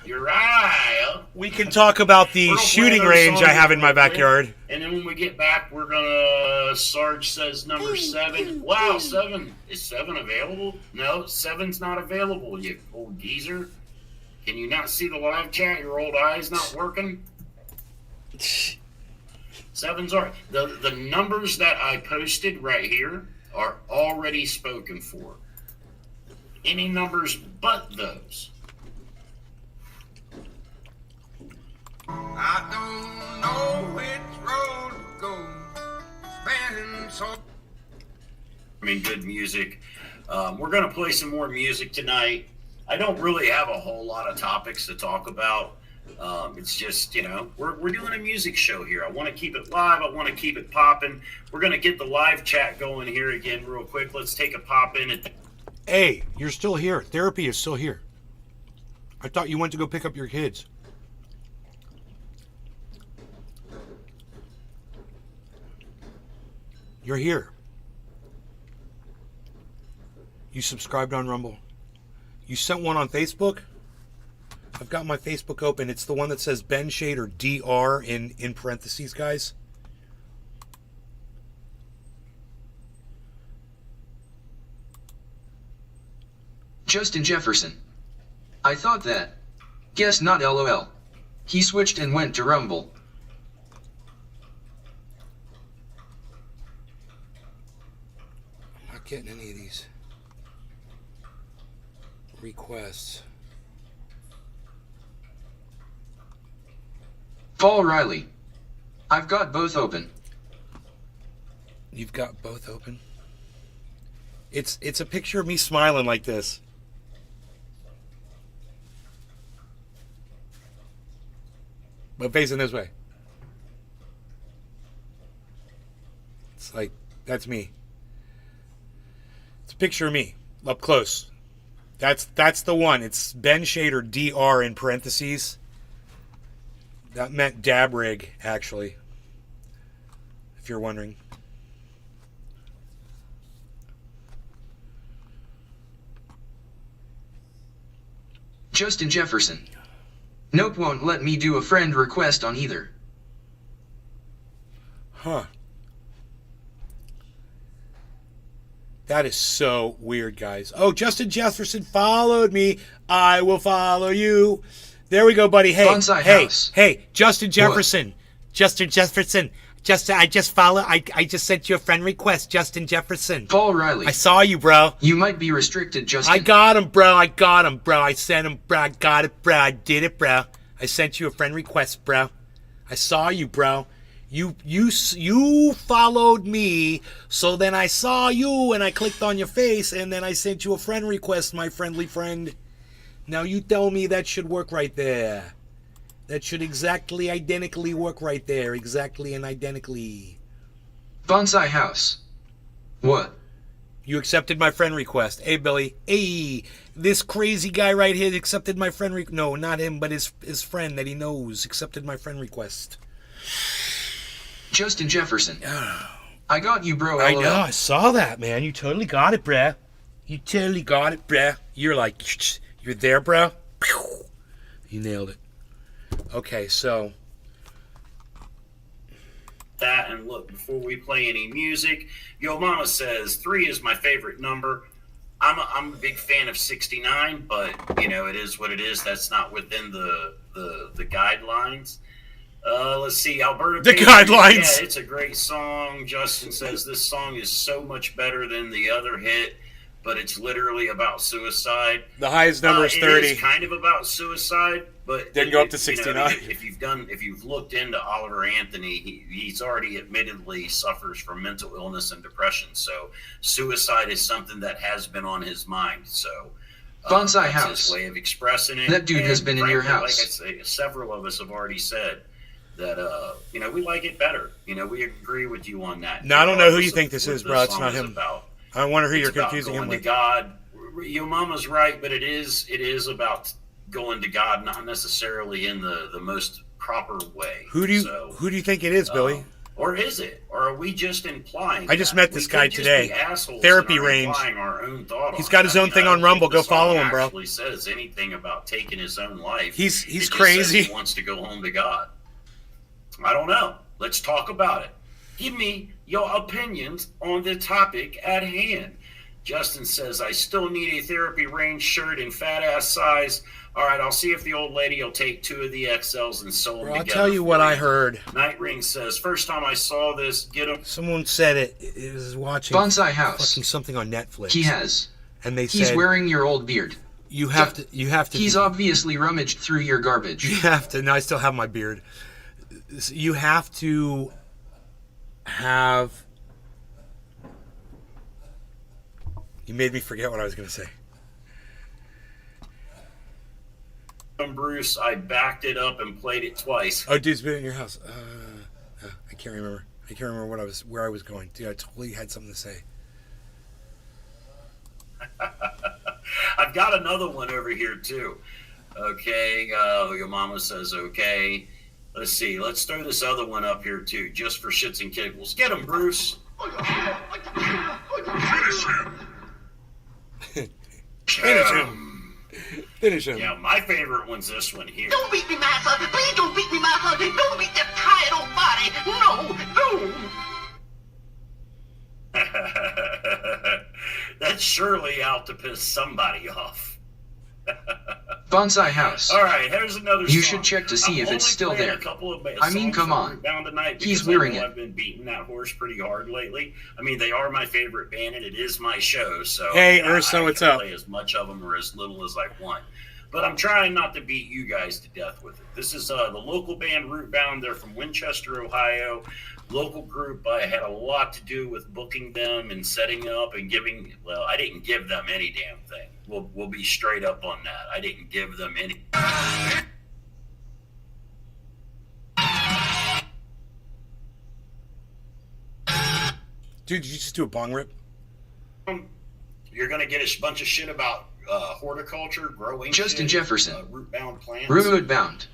[SPEAKER 8] Uriah.
[SPEAKER 1] We can talk about the
[SPEAKER 8] We're gonna play
[SPEAKER 1] shooting
[SPEAKER 8] another
[SPEAKER 1] range
[SPEAKER 8] song
[SPEAKER 1] I have in my
[SPEAKER 8] real quick,
[SPEAKER 1] backyard.
[SPEAKER 8] And then when we get back, we're gonna. Sarge says number 7. Wow, 7. Is 7 available? No, 7's not available. You old geezer. Can you not see the live chat? Your old eye's not working. 7's are the numbers that I posted right here are already spoken for. Any numbers but those.
[SPEAKER 10] I don't know which road to go. Spending so.
[SPEAKER 8] I mean, good music. We're going to play some more music tonight. I don't really have a whole lot of topics to talk about. It's just, you know, we're doing a music show here. I want to keep it live. I want to keep it popping. We're going to get the live chat going here again real quick. Let's take a pop in.
[SPEAKER 1] Hey, you're still here. Therapy is still here. I thought you went to go pick up your kids. You're here. You subscribed on Rumble. You sent one on Facebook? I've got my Facebook open. It's the one that says Ben Shader DR in parentheses, guys.
[SPEAKER 2] Justin Jefferson. I thought that. Guess not, lol. He switched and went to Rumble.
[SPEAKER 1] I'm not getting any of these requests.
[SPEAKER 2] Paul Riley. I've got both open.
[SPEAKER 1] You've got both open? It's a picture of me smiling like this. But facing this way. It's like, that's me. It's a picture of me, up close. That's the one. It's Ben Shader DR in parentheses. That meant dab rig, actually. If you're wondering.
[SPEAKER 2] Justin Jefferson. Nope, won't let me do a friend request on either.
[SPEAKER 1] Huh. That is so weird, guys. Oh, Justin Jefferson followed me. I will follow you. There we go, buddy. Hey,
[SPEAKER 2] Bonsai
[SPEAKER 1] hey,
[SPEAKER 2] House.
[SPEAKER 1] hey, Justin Jefferson. Justin Jefferson. I just follow. I just sent you a friend request, Justin Jefferson.
[SPEAKER 2] Paul Riley.
[SPEAKER 1] I saw you, bro.
[SPEAKER 2] You might be restricted, Justin.
[SPEAKER 1] I got him, bro. I got him, bro. I sent him, bro. I got it, bro. I did it, bro. I sent you a friend request, bro. I saw you, bro. You followed me, so then I saw you and I clicked on your face and then I sent you a friend request, my friendly friend. Now you tell me that should work right there. That should exactly identically work right there. Exactly and identically.
[SPEAKER 2] Bonsai House. What?
[SPEAKER 1] You accepted my friend request. Hey, Billy. Hey, this crazy guy right here accepted my friend request. No, not him, but his friend that he knows accepted my friend request.
[SPEAKER 2] Justin Jefferson. I got you, bro.
[SPEAKER 1] I
[SPEAKER 2] LOL.
[SPEAKER 1] know. I saw that, man. You totally got it, bruh. You totally got it, bruh. You're like, you're there, bruh. You nailed it. Okay, so
[SPEAKER 8] chat. And look, before we play any music, Yo Mama says 3 is my favorite number. I'm a big fan of 69, but you know, it is what it is. That's not within the guidelines. Let's see, Alberta.
[SPEAKER 1] The
[SPEAKER 8] Patriot,
[SPEAKER 1] guidelines.
[SPEAKER 8] Yeah, it's a great song. Justin says this song is so much better than the other hit, but it's literally about suicide.
[SPEAKER 1] The highest number is 30.
[SPEAKER 8] It is kind of about suicide, but
[SPEAKER 1] Didn't go up to
[SPEAKER 8] you
[SPEAKER 1] 69.
[SPEAKER 8] know, if you've looked into Oliver Anthony, he's already admittedly suffers from mental illness and depression. So suicide is something that has been on his mind. So
[SPEAKER 2] Bonsai
[SPEAKER 8] that's
[SPEAKER 2] House.
[SPEAKER 8] his way of expressing it.
[SPEAKER 2] That dude has been in your
[SPEAKER 8] frankly,
[SPEAKER 2] house.
[SPEAKER 8] Like I say, several of us have already said that you know, we like it better. You know, we agree with you on that.
[SPEAKER 1] Now, I don't know who you
[SPEAKER 8] Regardless
[SPEAKER 1] think
[SPEAKER 8] of
[SPEAKER 1] this
[SPEAKER 8] what
[SPEAKER 1] is,
[SPEAKER 8] the
[SPEAKER 1] bro. It's
[SPEAKER 8] song
[SPEAKER 1] not
[SPEAKER 8] is
[SPEAKER 1] him.
[SPEAKER 8] about.
[SPEAKER 1] I wonder who
[SPEAKER 8] It's
[SPEAKER 1] you're
[SPEAKER 8] about
[SPEAKER 1] confusing him
[SPEAKER 8] going to
[SPEAKER 1] with.
[SPEAKER 8] God. Your mama's right, but it is about going to God, not necessarily in the most proper way.
[SPEAKER 1] Who do you think it is, Billy?
[SPEAKER 8] Or is it? Or are we just implying?
[SPEAKER 1] I just
[SPEAKER 8] that?
[SPEAKER 1] met this
[SPEAKER 8] We
[SPEAKER 1] guy
[SPEAKER 8] could just
[SPEAKER 1] today.
[SPEAKER 8] be assholes
[SPEAKER 1] Therapy
[SPEAKER 8] and are
[SPEAKER 1] Range.
[SPEAKER 8] implying our own thought
[SPEAKER 1] He's
[SPEAKER 8] on
[SPEAKER 1] got
[SPEAKER 8] it.
[SPEAKER 1] his
[SPEAKER 8] I
[SPEAKER 1] own
[SPEAKER 8] mean,
[SPEAKER 1] thing
[SPEAKER 8] I
[SPEAKER 1] on
[SPEAKER 8] don't
[SPEAKER 1] Rumble.
[SPEAKER 8] think
[SPEAKER 1] Go
[SPEAKER 8] the song
[SPEAKER 1] follow him, bro.
[SPEAKER 8] Actually says anything about taking his own life.
[SPEAKER 1] He's
[SPEAKER 8] It just
[SPEAKER 1] crazy.
[SPEAKER 8] says he wants to go home to God. I don't know. Let's talk about it. Give me your opinions on the topic at hand. Justin says, I still need a Therapy Range shirt in fat ass size. All right, I'll see if the old lady will take 2 of the XLs and sew them
[SPEAKER 1] Bro, I'll
[SPEAKER 8] together.
[SPEAKER 1] tell you what I heard.
[SPEAKER 8] Night Ring says, first time I saw this, get him.
[SPEAKER 1] Someone said it. It was watching
[SPEAKER 2] Bonsai House.
[SPEAKER 1] fucking something on Netflix.
[SPEAKER 2] He has.
[SPEAKER 1] And they
[SPEAKER 2] He's
[SPEAKER 1] said
[SPEAKER 2] wearing your old beard.
[SPEAKER 1] you have to.
[SPEAKER 2] He's obviously rummaged through your garbage.
[SPEAKER 1] You have to. No, I still have my beard. You have to have. You made me forget what I was going to say.
[SPEAKER 8] Bruce, I backed it up and played it twice.
[SPEAKER 1] Oh, dude's been in your house. I can't remember. I can't remember where I was going. Dude, I totally had something to say.
[SPEAKER 8] I've got another one over here too. Okay, your mama says okay. Let's see. Let's throw this other one up here too, just for shits and giggles. Get him, Bruce.
[SPEAKER 1] Finish him. Finish him.
[SPEAKER 8] Yeah, my favorite one's this one here.
[SPEAKER 10] Don't beat me, master. Please don't beat me, master. Don't beat that tired old body. No.
[SPEAKER 8] That's surely out to piss somebody off.
[SPEAKER 2] Bonsai House.
[SPEAKER 8] All right, here's another
[SPEAKER 2] You
[SPEAKER 8] song.
[SPEAKER 2] should check to see
[SPEAKER 8] I'm
[SPEAKER 2] if it's
[SPEAKER 8] only
[SPEAKER 2] still
[SPEAKER 8] playing
[SPEAKER 2] there.
[SPEAKER 8] a couple of
[SPEAKER 2] I mean,
[SPEAKER 8] songs
[SPEAKER 2] come
[SPEAKER 8] from
[SPEAKER 2] on.
[SPEAKER 8] Rootbound tonight
[SPEAKER 2] He's
[SPEAKER 8] because I
[SPEAKER 2] wearing
[SPEAKER 8] know
[SPEAKER 2] it.
[SPEAKER 8] I've been beating that horse pretty hard lately. I mean, they are my favorite band, and it is my show. So
[SPEAKER 1] Hey,
[SPEAKER 8] yeah,
[SPEAKER 1] Urso,
[SPEAKER 8] I
[SPEAKER 1] what's
[SPEAKER 8] can
[SPEAKER 1] up?
[SPEAKER 8] play as much of them or as little as I want. But I'm trying not to beat you guys to death with it. This is the local band Rootbound. They're from Winchester, Ohio. Local group. I had a lot to do with booking them and setting up and giving. Well, I didn't give them any damn thing. We'll be straight up on that. I didn't give them any.
[SPEAKER 1] Dude, did you just do a bong rip?
[SPEAKER 8] You're going to get a bunch of shit about horticulture, growing
[SPEAKER 2] Justin
[SPEAKER 8] shit,
[SPEAKER 2] Jefferson.
[SPEAKER 8] rootbound plants.
[SPEAKER 2] Rootbound.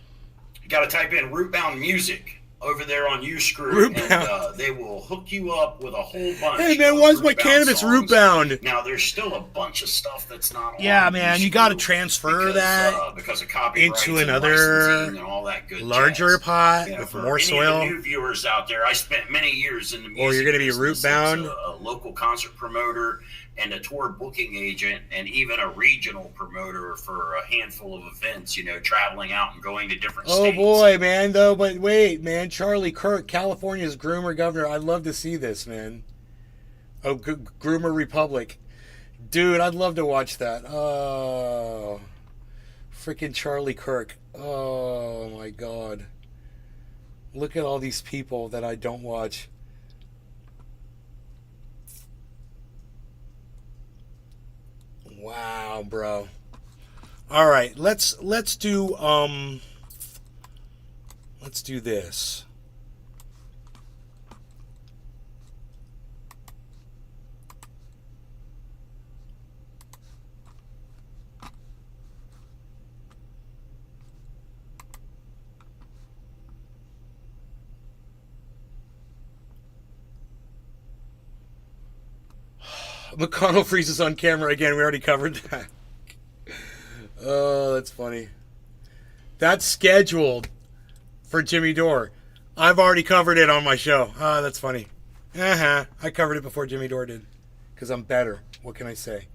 [SPEAKER 8] You got to type in rootbound music over there on Uscrew,
[SPEAKER 1] Rootbound.
[SPEAKER 8] and they will hook you up with a whole bunch.
[SPEAKER 1] Hey, man,
[SPEAKER 8] of
[SPEAKER 1] why is my
[SPEAKER 8] Rootbound
[SPEAKER 1] cannabis
[SPEAKER 8] songs.
[SPEAKER 1] rootbound?
[SPEAKER 8] Now, there's still a bunch of stuff that's not
[SPEAKER 1] Yeah,
[SPEAKER 8] on
[SPEAKER 1] man, you
[SPEAKER 8] Uscrew
[SPEAKER 1] gotta transfer
[SPEAKER 8] because,
[SPEAKER 1] that
[SPEAKER 8] because of copyrights
[SPEAKER 1] into
[SPEAKER 8] and
[SPEAKER 1] another
[SPEAKER 8] licensing and all that good
[SPEAKER 1] larger
[SPEAKER 8] jazz.
[SPEAKER 1] pot
[SPEAKER 8] You know,
[SPEAKER 1] with
[SPEAKER 8] for
[SPEAKER 1] more
[SPEAKER 8] any
[SPEAKER 1] soil.
[SPEAKER 8] of the new viewers out there, I spent many years in the music
[SPEAKER 1] Or you're gonna be
[SPEAKER 8] business
[SPEAKER 1] rootbound.
[SPEAKER 8] as a local concert promoter and a tour booking agent and even a regional promoter for a handful of events, you know, traveling out and going to different
[SPEAKER 1] Oh
[SPEAKER 8] states.
[SPEAKER 1] boy, man, though, but wait, man, Charlie Kirk, California's groomer governor. I'd love to see this, man. Oh, Groomer Republic. Dude, I'd love to watch that. Oh, freaking Charlie Kirk. Oh my God. Look at all these people that I don't watch. Wow, bro. All right, let's do this. McConnell freezes on camera again. We already covered that. Oh, that's funny. That's scheduled for Jimmy Dore. I've already covered it on my show. Ah, that's funny. I covered it before Jimmy Dore did. Because I'm better. What can I say?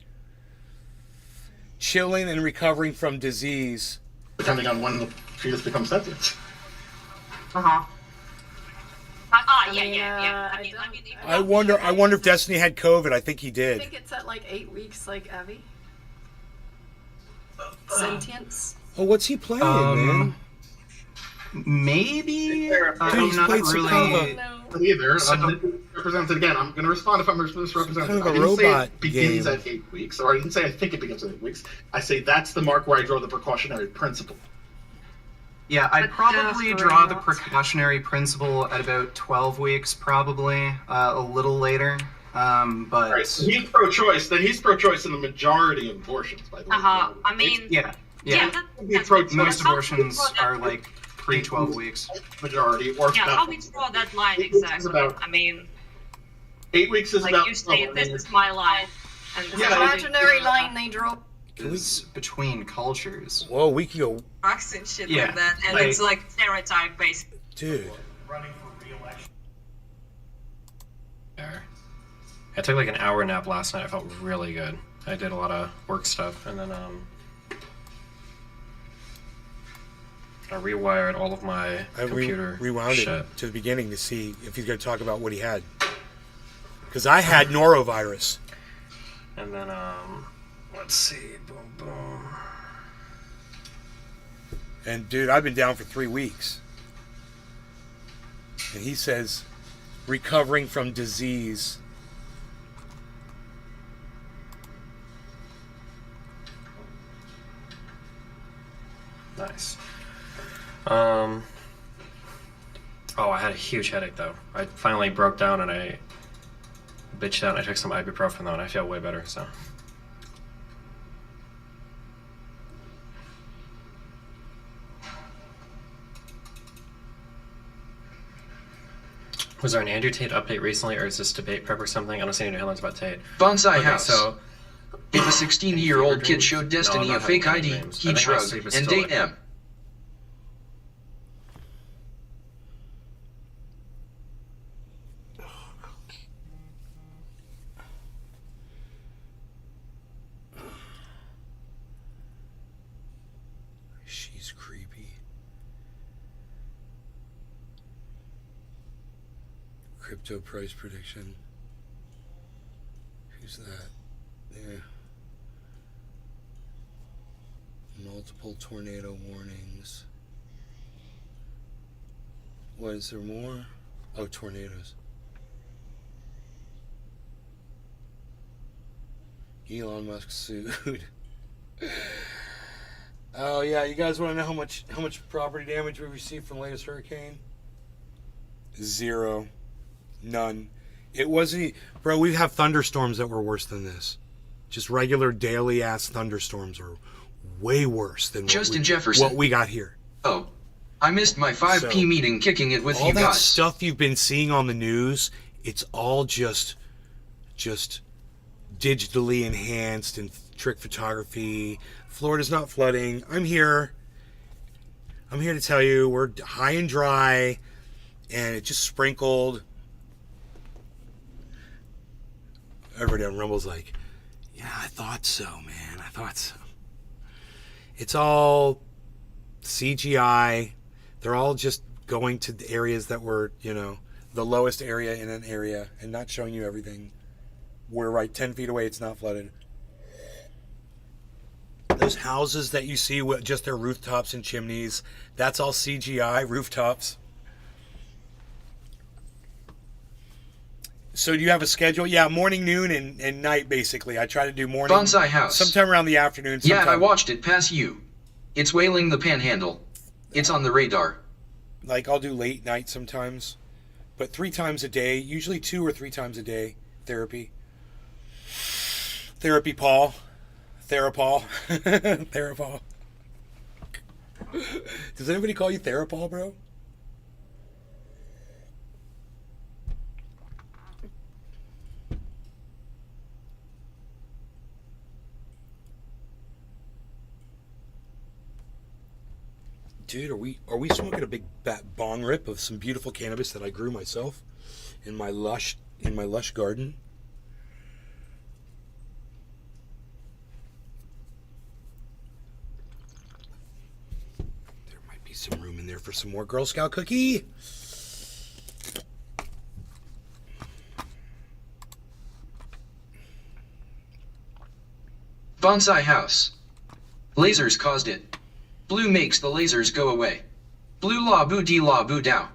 [SPEAKER 1] Chilling and recovering from disease.
[SPEAKER 3] Depending on when the fetus becomes sentient.
[SPEAKER 9] Uh-huh.
[SPEAKER 5] Yeah.
[SPEAKER 1] I wonder if Destiny had COVID. I think he did.
[SPEAKER 5] I think it's at like 8 weeks, like Evie. Sentience.
[SPEAKER 1] Oh, what's he playing, man?
[SPEAKER 3] Maybe.
[SPEAKER 1] Dude,
[SPEAKER 3] I'm
[SPEAKER 1] he's
[SPEAKER 3] not
[SPEAKER 1] played some kind of
[SPEAKER 3] really either. Represented again. I'm going to respond if I'm misrepresented.
[SPEAKER 1] Kind of a
[SPEAKER 3] I didn't say
[SPEAKER 1] robot
[SPEAKER 3] it begins
[SPEAKER 1] game.
[SPEAKER 3] at 8 weeks, or I didn't say I think it begins at 8 weeks. I say that's the mark where I draw the precautionary principle.
[SPEAKER 11] Yeah, I'd
[SPEAKER 5] But
[SPEAKER 11] probably
[SPEAKER 5] that's
[SPEAKER 11] draw the
[SPEAKER 5] right.
[SPEAKER 11] precautionary principle at about 12 weeks, probably a little later. But
[SPEAKER 3] All right, so he's pro-choice. Then he's pro-choice in the majority of abortions, by the way.
[SPEAKER 12] I mean,
[SPEAKER 11] yeah. Most abortions are like pre-12 weeks.
[SPEAKER 3] Majority, or
[SPEAKER 12] how we draw that line exactly? I mean,
[SPEAKER 3] 8 weeks is
[SPEAKER 12] like
[SPEAKER 3] about.
[SPEAKER 12] you say, this is my line, and this is
[SPEAKER 5] Imaginary line they draw.
[SPEAKER 11] Is between cultures.
[SPEAKER 1] Whoa, we can go.
[SPEAKER 12] Facts and shit
[SPEAKER 11] Yeah,
[SPEAKER 12] like that, and
[SPEAKER 11] like-
[SPEAKER 12] it's like stereotype based.
[SPEAKER 1] Dude.
[SPEAKER 3] Running for re-election.
[SPEAKER 13] I took like an hour nap last night. I felt really good. I did a lot of work stuff, and then I rewired all of my computer
[SPEAKER 1] rewound
[SPEAKER 13] shit.
[SPEAKER 1] it to the beginning to see if he's going to talk about what he had. Because I had norovirus.
[SPEAKER 13] And then let's see, boom, boom.
[SPEAKER 1] And dude, I've been down for 3 weeks. And he says, recovering from disease.
[SPEAKER 13] Nice. Oh, I had a huge headache though. I finally broke down and I bitched out and I took some ibuprofen though and I feel way better, so. Was there an Andrew Tate update recently, or is this debate prep or something? I don't see any new headlines about Tate.
[SPEAKER 2] Bonsai
[SPEAKER 13] Okay,
[SPEAKER 2] House.
[SPEAKER 13] so
[SPEAKER 2] If a 16-year-old kid showed Destiny
[SPEAKER 13] No,
[SPEAKER 2] a
[SPEAKER 13] I'm not
[SPEAKER 2] fake
[SPEAKER 13] having
[SPEAKER 2] ID,
[SPEAKER 13] dreams. I
[SPEAKER 2] he'd
[SPEAKER 13] think my
[SPEAKER 2] shrug
[SPEAKER 13] sleep is
[SPEAKER 2] and
[SPEAKER 13] still
[SPEAKER 2] date
[SPEAKER 13] like-
[SPEAKER 2] M.
[SPEAKER 1] She's creepy. Crypto price prediction. Who's that? Yeah. Multiple tornado warnings. What, is there more? Oh, tornadoes. Elon Musk sued. Oh yeah, you guys want to know how much property damage we received from the latest hurricane? 0. None. It wasn't, bro, we have thunderstorms that were worse than this. Just regular daily ass thunderstorms are way worse than
[SPEAKER 2] Justin Jefferson.
[SPEAKER 1] what we got here.
[SPEAKER 2] Oh, I missed my 5 p
[SPEAKER 1] So,
[SPEAKER 2] meeting kicking it with
[SPEAKER 1] all
[SPEAKER 2] you
[SPEAKER 1] that
[SPEAKER 2] guys.
[SPEAKER 1] stuff you've been seeing on the news, it's all just digitally enhanced and trick photography. Florida's not flooding. I'm here to tell you we're high and dry, and it just sprinkled. Everybody on Rumble's like, yeah, I thought so, man. I thought so. It's all CGI. They're all just going to the areas that were, the lowest area in an area and not showing you everything. We're right 10 feet away, it's not flooded. Those houses that you see with just their rooftops and chimneys, that's all CGI rooftops. So do you have a schedule? Yeah, morning, noon, and night, basically. I try to do morning.
[SPEAKER 2] Bonsai House.
[SPEAKER 1] Sometime around the afternoon.
[SPEAKER 2] Yeah, I
[SPEAKER 1] sometime-
[SPEAKER 2] watched it pass you. It's whaling the panhandle. It's on the radar.
[SPEAKER 1] Like, I'll do late night sometimes. But 3 times a day, usually 2 or 3 times a day, therapy. Therapy, Paul. Therapol. Therapol. Does anybody call you Therapol, bro? Dude, are we smoking a big bong rip of some beautiful cannabis that I grew myself in my lush garden? There might be some room in there for some more Girl Scout cookie.
[SPEAKER 2] Bonsai house. Lasers caused it. Blue makes the lasers go away. Blue la boo dee la boo dow.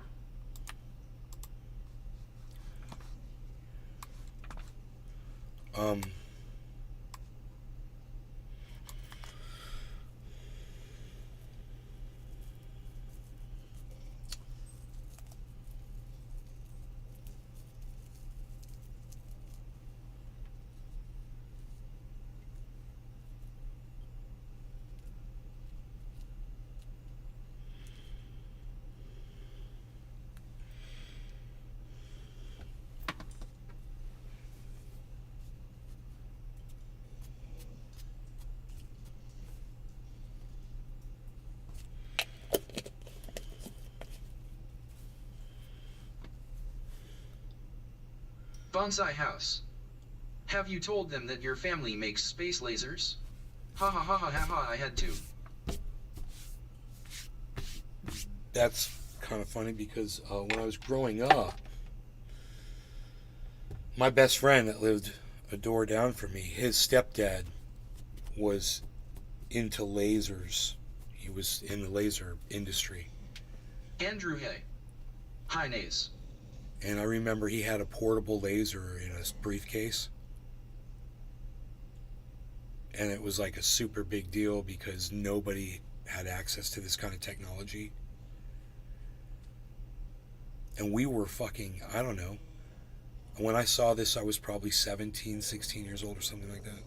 [SPEAKER 2] Bonsai house. Have you told them that your family makes space lasers? Ha ha ha ha ha ha, I had to.
[SPEAKER 1] That's kind of funny because when I was growing up, my best friend that lived a door down from me, his stepdad was into lasers. He was in the laser industry.
[SPEAKER 2] Andrew Hay. Hi, Nays.
[SPEAKER 1] And I remember he had a portable laser in a briefcase. And it was like a super big deal because nobody had access to this kind of technology. And we were fucking, I don't know. When I saw this, I was probably 17, 16 years old or something like that.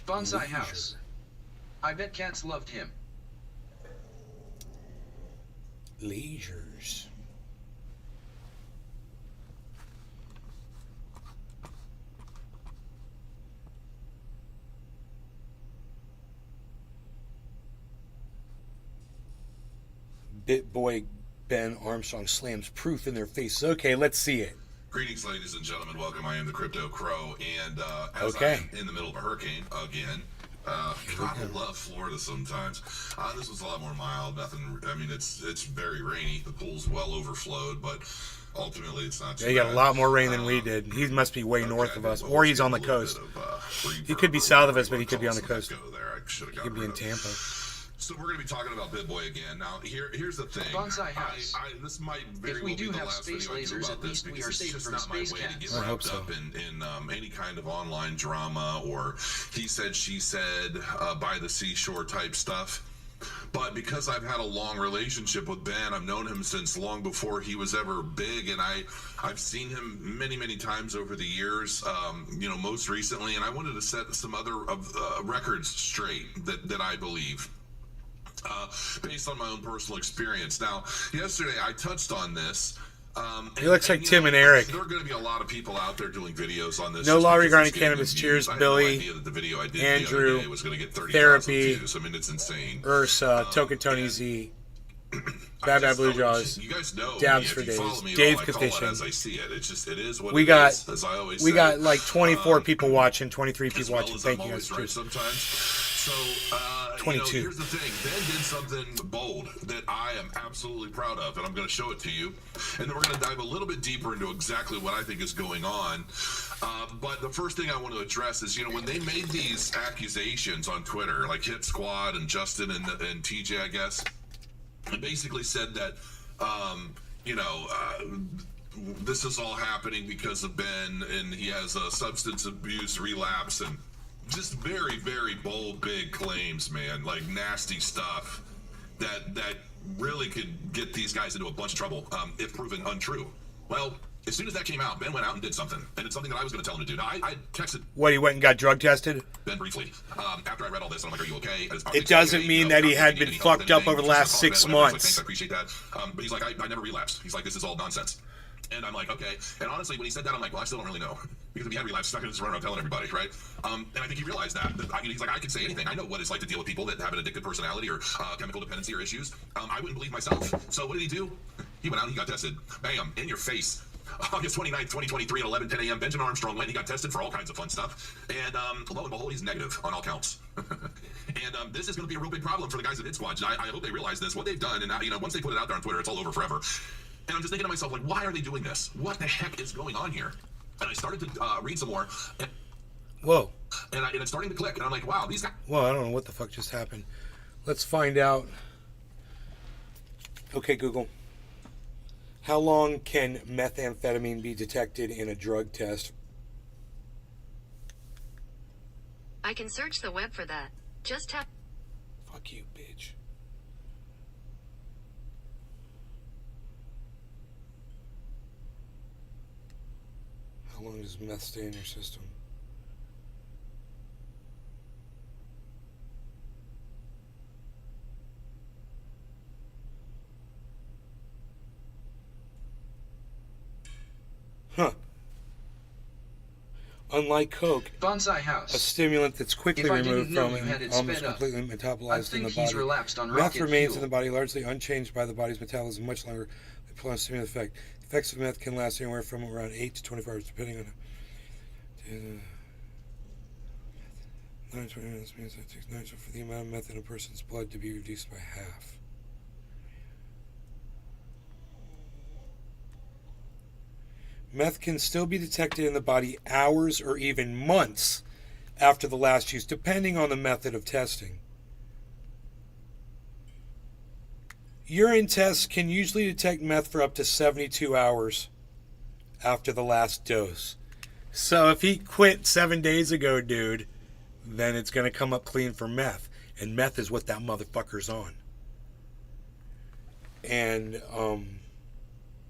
[SPEAKER 2] Bonsai house. I bet cats loved him.
[SPEAKER 1] Lasers. BitBoy Ben Armstrong slams proof in their faces. Okay, let's see it.
[SPEAKER 14] Greetings, ladies and gentlemen. Welcome. I am the Crypto Crow, and as
[SPEAKER 1] Okay.
[SPEAKER 14] I'm in the middle of a hurricane again, God, I love Florida sometimes. This was a lot more mild. Nothing. I mean, it's very rainy. The pool's well overflowed, but ultimately, it's not.
[SPEAKER 1] Yeah, he got a lot more rain than we did. He must be way north of us, or he's on the coast. He could be south of us, but he could be on the coast. He could be in Tampa.
[SPEAKER 14] So we're going to be talking about BitBoy again. Now, here's the thing.
[SPEAKER 2] Bonsai house.
[SPEAKER 14] This might very
[SPEAKER 2] If we
[SPEAKER 14] well
[SPEAKER 2] do
[SPEAKER 14] be the
[SPEAKER 2] have
[SPEAKER 14] last
[SPEAKER 2] space
[SPEAKER 14] video I do
[SPEAKER 2] lasers,
[SPEAKER 14] about
[SPEAKER 2] at
[SPEAKER 14] this
[SPEAKER 2] least we
[SPEAKER 14] because
[SPEAKER 2] are
[SPEAKER 14] it's
[SPEAKER 2] safe
[SPEAKER 14] just
[SPEAKER 2] from
[SPEAKER 14] not my
[SPEAKER 2] space
[SPEAKER 14] way to
[SPEAKER 2] cats.
[SPEAKER 14] get
[SPEAKER 1] I hope
[SPEAKER 14] wrapped
[SPEAKER 1] so.
[SPEAKER 14] up in any kind of online drama or he said, she said, by the seashore type stuff. But because I've had a long relationship with Ben, I've known him since long before he was ever big, and I've seen him many, many times over the years, most recently, and I wanted to set some other records straight that I believe. Based on my own personal experience. Now, yesterday I touched on this.
[SPEAKER 1] He looks like Tim and Eric.
[SPEAKER 14] There are going to be a lot of people out there doing videos on this.
[SPEAKER 1] No
[SPEAKER 14] just
[SPEAKER 1] law
[SPEAKER 14] because
[SPEAKER 1] regarding
[SPEAKER 14] it's getting
[SPEAKER 1] cannabis.
[SPEAKER 14] views.
[SPEAKER 1] Cheers,
[SPEAKER 14] I had
[SPEAKER 1] Billy,
[SPEAKER 14] no idea that the video I did
[SPEAKER 1] Andrew,
[SPEAKER 14] the other day was going to get 30,000
[SPEAKER 1] Therapy,
[SPEAKER 14] views. I mean, it's insane.
[SPEAKER 1] Ursa, Token Tony Z, Bad Bad Blue Jaws,
[SPEAKER 14] You guys know
[SPEAKER 1] Dabs
[SPEAKER 14] me.
[SPEAKER 1] for
[SPEAKER 14] If you follow
[SPEAKER 1] Days,
[SPEAKER 14] me at
[SPEAKER 1] Dave
[SPEAKER 14] all, I call it
[SPEAKER 1] Condition.
[SPEAKER 14] as I see it. It is what
[SPEAKER 1] We
[SPEAKER 14] it
[SPEAKER 1] got
[SPEAKER 14] is, as I always
[SPEAKER 1] we
[SPEAKER 14] say.
[SPEAKER 1] got like 24 people watching, 23
[SPEAKER 14] As
[SPEAKER 1] people
[SPEAKER 14] well
[SPEAKER 1] watching.
[SPEAKER 14] as
[SPEAKER 1] Thank
[SPEAKER 14] I'm
[SPEAKER 1] you guys.
[SPEAKER 14] always right
[SPEAKER 1] Cheers.
[SPEAKER 14] sometimes. So,
[SPEAKER 1] 22.
[SPEAKER 14] Here's the thing. Ben did something bold that I am absolutely proud of, and I'm going to show it to you. And then we're going to dive a little bit deeper into exactly what I think is going on. But the first thing I want to address is, when they made these accusations on Twitter, like Hit Squad and Justin and TJ, I guess, it basically said that, this is all happening because of Ben, and he has a substance abuse relapse, and just very, very bold, big claims, man. Like nasty stuff that really could get these guys into a bunch of trouble if proven untrue. Well, as soon as that came out, Ben went out and did something, and it's something that I was going to tell him to do. Now, I texted
[SPEAKER 1] What, he went and got drug tested?
[SPEAKER 14] Ben briefly after I read all this, and I'm like, "Are you okay?"
[SPEAKER 1] It doesn't mean that he had been fucked up over the last 6 months.
[SPEAKER 14] I appreciate that, but he's like, I never relapsed. He's like, this is all nonsense. And I'm like, okay. And honestly, when he said that, I'm like, well, I still don't really know. Because if he had relapsed, he's not going to just run around telling everybody, right? And I think he realized that. He's like, I can say anything. I know what it's like to deal with people that have an addictive personality or chemical dependency or issues. I wouldn't believe myself. So what did he do? He went out and he got tested. Bam, in your face. August 29th, 2023 at 11:10 a.m. Benjamin Armstrong went and he got tested for all kinds of fun stuff. And lo and behold, he's negative on all counts. And this is going to be a real big problem for the guys at Hit Squad. I hope they realize this. What they've done, and once they put it out there on Twitter, it's all over forever. And I'm just thinking to myself, like, why are they doing this? What the heck is going on here? And I started to read some more.
[SPEAKER 1] Whoa.
[SPEAKER 14] And it's starting to click. And I'm like, wow, these guys...
[SPEAKER 1] Well, I don't know what the fuck just happened. Let's find out. Okay, Google. How long can methamphetamine be detected in a drug test?
[SPEAKER 6] I can search the web for that. Just tap.
[SPEAKER 1] Fuck you, bitch. How long does meth stay in your system? Huh. Unlike coke,
[SPEAKER 2] Bonsai House.
[SPEAKER 1] a stimulant that's quickly
[SPEAKER 2] If I
[SPEAKER 1] removed
[SPEAKER 2] didn't know
[SPEAKER 1] from
[SPEAKER 2] you had
[SPEAKER 1] and
[SPEAKER 2] it
[SPEAKER 1] almost
[SPEAKER 2] sped up,
[SPEAKER 1] completely
[SPEAKER 2] I
[SPEAKER 1] metabolized in
[SPEAKER 2] think
[SPEAKER 1] the
[SPEAKER 2] he's
[SPEAKER 1] body.
[SPEAKER 2] relapsed on
[SPEAKER 1] Meth
[SPEAKER 2] rocket
[SPEAKER 1] remains
[SPEAKER 2] fuel.
[SPEAKER 1] in the body largely unchanged by the body's metabolism much longer than the stimulant effect. The effects of meth can last anywhere from around 8 to 24 hours, depending on 9 20 minutes means that it takes 9 for the amount of meth in a person's blood to be reduced by half. Meth can still be detected in the body hours or even months after the last use, depending on the method of testing. Urine tests can usually detect meth for up to 72 hours after the last dose. So if he quit 7 days ago, dude, then it's going to come up clean for meth. And meth is what that motherfucker's on. And,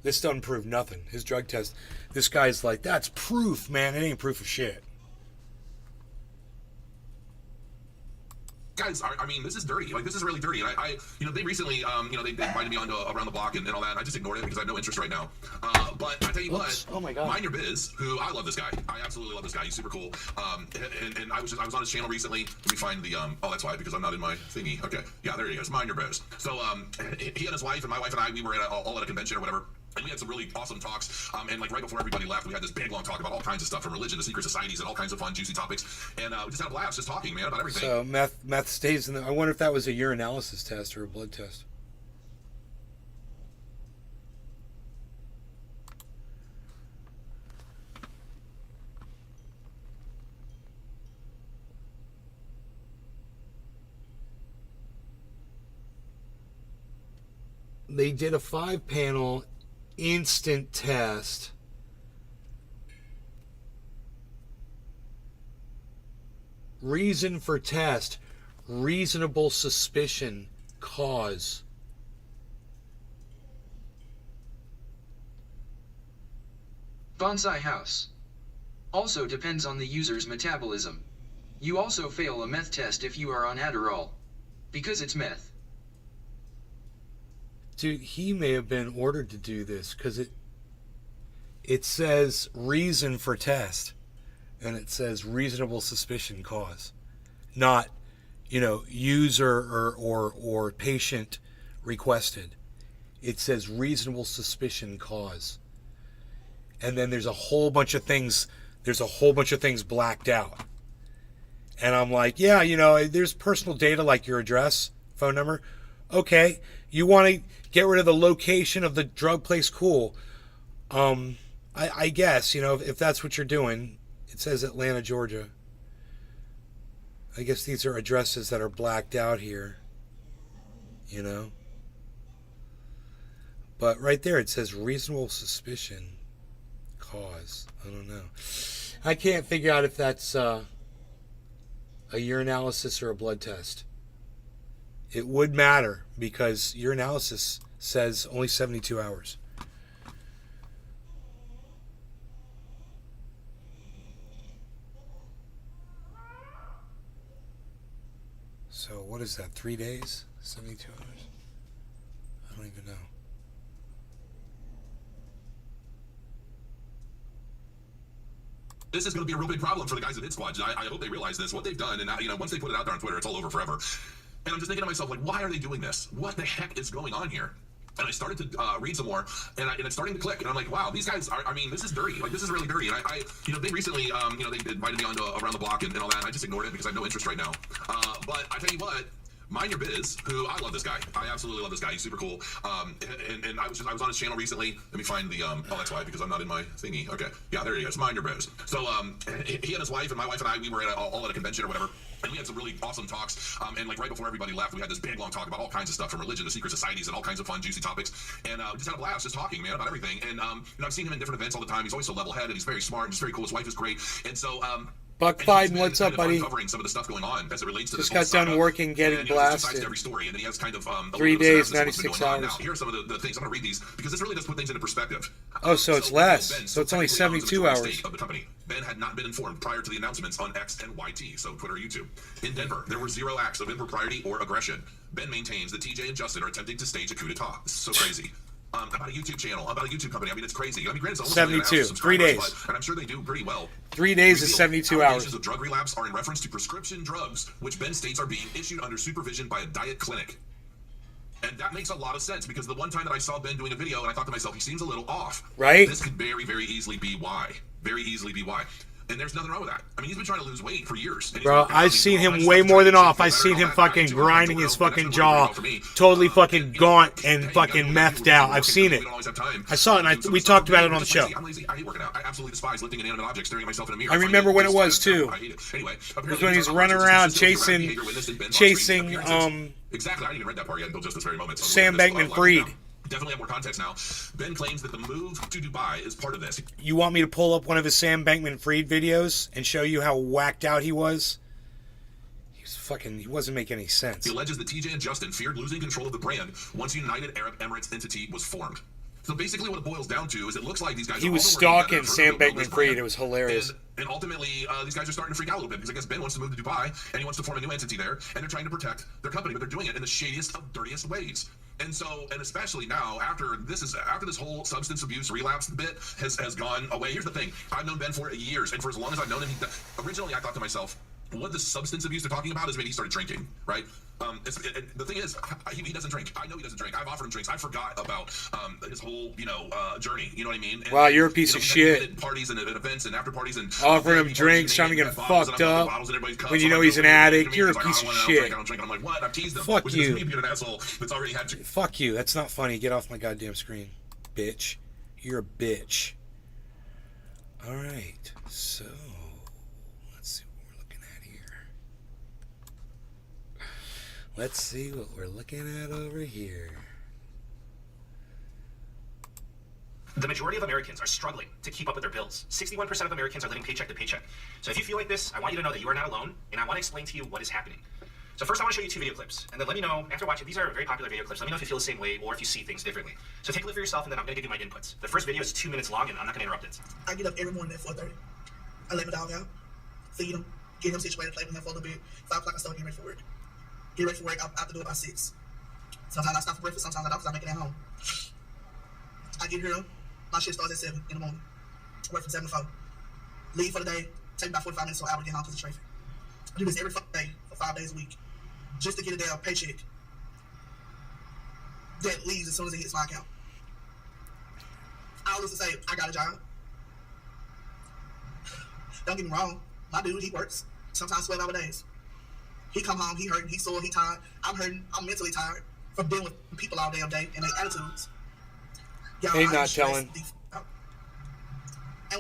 [SPEAKER 1] this doesn't prove nothing. His drug test, this guy's like, that's proof, man. It ain't proof of shit.
[SPEAKER 14] Guys, this is dirty. Like, this is really dirty. And they recently, they invited me on to Around the Block and all that. I just ignored it because I have no interest right now. But I tell you what,
[SPEAKER 1] oh my God.
[SPEAKER 14] Mind Your Biz, who I love this guy. I absolutely love this guy. He's super cool. And I was on his channel recently. Let me find the, oh, that's why, because I'm not in my thingy. Okay. Yeah, there he is. Mind Your Biz. So, he and his wife and my wife and I, we were all at a convention or whatever. And we had some really awesome talks. And like right before everybody left, we had this big long talk about all kinds of stuff from religion to secret societies and all kinds of fun, juicy topics. And we just had a blast just talking, man, about everything.
[SPEAKER 1] So meth stays in the... I wonder if that was a urinalysis test or a blood test. They did a 5-panel instant test. Reason for test: reasonable suspicion, cause.
[SPEAKER 2] Bonsai House. Also depends on the user's metabolism. You also fail a meth test if you are on Adderall. Because it's meth.
[SPEAKER 1] Dude, he may have been ordered to do this because it says reason for test, and it says reasonable suspicion cause, not, user or patient requested. It says reasonable suspicion cause, and then there's a whole bunch of things. There's a whole bunch of things blacked out, and I'm like, yeah, there's personal data like your address, phone number. Okay, you want to get rid of the location of the drug place? Cool. I guess, if that's what you're doing. It says Atlanta, Georgia. I guess these are addresses that are blacked out here. But right there it says reasonable suspicion cause. I don't know. I can't figure out if that's a urinalysis or a blood test. It would matter because urinalysis says only 72 hours. So what is that, 3 days? 72 hours? I don't even know.
[SPEAKER 14] This is going to be a real big problem for the guys at Hit Squad. I hope they realize this. What they've done, and once they put it out there on Twitter, it's all over forever. And I'm just thinking to myself, like, why are they doing this? What the heck is going on here? And I started to read some more, and it's starting to click. And I'm like, wow, these guys are, this is dirty. Like, this is really dirty. And they recently, they invited me on to Around the Block and all that, and I just ignored it because I have no interest right now. But I tell you what, Mind Your Biz, who I love this guy. I absolutely love this guy. He's super cool. And I was on his channel recently. Let me find the oh, that's why, because I'm not in my thingy. Okay, yeah, there he is. Mind Your Biz. So he and his wife and my wife and I, we were all at a convention or whatever. And we had some really awesome talks. And like right before everybody left, we had this big long talk about all kinds of stuff, from religion to secret societies and all kinds of fun, juicy topics. And we just had a blast just talking, man, about everything. And I've seen him in different events all the time. He's always so level-headed. He's very smart. He's very cool. His wife is great. And so
[SPEAKER 1] Buck Biden, what's up, buddy?
[SPEAKER 14] Covering some of the stuff going on as it relates to
[SPEAKER 1] just
[SPEAKER 14] this
[SPEAKER 1] got done working, getting blasted.
[SPEAKER 14] Every story, and then he has kind of
[SPEAKER 1] 3 days, 96 hours.
[SPEAKER 14] Now, here are some of the things. I'm going to read these because this really does put things into perspective.
[SPEAKER 1] Oh, so it's less. So it's only 72 hours.
[SPEAKER 14] Of the company. Ben had not been informed prior to the announcements on X and YT, so Twitter or YouTube. In Denver, there were 0 acts of impropriety or aggression. Ben maintains that TJ and Justin are attempting to stage a coup d'etat. This is so crazy. About a YouTube channel, about a YouTube company. It's crazy. Granted, it's almost
[SPEAKER 1] 72. 3 days.
[SPEAKER 14] And I'm sure they do pretty well.
[SPEAKER 1] 3 days is 72 hours.
[SPEAKER 14] Allegations of drug relapse are in reference to prescription drugs, which Ben states are being issued under supervision by a diet clinic. And that makes a lot of sense, because the one time that I saw Ben doing a video, and I thought to myself, he seems a little off.
[SPEAKER 1] Right?
[SPEAKER 14] This could very, very easily be why. Very easily be why. And there's nothing wrong with that. He's been trying to lose weight for years.
[SPEAKER 1] Bro, I've seen him way more than off. I've seen him fucking grinding his fucking jaw, totally fucking gaunt and fucking methed out. I've seen it. I saw it, and we talked about it on the show.
[SPEAKER 14] I'm lazy. I hate working out. I absolutely despise lifting inanimate objects, staring at myself in a mirror.
[SPEAKER 1] I remember when it was too.
[SPEAKER 14] Anyway,
[SPEAKER 1] it was when he's running around chasing.
[SPEAKER 14] Exactly. I didn't even read that part yet until just this very moment.
[SPEAKER 1] Sam Bankman-Fried.
[SPEAKER 14] Definitely have more context now. Ben claims that the move to Dubai is part of this.
[SPEAKER 1] You want me to pull up one of his Sam Bankman-Fried videos and show you how whacked out he was? He wasn't making any sense.
[SPEAKER 14] He alleges that TJ and Justin feared losing control of the brand once United Arab Emirates entity was formed. So basically what it boils down to is it looks like these guys...
[SPEAKER 1] He was stalking Sam Bankman-Fried. It was hilarious.
[SPEAKER 14] And ultimately, these guys are starting to freak out a little bit, because I guess Ben wants to move to Dubai, and he wants to form a new entity there, and they're trying to protect their company, but they're doing it in the shadiest of dirtiest ways. And so, and especially now, after this whole substance abuse relapse bit has gone away. Here's the thing: I've known Ben for years, and for as long as I've known him, originally I thought to myself, what the substance abuse they're talking about is maybe he started drinking, right? The thing is, he doesn't drink. I know he doesn't drink. I've offered him drinks. I forgot about his whole, journey. You know what I mean? And,
[SPEAKER 1] wow, you're a piece of shit.
[SPEAKER 14] Parties and events and after parties and
[SPEAKER 1] offering him drinks, trying to get him fucked up. When you know he's an addict, you're a piece of shit.
[SPEAKER 14] I don't drink. I'm like, what? I've teased him.
[SPEAKER 1] Fuck you.
[SPEAKER 14] You're an asshole that's already had you.
[SPEAKER 1] Fuck you. That's not funny. Get off my goddamn screen, bitch. You're a bitch. All right. So let's see what we're looking at here. Let's see what we're looking at over here.
[SPEAKER 15] The majority of Americans are struggling to keep up with their bills. 61% of Americans are living paycheck to paycheck. So if you feel like this, I want you to know that you are not alone, and I want to explain to you what is happening. So first I want to show you 2 video clips, and then let me know, after watching, these are very popular video clips, let me know if you feel the same way or if you see things differently. So take a look for yourself, and then I'm going to give you my inputs. The first video is 2 minutes long, and I'm not going to interrupt it.
[SPEAKER 16] I get up every morning at 4:30. I let my dog out, feed him, get him situated, play with him for a little bit. 5 o'clock I start getting ready for work. Get ready for work, I have to do it by 6. Sometimes I stop for breakfast, sometimes I don't, because I make it at home. I get here, my shift starts at 7 in the morning. I work from 7 to 4. Leave for the day, take about 45 minutes to an hour to get home because of traffic. I do this every day for 5 days a week, just to get a damn paycheck that leaves as soon as it hits my account. I always say, I got a job. Don't get me wrong, my dude, he works, sometimes 12-hour days. He come home, he hurting, he sore, he tired. I'm hurting, I'm mentally tired from dealing with people all damn day and their attitudes.
[SPEAKER 1] Hey, not telling.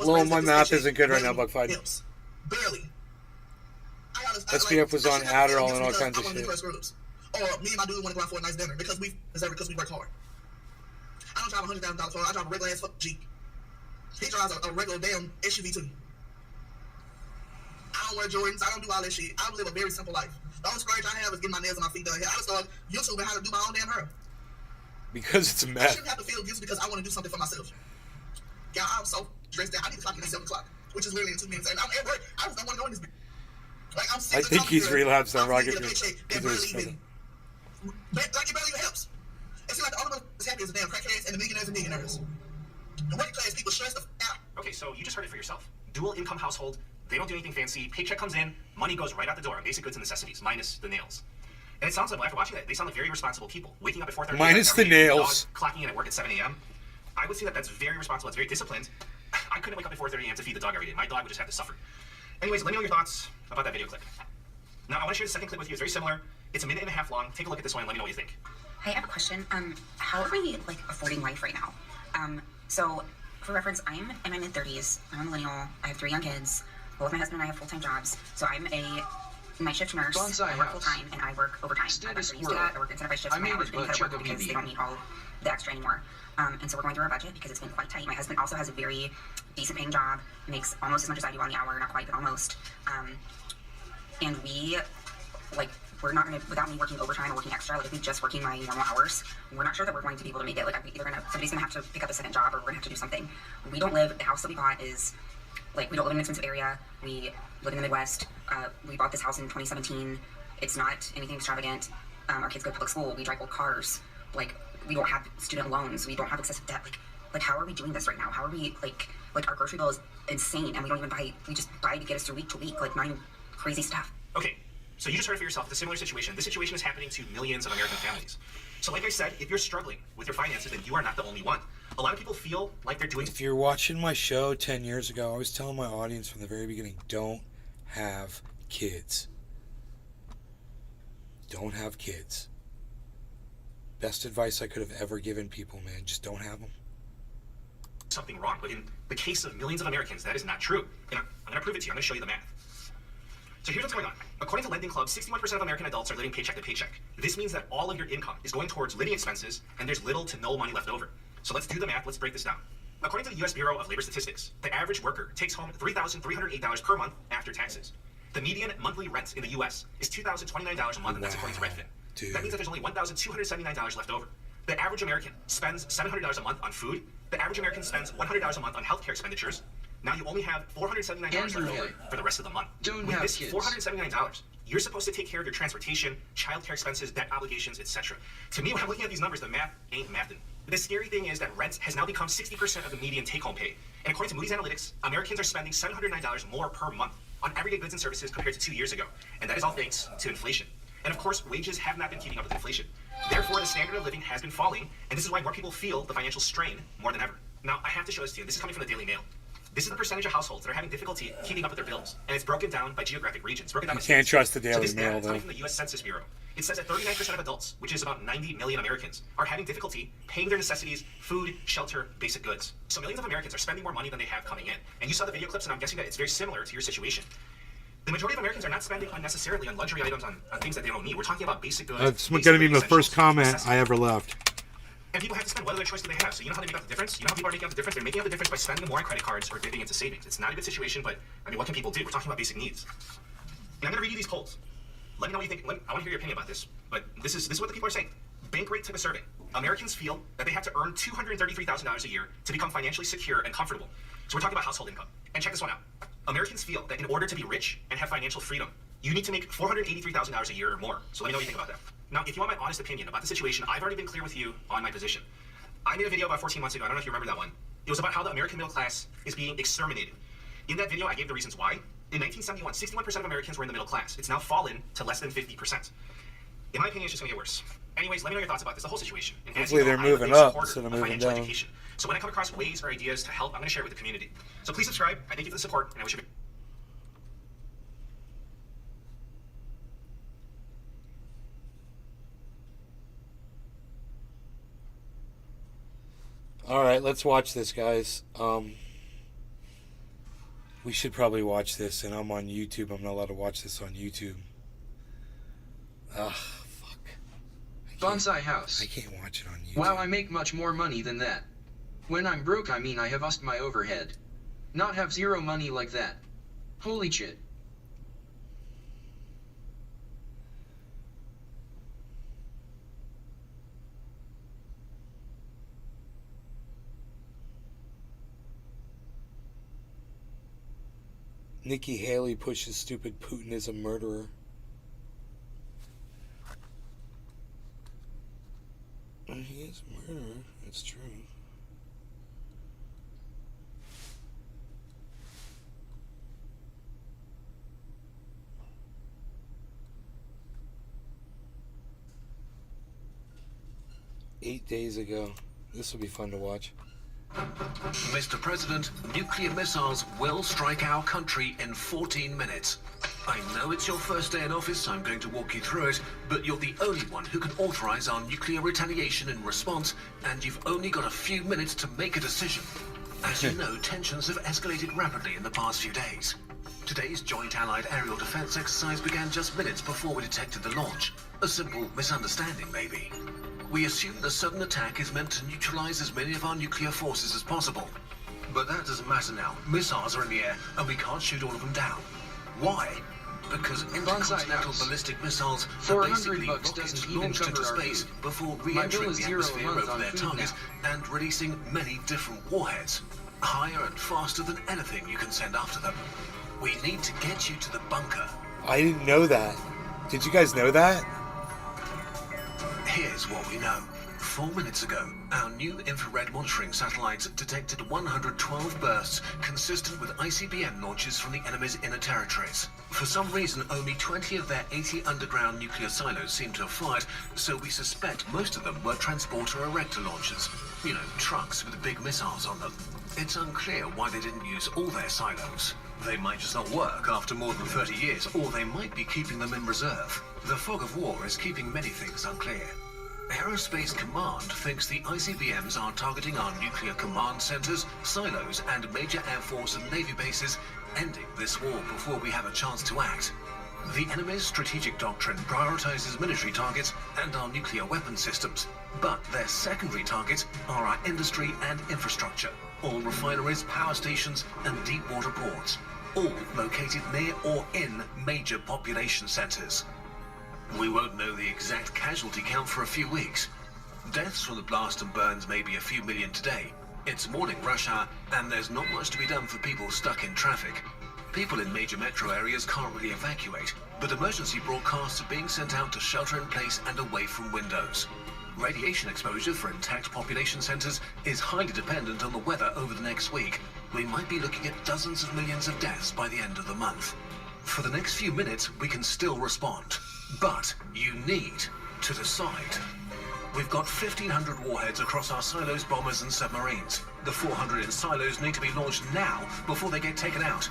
[SPEAKER 1] Well, my math isn't good right now, Buck Fight.
[SPEAKER 16] Barely.
[SPEAKER 1] SPF was on Adderall and all kinds of shit.
[SPEAKER 16] Or me and my dude want to go out for a nice dinner because we work hard. I don't drive a $100,000 car. I drive a regular ass Jeep. He drives a regular damn SUV too. I don't wear Jordans. I don't do all that shit. I live a very simple life. The only scourge I have is getting my nails and my feet done. I just started YouTube and how to do my own damn hair.
[SPEAKER 1] Because it's a
[SPEAKER 16] I
[SPEAKER 1] mess.
[SPEAKER 16] shouldn't have to feel guilty because I want to do something for myself. Yeah, I'm so stressed out. I need to clock in at 7 o'clock, which is literally in 2 minutes. And I'm at work. I just don't want to go in this bitch. Like, I'm sick
[SPEAKER 1] I
[SPEAKER 16] of
[SPEAKER 1] think
[SPEAKER 16] talking
[SPEAKER 1] he's
[SPEAKER 16] to
[SPEAKER 1] relapsed on
[SPEAKER 16] I'm
[SPEAKER 1] Rocket
[SPEAKER 16] getting a
[SPEAKER 1] Fuel
[SPEAKER 16] paycheck
[SPEAKER 1] because
[SPEAKER 16] that
[SPEAKER 1] of his
[SPEAKER 16] barely even, like, it barely even helps. It seems like the only one that's happy is the damn crackheads and the millionaires and millionaires. The working class people stress the out.
[SPEAKER 15] Okay, so you just heard it for yourself. Dual income household. They don't do anything fancy. Paycheck comes in, money goes right out the door on basic goods and necessities, minus the nails. And it sounds like, after watching that, they sound like very responsible people. Waking up at 4:30.
[SPEAKER 1] Minus the nails.
[SPEAKER 15] Clocking in at work at 7 a.m. I would say that that's very responsible. It's very disciplined. I couldn't wake up at 4:30 a.m. to feed the dog every day. My dog would just have to suffer. Anyways, let me know your thoughts about that video clip. Now, I want to share the second clip with you. It's very similar. It's a minute and a half long. Take a look at this one and let me know what you think.
[SPEAKER 9] Hey, I have a question. How are we like affording life right now? So for reference, I'm in my mid-30s. I'm a millennial. I have 3 young kids. Both my husband and I have full-time jobs. So I'm a night shift nurse.
[SPEAKER 2] Bonsai
[SPEAKER 9] I work
[SPEAKER 2] house.
[SPEAKER 9] full-time and I work overtime.
[SPEAKER 2] Status
[SPEAKER 9] I'm used to that. I work incentivized shifts.
[SPEAKER 2] I
[SPEAKER 9] My
[SPEAKER 2] made
[SPEAKER 9] hours
[SPEAKER 2] it,
[SPEAKER 9] being
[SPEAKER 2] but
[SPEAKER 9] cut at work
[SPEAKER 2] Chuck
[SPEAKER 9] because
[SPEAKER 2] BB.
[SPEAKER 9] they don't need all the extra anymore. And so we're going through our budget because it's been quite tight. My husband also has a very decent paying job. Makes almost as much as I do on the hour, not quite, but almost. And we, like, we're not going to, without me working overtime or working extra, like if we just working my normal hours, we're not sure that we're going to be able to make it. Like, somebody's going to have to pick up a second job or we're going to have to do something. We don't live, the house that we bought is, like, we don't live in an expensive area. We live in the Midwest. We bought this house in 2017. It's not anything extravagant. Our kids go to public school. We drive old cars. Like, we don't have student loans. We don't have excessive debt. Like how are we doing this right now? How are we, like our grocery bill is insane and we don't even buy, we just buy to get us through week to week, like crazy stuff.
[SPEAKER 15] Okay, so you just heard it for yourself. It's a similar situation. This situation is happening to millions of American families. So like I said, if you're struggling with your finances, then you are not the only one. A lot of people feel like they're doing...
[SPEAKER 1] If you're watching my show 10 years ago, I was telling my audience from the very beginning, don't have kids. Don't have kids. Best advice I could have ever given people, man. Just don't have them.
[SPEAKER 15] Something wrong, but in the case of millions of Americans, that is not true. And I'm going to prove it to you. I'm going to show you the math. So here's what's going on. According to Lending Club, 61% of American adults are living paycheck to paycheck. This means that all of your income is going towards living expenses, and there's little to no money left over. So let's do the math. Let's break this down. According to the U.S. Bureau of Labor Statistics, the average worker takes home $3,308 per month after taxes. The median monthly rent in the U.S. is $2,029 a month, and that's according to Redfin.
[SPEAKER 1] Dude.
[SPEAKER 15] That means that there's only $1,279 left over. The average American spends $700 a month on food. The average American spends $100 a month on healthcare expenditures. Now you only have $479 left over for the rest of the month. With this $479, you're supposed to take care of your transportation, childcare expenses, debt obligations, etc. To me, when I'm looking at these numbers, the math ain't mathin'. The scary thing is that rent has now become 60% of the median take-home pay. And according to Moody's Analytics, Americans are spending $709 more per month on everyday goods and services compared to 2 years ago. And that is all thanks to inflation. And of course, wages have not been keeping up with inflation. Therefore, the standard of living has been falling, and this is why more people feel the financial strain more than ever. Now, I have to show this to you. This is coming from the Daily Mail. This is the percentage of households that are having difficulty keeping up with their bills, and it's broken down by geographic regions. Broken down by
[SPEAKER 1] Can't
[SPEAKER 15] states.
[SPEAKER 1] trust the
[SPEAKER 15] So
[SPEAKER 1] Daily
[SPEAKER 15] this data
[SPEAKER 1] Mail,
[SPEAKER 15] is coming
[SPEAKER 1] though.
[SPEAKER 15] from the U.S. Census Bureau. It says that 39% of adults, which is about 90 million Americans, are having difficulty paying their necessities, food, shelter, basic goods. So millions of Americans are spending more money than they have coming in. And you saw the video clips, and I'm guessing that it's very similar to your situation. The majority of Americans are not spending unnecessarily on luxury items, on things that they don't need. We're talking about basic goods.
[SPEAKER 1] That's
[SPEAKER 15] basic
[SPEAKER 1] going to be my
[SPEAKER 15] essentials,
[SPEAKER 1] first comment
[SPEAKER 15] necessities.
[SPEAKER 1] I ever left.
[SPEAKER 15] And people have to spend. What other choice do they have? So you know how they make up the difference? You know how people are making up the difference? They're making up the difference by spending more on credit cards or dipping into savings. It's not a good situation, but I mean, what can people do? We're talking about basic needs. And I'm going to read you these polls. Let me know what you think. I want to hear your opinion about this. But this is what the people are saying. Bankrate took a survey. Americans feel that they have to earn $233,000 a year to become financially secure and comfortable. So we're talking about household income. And check this one out. Americans feel that in order to be rich and have financial freedom, you need to make $483,000 a year or more. So let me know what you think about that. Now, if you want my honest opinion about the situation, I've already been clear with you on my position. I made a video about 14 months ago. I don't know if you remember that one. It was about how the American middle class is being exterminated. In that video, I gave the reasons why. In 1971, 61% of Americans were in the middle class. It's now fallen to less than 50%. In my opinion, it's just going to get worse. Anyways, let me know your thoughts about this, the whole situation. And as
[SPEAKER 1] Hopefully
[SPEAKER 15] you know,
[SPEAKER 1] they're
[SPEAKER 15] I'm a
[SPEAKER 1] moving
[SPEAKER 15] big
[SPEAKER 1] up
[SPEAKER 15] supporter
[SPEAKER 1] instead of
[SPEAKER 15] of
[SPEAKER 1] moving
[SPEAKER 15] financial
[SPEAKER 1] down.
[SPEAKER 15] education. So when I come across ways or ideas to help, I'm going to share it with the community. So please subscribe. I thank you for the support, and I wish you...
[SPEAKER 1] All right, let's watch this, guys. We should probably watch this, and I'm on YouTube. I'm not allowed to watch this on YouTube. Ugh, fuck.
[SPEAKER 2] Bonsai house.
[SPEAKER 1] I can't watch it on YouTube.
[SPEAKER 2] Wow, I make much more money than that. When I'm broke, I mean I have upped my overhead. Not have zero money like that. Holy shit.
[SPEAKER 1] Nikki Haley pushes stupid Putin as a murderer. He is a murderer. That's true. Eight days ago. This will be fun to watch.
[SPEAKER 17] Mr. President, nuclear missiles will strike our country in 14 minutes. I know it's your first day in office, I'm going to walk you through it, but you're the only one who can authorize our nuclear retaliation in response, and you've only got a few minutes to make a decision. As you know, tensions have escalated rapidly in the past few days. Today's Joint Allied Aerial Defense exercise began just minutes before we detected the launch. A simple misunderstanding, maybe. We assume the sudden attack is meant to neutralize as many of our nuclear forces as possible. But that doesn't matter now. Missiles are in the air, and we can't shoot all of them down. Why? Because intercontinental ballistic missiles are basically rockets launched into space before re-entering the atmosphere over their target and releasing many different warheads, higher and faster than anything you can send after them. We need to get you to the bunker.
[SPEAKER 1] I didn't know that. Did you guys know that?
[SPEAKER 17] Here's what we know. 4 minutes ago, our new infrared monitoring satellites detected 112 bursts consistent with ICBM launches from the enemy's inner territories. For some reason, only 20 of their 80 underground nuclear silos seem to have fired, so we suspect most of them were transporter erector launchers. You know, trucks with big missiles on them. It's unclear why they didn't use all their silos. They might just not work after more than 30 years, or they might be keeping them in reserve. The fog of war is keeping many things unclear. Aerospace Command thinks the ICBMs are targeting our nuclear command centers, silos, and major Air Force and Navy bases, ending this war before we have a chance to act. The enemy's strategic doctrine prioritizes military targets and our nuclear weapon systems, but their secondary targets are our industry and infrastructure, all refineries, power stations, and deep water ports, all located near or in major population centers. We won't know the exact casualty count for a few weeks. Deaths from the blast and burns may be a few million today. It's morning rush hour, and there's not much to be done for people stuck in traffic. People in major metro areas can't really evacuate, but emergency broadcasts are being sent out to shelter in place and away from windows. Radiation exposure for intact population centers is highly dependent on the weather over the next week. We might be looking at dozens of millions of deaths by the end of the month. For the next few minutes, we can still respond. But you need to decide. We've got 1,500 warheads across our silos, bombers, and submarines. The 400 in silos need to be launched now before they get taken out.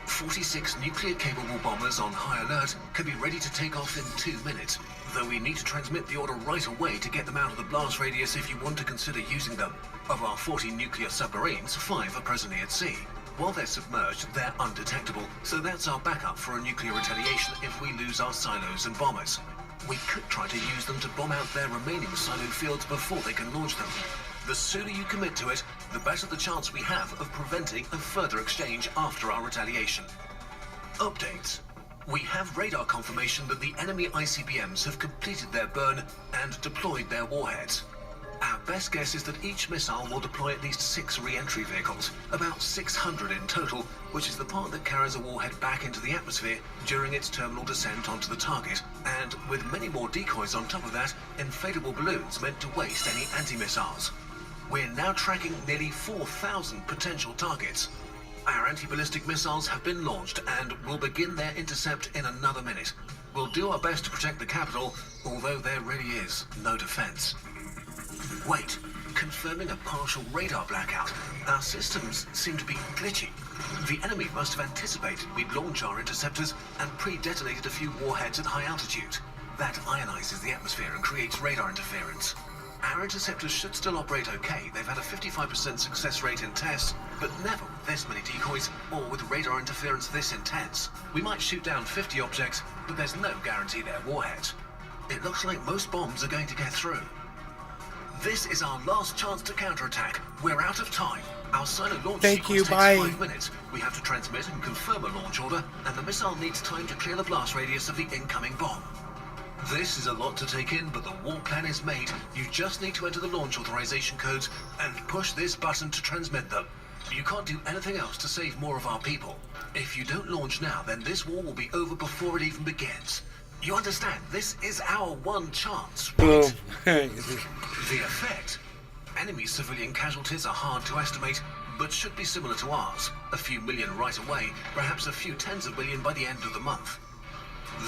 [SPEAKER 17] 46 nuclear-capable bombers on high alert can be ready to take off in 2 minutes, though we need to transmit the order right away to get them out of the blast radius if you want to consider using them. Of our 40 nuclear submarines, 5 are presently at sea. While they're submerged, they're undetectable, so that's our backup for a nuclear retaliation if we lose our silos and bombers. We could try to use them to bomb out their remaining silo fields before they can launch them. The sooner you commit to it, the better the chance we have of preventing a further exchange after our retaliation. Updates. We have radar confirmation that the enemy ICBMs have completed their burn and deployed their warheads. Our best guess is that each missile will deploy at least 6 re-entry vehicles, about 600 in total, which is the part that carries a warhead back into the atmosphere during its terminal descent onto the target, and with many more decoys on top of that, inflatable balloons meant to waste any anti-missiles. We're now tracking nearly 4,000 potential targets. Our anti-ballistic missiles have been launched and will begin their intercept in another minute. We'll do our best to protect the capital, although there really is no defense. Wait, confirming a partial radar blackout. Our systems seem to be glitchy. The enemy must have anticipated we'd launch our interceptors and pre-detonated a few warheads at high altitude. That ionizes the atmosphere and creates radar interference. Our interceptors should still operate okay. They've had a 55% success rate in tests, but never with this many decoys or with radar interference this intense. We might shoot down 50 objects, but there's no guarantee they're warheads. It looks like most bombs are going to get through. This is our last chance to counterattack. We're out of time. Our silo launch sequence takes 5 minutes. We have to transmit and confirm a launch order, and the missile needs time to clear the blast radius of the incoming bomb. This is a lot to take in, but the war plan is made. You just need to enter the launch authorization codes and push this button to transmit them. You can't do anything else to save more of our people. If you don't launch now, then this war will be over before it even begins. You understand? This is our one chance.
[SPEAKER 1] Boom.
[SPEAKER 17] The effect? Enemy civilian casualties are hard to estimate, but should be similar to ours. A few million right away, perhaps a few tens of million by the end of the month.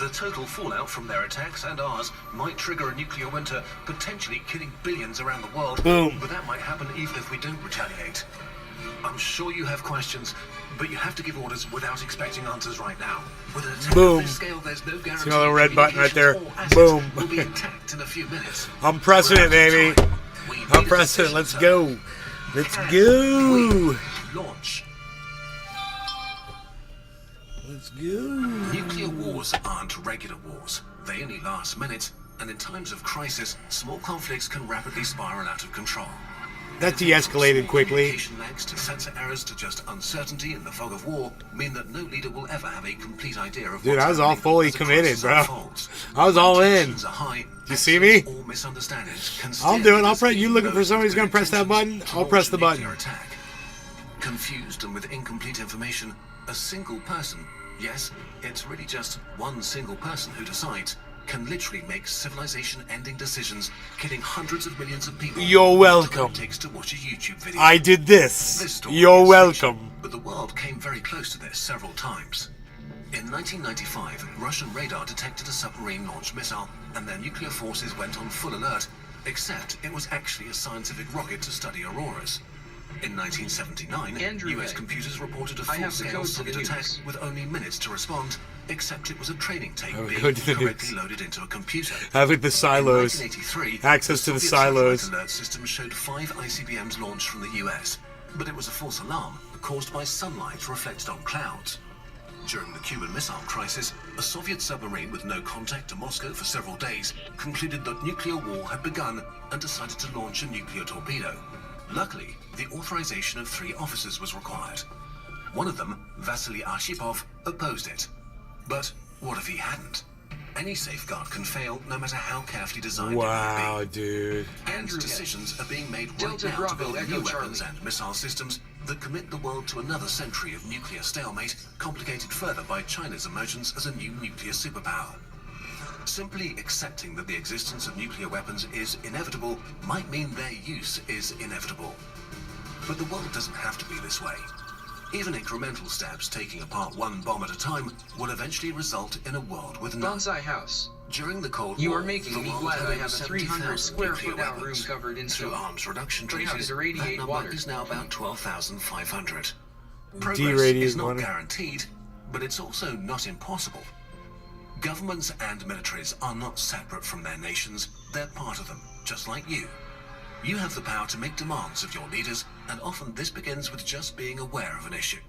[SPEAKER 17] The total fallout from their attacks and ours might trigger a nuclear winter, potentially killing billions around the world.
[SPEAKER 1] Boom.
[SPEAKER 17] But that might happen even if we don't retaliate. I'm sure you have questions, but you have to give orders without expecting answers right now. With an attack
[SPEAKER 1] Boom.
[SPEAKER 17] of this scale, there's no guarantee.
[SPEAKER 1] See the little red button right there?
[SPEAKER 17] communications or assets
[SPEAKER 1] Boom.
[SPEAKER 17] will be intact in a few minutes.
[SPEAKER 1] I'm pressing it, baby. I'm pressing it. Let's go. Let's go.
[SPEAKER 17] Launch.
[SPEAKER 1] Let's go.
[SPEAKER 17] Nuclear wars aren't regular wars. They only last minutes, and in times of crisis, small conflicts can rapidly spiral out of control.
[SPEAKER 1] That de-escalated quickly.
[SPEAKER 17] Communication lags to sensor errors to just uncertainty in the fog of war mean that no leader will ever have a complete idea of
[SPEAKER 1] Dude,
[SPEAKER 17] what's
[SPEAKER 1] I was all
[SPEAKER 17] happening
[SPEAKER 1] fully
[SPEAKER 17] as the
[SPEAKER 1] committed,
[SPEAKER 17] crisis
[SPEAKER 1] bro.
[SPEAKER 17] unfolds.
[SPEAKER 1] I was all in.
[SPEAKER 17] Tensions are high,
[SPEAKER 1] Do you see me?
[SPEAKER 17] or misunderstandings can
[SPEAKER 1] I'll
[SPEAKER 17] steer
[SPEAKER 1] do it. I'll
[SPEAKER 17] leaders
[SPEAKER 1] press. You
[SPEAKER 17] even
[SPEAKER 1] looking for
[SPEAKER 17] those
[SPEAKER 1] somebody who's
[SPEAKER 17] with
[SPEAKER 1] gonna
[SPEAKER 17] good
[SPEAKER 1] press that button?
[SPEAKER 17] intentions
[SPEAKER 1] I'll
[SPEAKER 17] to
[SPEAKER 1] press the
[SPEAKER 17] launch a
[SPEAKER 1] button.
[SPEAKER 17] nuclear attack. Confused and with incomplete information, a single person, yes, it's really just one single person who decides, can literally make civilization-ending decisions, killing hundreds of millions of people.
[SPEAKER 1] You're welcome.
[SPEAKER 17] It takes to watch a YouTube video.
[SPEAKER 1] I did this.
[SPEAKER 17] story
[SPEAKER 1] You're
[SPEAKER 17] is
[SPEAKER 1] welcome.
[SPEAKER 17] fiction, but the world came very close to this several times. In 1995, Russian radar detected a submarine-launched missile, and their nuclear forces went on full alert, except it was actually a scientific rocket to study auroras. In 1979, US
[SPEAKER 2] Hay.
[SPEAKER 17] computers reported a
[SPEAKER 2] I have the
[SPEAKER 17] full-scale
[SPEAKER 2] code to
[SPEAKER 17] Soviet
[SPEAKER 2] the
[SPEAKER 17] attack
[SPEAKER 2] news.
[SPEAKER 17] with only minutes to respond, except it was a training tape
[SPEAKER 1] Have a
[SPEAKER 17] being
[SPEAKER 1] code to the
[SPEAKER 17] correctly
[SPEAKER 1] news.
[SPEAKER 17] loaded into a computer.
[SPEAKER 1] Have it the silos.
[SPEAKER 17] In 1983,
[SPEAKER 1] Access to the
[SPEAKER 17] Soviet
[SPEAKER 1] silos.
[SPEAKER 17] satellite alert system showed 5 ICBMs launched from the US, but it was a false alarm caused by sunlight reflected on clouds. During the Cuban Missile Crisis, a Soviet submarine with no contact to Moscow for several days concluded that nuclear war had begun and decided to launch a nuclear torpedo. Luckily, the authorization of 3 officers was required. One of them, Vasily Arshipov, opposed it. But what if he hadn't? Any safeguard can fail, no matter how carefully designed
[SPEAKER 1] Wow,
[SPEAKER 17] it might be.
[SPEAKER 1] dude.
[SPEAKER 17] And decisions are being made right
[SPEAKER 2] Delta
[SPEAKER 17] now to
[SPEAKER 2] Bravo
[SPEAKER 17] build
[SPEAKER 2] Echo
[SPEAKER 17] new weapons
[SPEAKER 2] Charlie.
[SPEAKER 17] and missile systems that commit the world to another century of nuclear stalemate, complicated further by China's emergence as a new nuclear superpower. Simply accepting that the existence of nuclear weapons is inevitable might mean their use is inevitable. But the world doesn't have to be this way. Even incremental steps taking apart one bomb at a time will eventually result in a world with none.
[SPEAKER 2] Bonsai House.
[SPEAKER 17] During the Cold
[SPEAKER 2] You
[SPEAKER 17] War,
[SPEAKER 2] are making
[SPEAKER 17] the
[SPEAKER 2] me
[SPEAKER 17] world
[SPEAKER 2] glad
[SPEAKER 17] had
[SPEAKER 2] I
[SPEAKER 17] over
[SPEAKER 2] have a 300
[SPEAKER 17] 70,000
[SPEAKER 2] square
[SPEAKER 17] nuclear
[SPEAKER 2] foot now room
[SPEAKER 17] weapons.
[SPEAKER 2] covered in
[SPEAKER 17] Through
[SPEAKER 2] snow.
[SPEAKER 17] arms reduction
[SPEAKER 2] But how
[SPEAKER 17] treaties,
[SPEAKER 2] to irradiate
[SPEAKER 17] that number
[SPEAKER 2] water?
[SPEAKER 17] is now about 12,500. Progress
[SPEAKER 1] De-irradiate
[SPEAKER 17] is not
[SPEAKER 1] water.
[SPEAKER 17] guaranteed, but it's also not impossible. Governments and militaries are not separate from their nations, they're part of them, just like you. You have the power to make demands of your leaders, and often this begins with just being aware of an issue.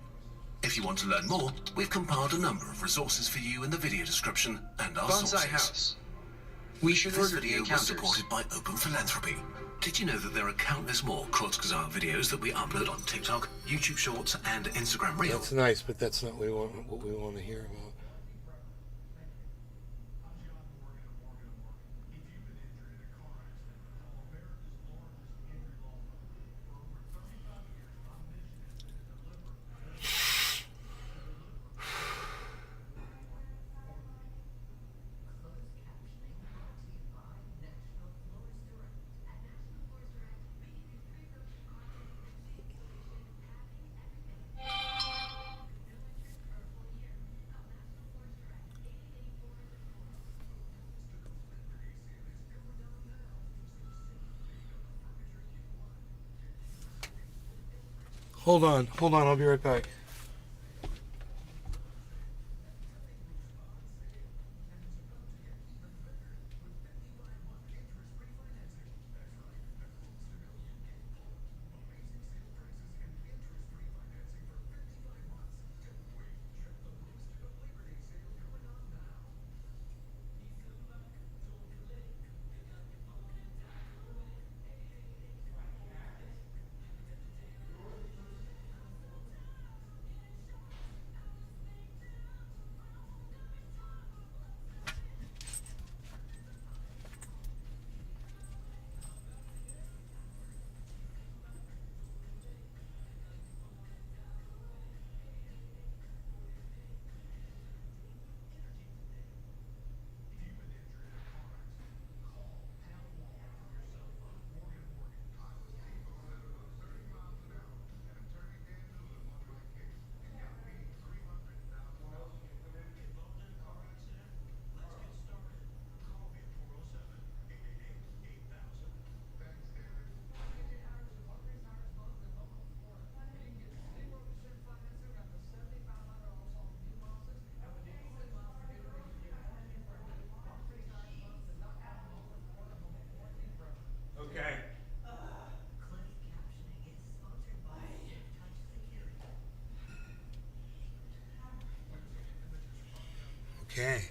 [SPEAKER 17] If you want to learn more, we've compiled a number of resources for you in the video description and our
[SPEAKER 2] Bonsai
[SPEAKER 17] sources.
[SPEAKER 2] House. We should
[SPEAKER 17] This
[SPEAKER 2] order the
[SPEAKER 17] video was
[SPEAKER 2] encounters.
[SPEAKER 17] supported by Open Philanthropy. Did you know that there are countless more Kurzgesagt videos that we upload on TikTok, YouTube Shorts, and Instagram Reels?
[SPEAKER 1] That's nice, but that's not what we want to hear about. Hold on, I'll be right back. Okay.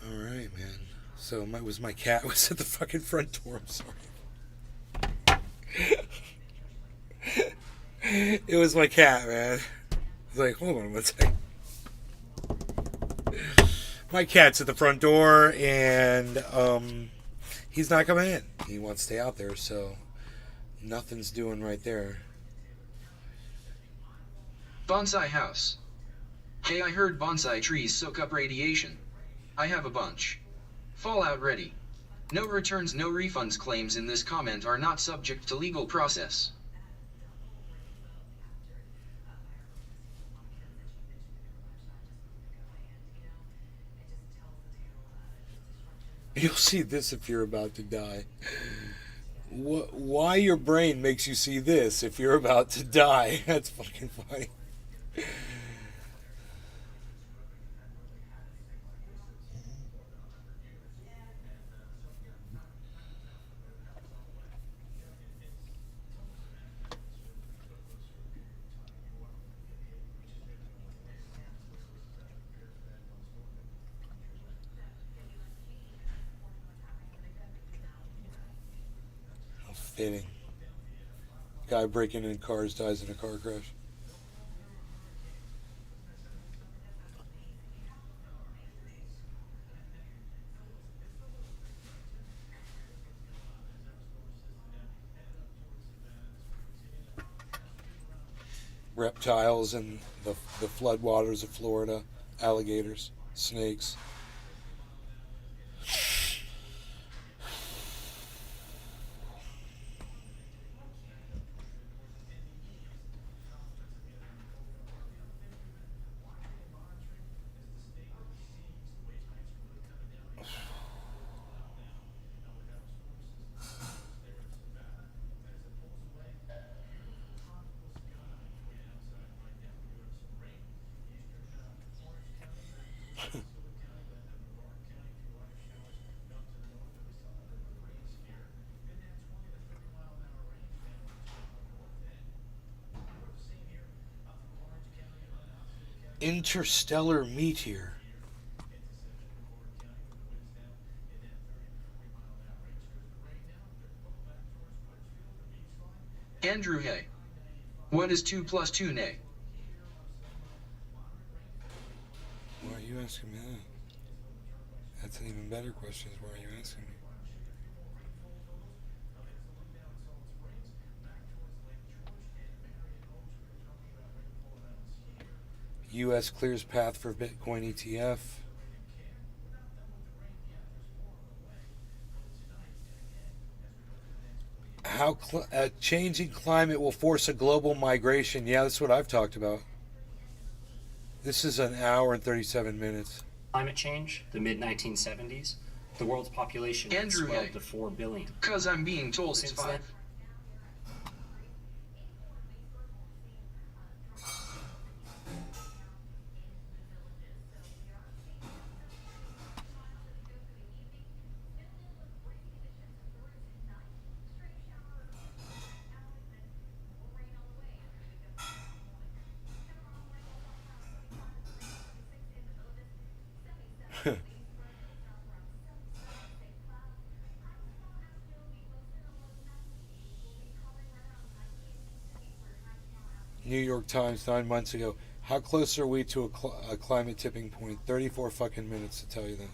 [SPEAKER 1] All right, man. So my cat was at the fucking front door. I'm sorry. It was my cat, man. I was like, hold on one second. My cat's at the front door, and he's not coming in. He wants to stay out there, so nothing's doing right there.
[SPEAKER 2] Bonsai house. Hey, I heard bonsai trees soak up radiation. I have a bunch. Fallout ready. No returns, no refunds. Claims in this comment are not subject to legal process.
[SPEAKER 1] You'll see this if you're about to die. Why your brain makes you see this if you're about to die? That's fucking funny. Fitting. Guy breaking in cars dies in a car crash. Reptiles in the floodwaters of Florida, alligators, snakes. Interstellar meteor.
[SPEAKER 2] Andrew Hay. What is 2 plus 2 nay?
[SPEAKER 1] Why are you asking me that? That's an even better question. Why are you asking me? U.S. clears path for Bitcoin ETF. How a changing climate will force a global migration. Yeah, that's what I've talked about. This is an hour and 37 minutes.
[SPEAKER 18] Climate change, the mid-1970s, the world's population had
[SPEAKER 2] Andrew
[SPEAKER 18] swelled
[SPEAKER 2] Hay.
[SPEAKER 18] to 4 billion.
[SPEAKER 2] Cause I'm being told it's
[SPEAKER 18] Since
[SPEAKER 2] 5.
[SPEAKER 18] then-
[SPEAKER 1] New York Times 9 months ago. How close are we to a climate tipping point? 34 fucking minutes to tell you that.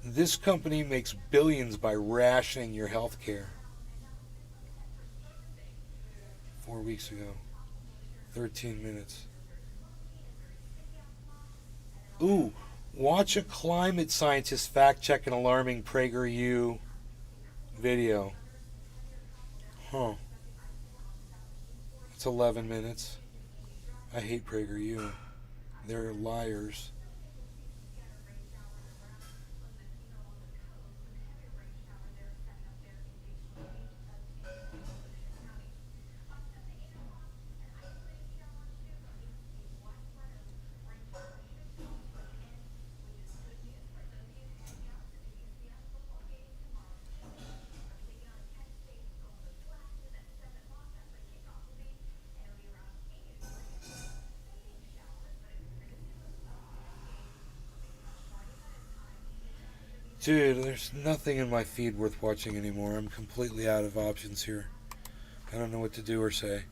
[SPEAKER 1] This company makes billions by rationing your health care. 4 weeks ago. 13 minutes. Ooh, watch a climate scientist fact check an alarming PragerU video. Huh. It's 11 minutes. I hate PragerU. They're liars. Dude, there's nothing in my feed worth watching anymore. I'm completely out of options here. I don't know what to do or say.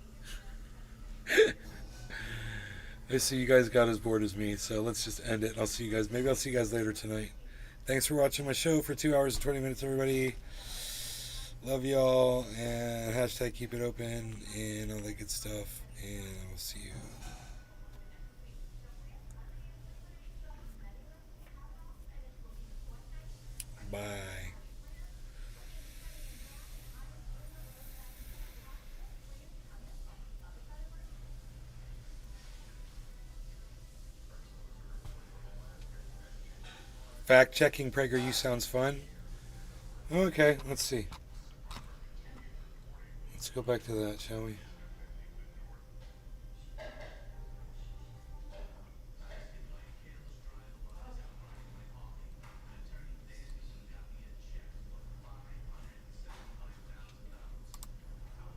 [SPEAKER 1] I see you guys got as bored as me, so let's just end it. I'll see you guys. Maybe I'll see you guys later tonight. Thanks for watching my show for 2 hours and 20 minutes, everybody. Love y'all, and hashtag keep it open, and all that good stuff, and I will see you. Bye. Fact checking PragerU sounds fun. Okay, let's see. Let's go back to that, shall we?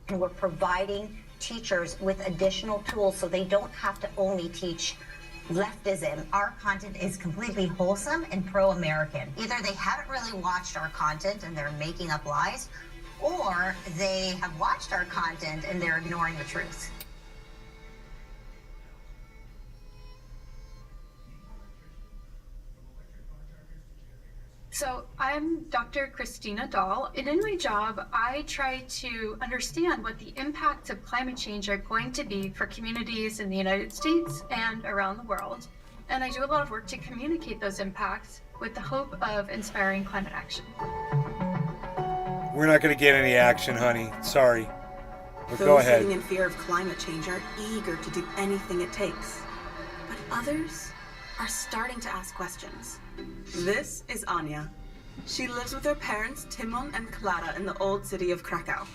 [SPEAKER 19] And we're providing teachers with additional tools so they don't have to only teach leftism. Our content is completely wholesome and pro-American. Either they haven't really watched our content and they're making up lies, or they have watched our content and they're ignoring the truth.
[SPEAKER 20] So I'm Dr. Christina Dahl, and in my job, I try to understand what the impacts of climate change are going to be for communities in the United States and around the world. And I do a lot of work to communicate those impacts with the hope of inspiring climate action.
[SPEAKER 1] We're not going to get any action, honey. Sorry. But
[SPEAKER 21] Those
[SPEAKER 1] go ahead.
[SPEAKER 21] living in fear of climate change are eager to do anything it takes. But others are starting to ask questions. This is Anya. She lives with her parents, Timon and Klara, in the old city of Krakow.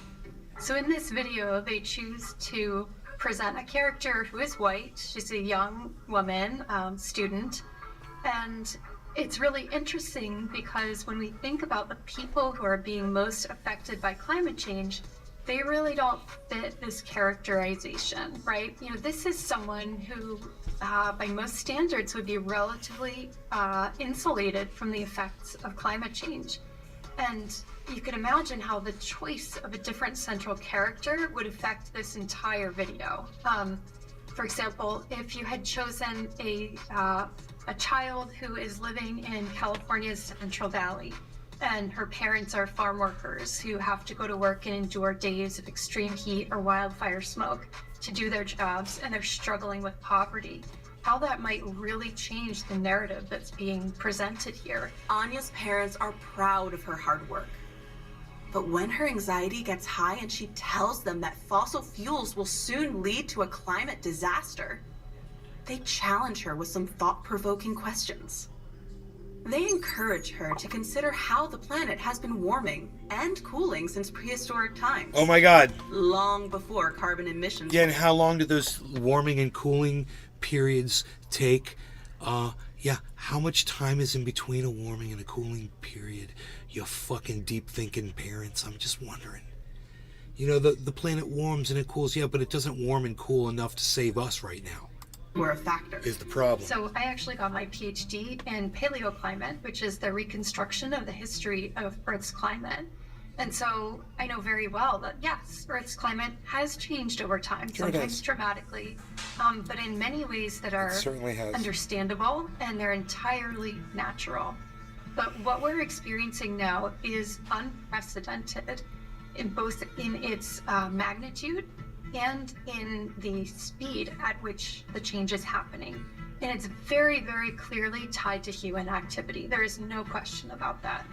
[SPEAKER 20] So in this video, they choose to present a character who is white. She's a young woman, student, and it's really interesting because when we think about the people who are being most affected by climate change, they really don't fit this characterization, right? You know, this is someone who, by most standards, would be relatively insulated from the effects of climate change. And you can imagine how the choice of a different central character would affect this entire video. For example, if you had chosen a child who is living in California's Central Valley, and her parents are farm workers who have to go to work and endure days of extreme heat or wildfire smoke to do their jobs, and they're struggling with poverty, how that might really change the narrative that's being presented here.
[SPEAKER 21] Anya's parents are proud of her hard work. But when her anxiety gets high and she tells them that fossil fuels will soon lead to a climate disaster, they challenge her with some thought-provoking questions. They encourage her to consider how the planet has been warming and cooling since prehistoric times.
[SPEAKER 1] Oh my God.
[SPEAKER 21] Long before carbon emissions.
[SPEAKER 1] Yeah, and how long do those warming and cooling periods take? Yeah, how much time is in between a warming and a cooling period? You fucking deep thinking parents, I'm just wondering. You know, the planet warms and it cools, yeah, but it doesn't warm and cool enough to save us right now.
[SPEAKER 21] Were a factor.
[SPEAKER 1] Is the problem.
[SPEAKER 20] So I actually got my PhD in paleoclimate, which is the reconstruction of the history of Earth's climate. And so I know very well that, yes, Earth's climate has changed over time,
[SPEAKER 1] Sure
[SPEAKER 20] sometimes dramatically, but in many ways that are
[SPEAKER 1] certainly has.
[SPEAKER 20] understandable, and they're entirely natural. But what we're experiencing now is unprecedented in both in its magnitude and in the speed at which the change is happening. And it's very, very clearly tied to human activity. There is no question about that.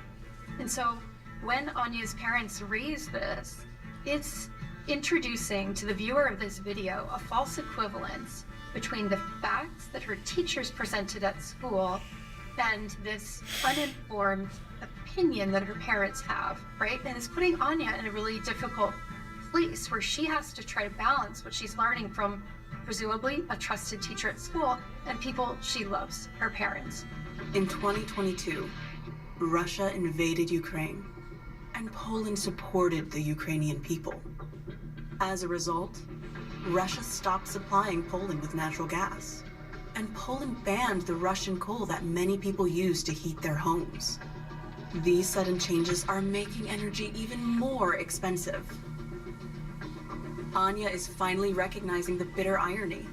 [SPEAKER 20] And so when Anya's parents raise this, it's introducing to the viewer of this video a false equivalence between the facts that her teachers presented at school and this uninformed opinion that her parents have, right? And it's putting Anya in a really difficult place where she has to try to balance what she's learning from presumably a trusted teacher at school and people she loves, her parents.
[SPEAKER 21] In 2022, Russia invaded Ukraine, and Poland supported the Ukrainian people. As a result, Russia stopped supplying Poland with natural gas, and Poland banned the Russian coal that many people use to heat their homes. These sudden changes are making energy even more expensive. Anya is finally recognizing the bitter irony.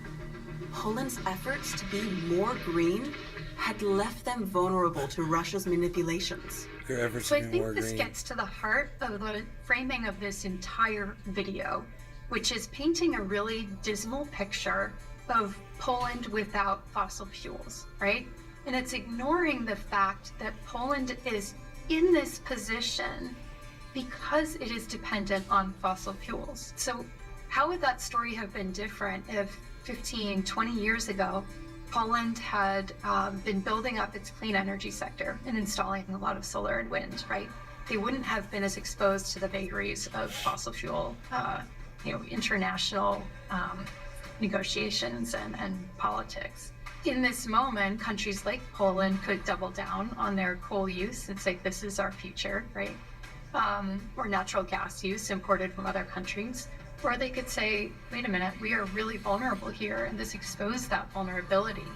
[SPEAKER 21] Poland's efforts to be more green had left them vulnerable to Russia's manipulations.
[SPEAKER 1] Their efforts
[SPEAKER 20] So I
[SPEAKER 1] to be
[SPEAKER 20] think
[SPEAKER 1] more
[SPEAKER 20] this
[SPEAKER 1] green.
[SPEAKER 20] gets to the heart of the framing of this entire video, which is painting a really dismal picture of Poland without fossil fuels, right? And it's ignoring the fact that Poland is in this position because it is dependent on fossil fuels. So how would that story have been different if 15, 20 years ago, Poland had been building up its clean energy sector and installing a lot of solar and wind, right? They wouldn't have been as exposed to the vagaries of fossil fuel, international negotiations and politics. In this moment, countries like Poland could double down on their coal use and say, this is our future, right? Or natural gas use imported from other countries. Or they could say, wait a minute, we are really vulnerable here, and this exposed that vulnerability.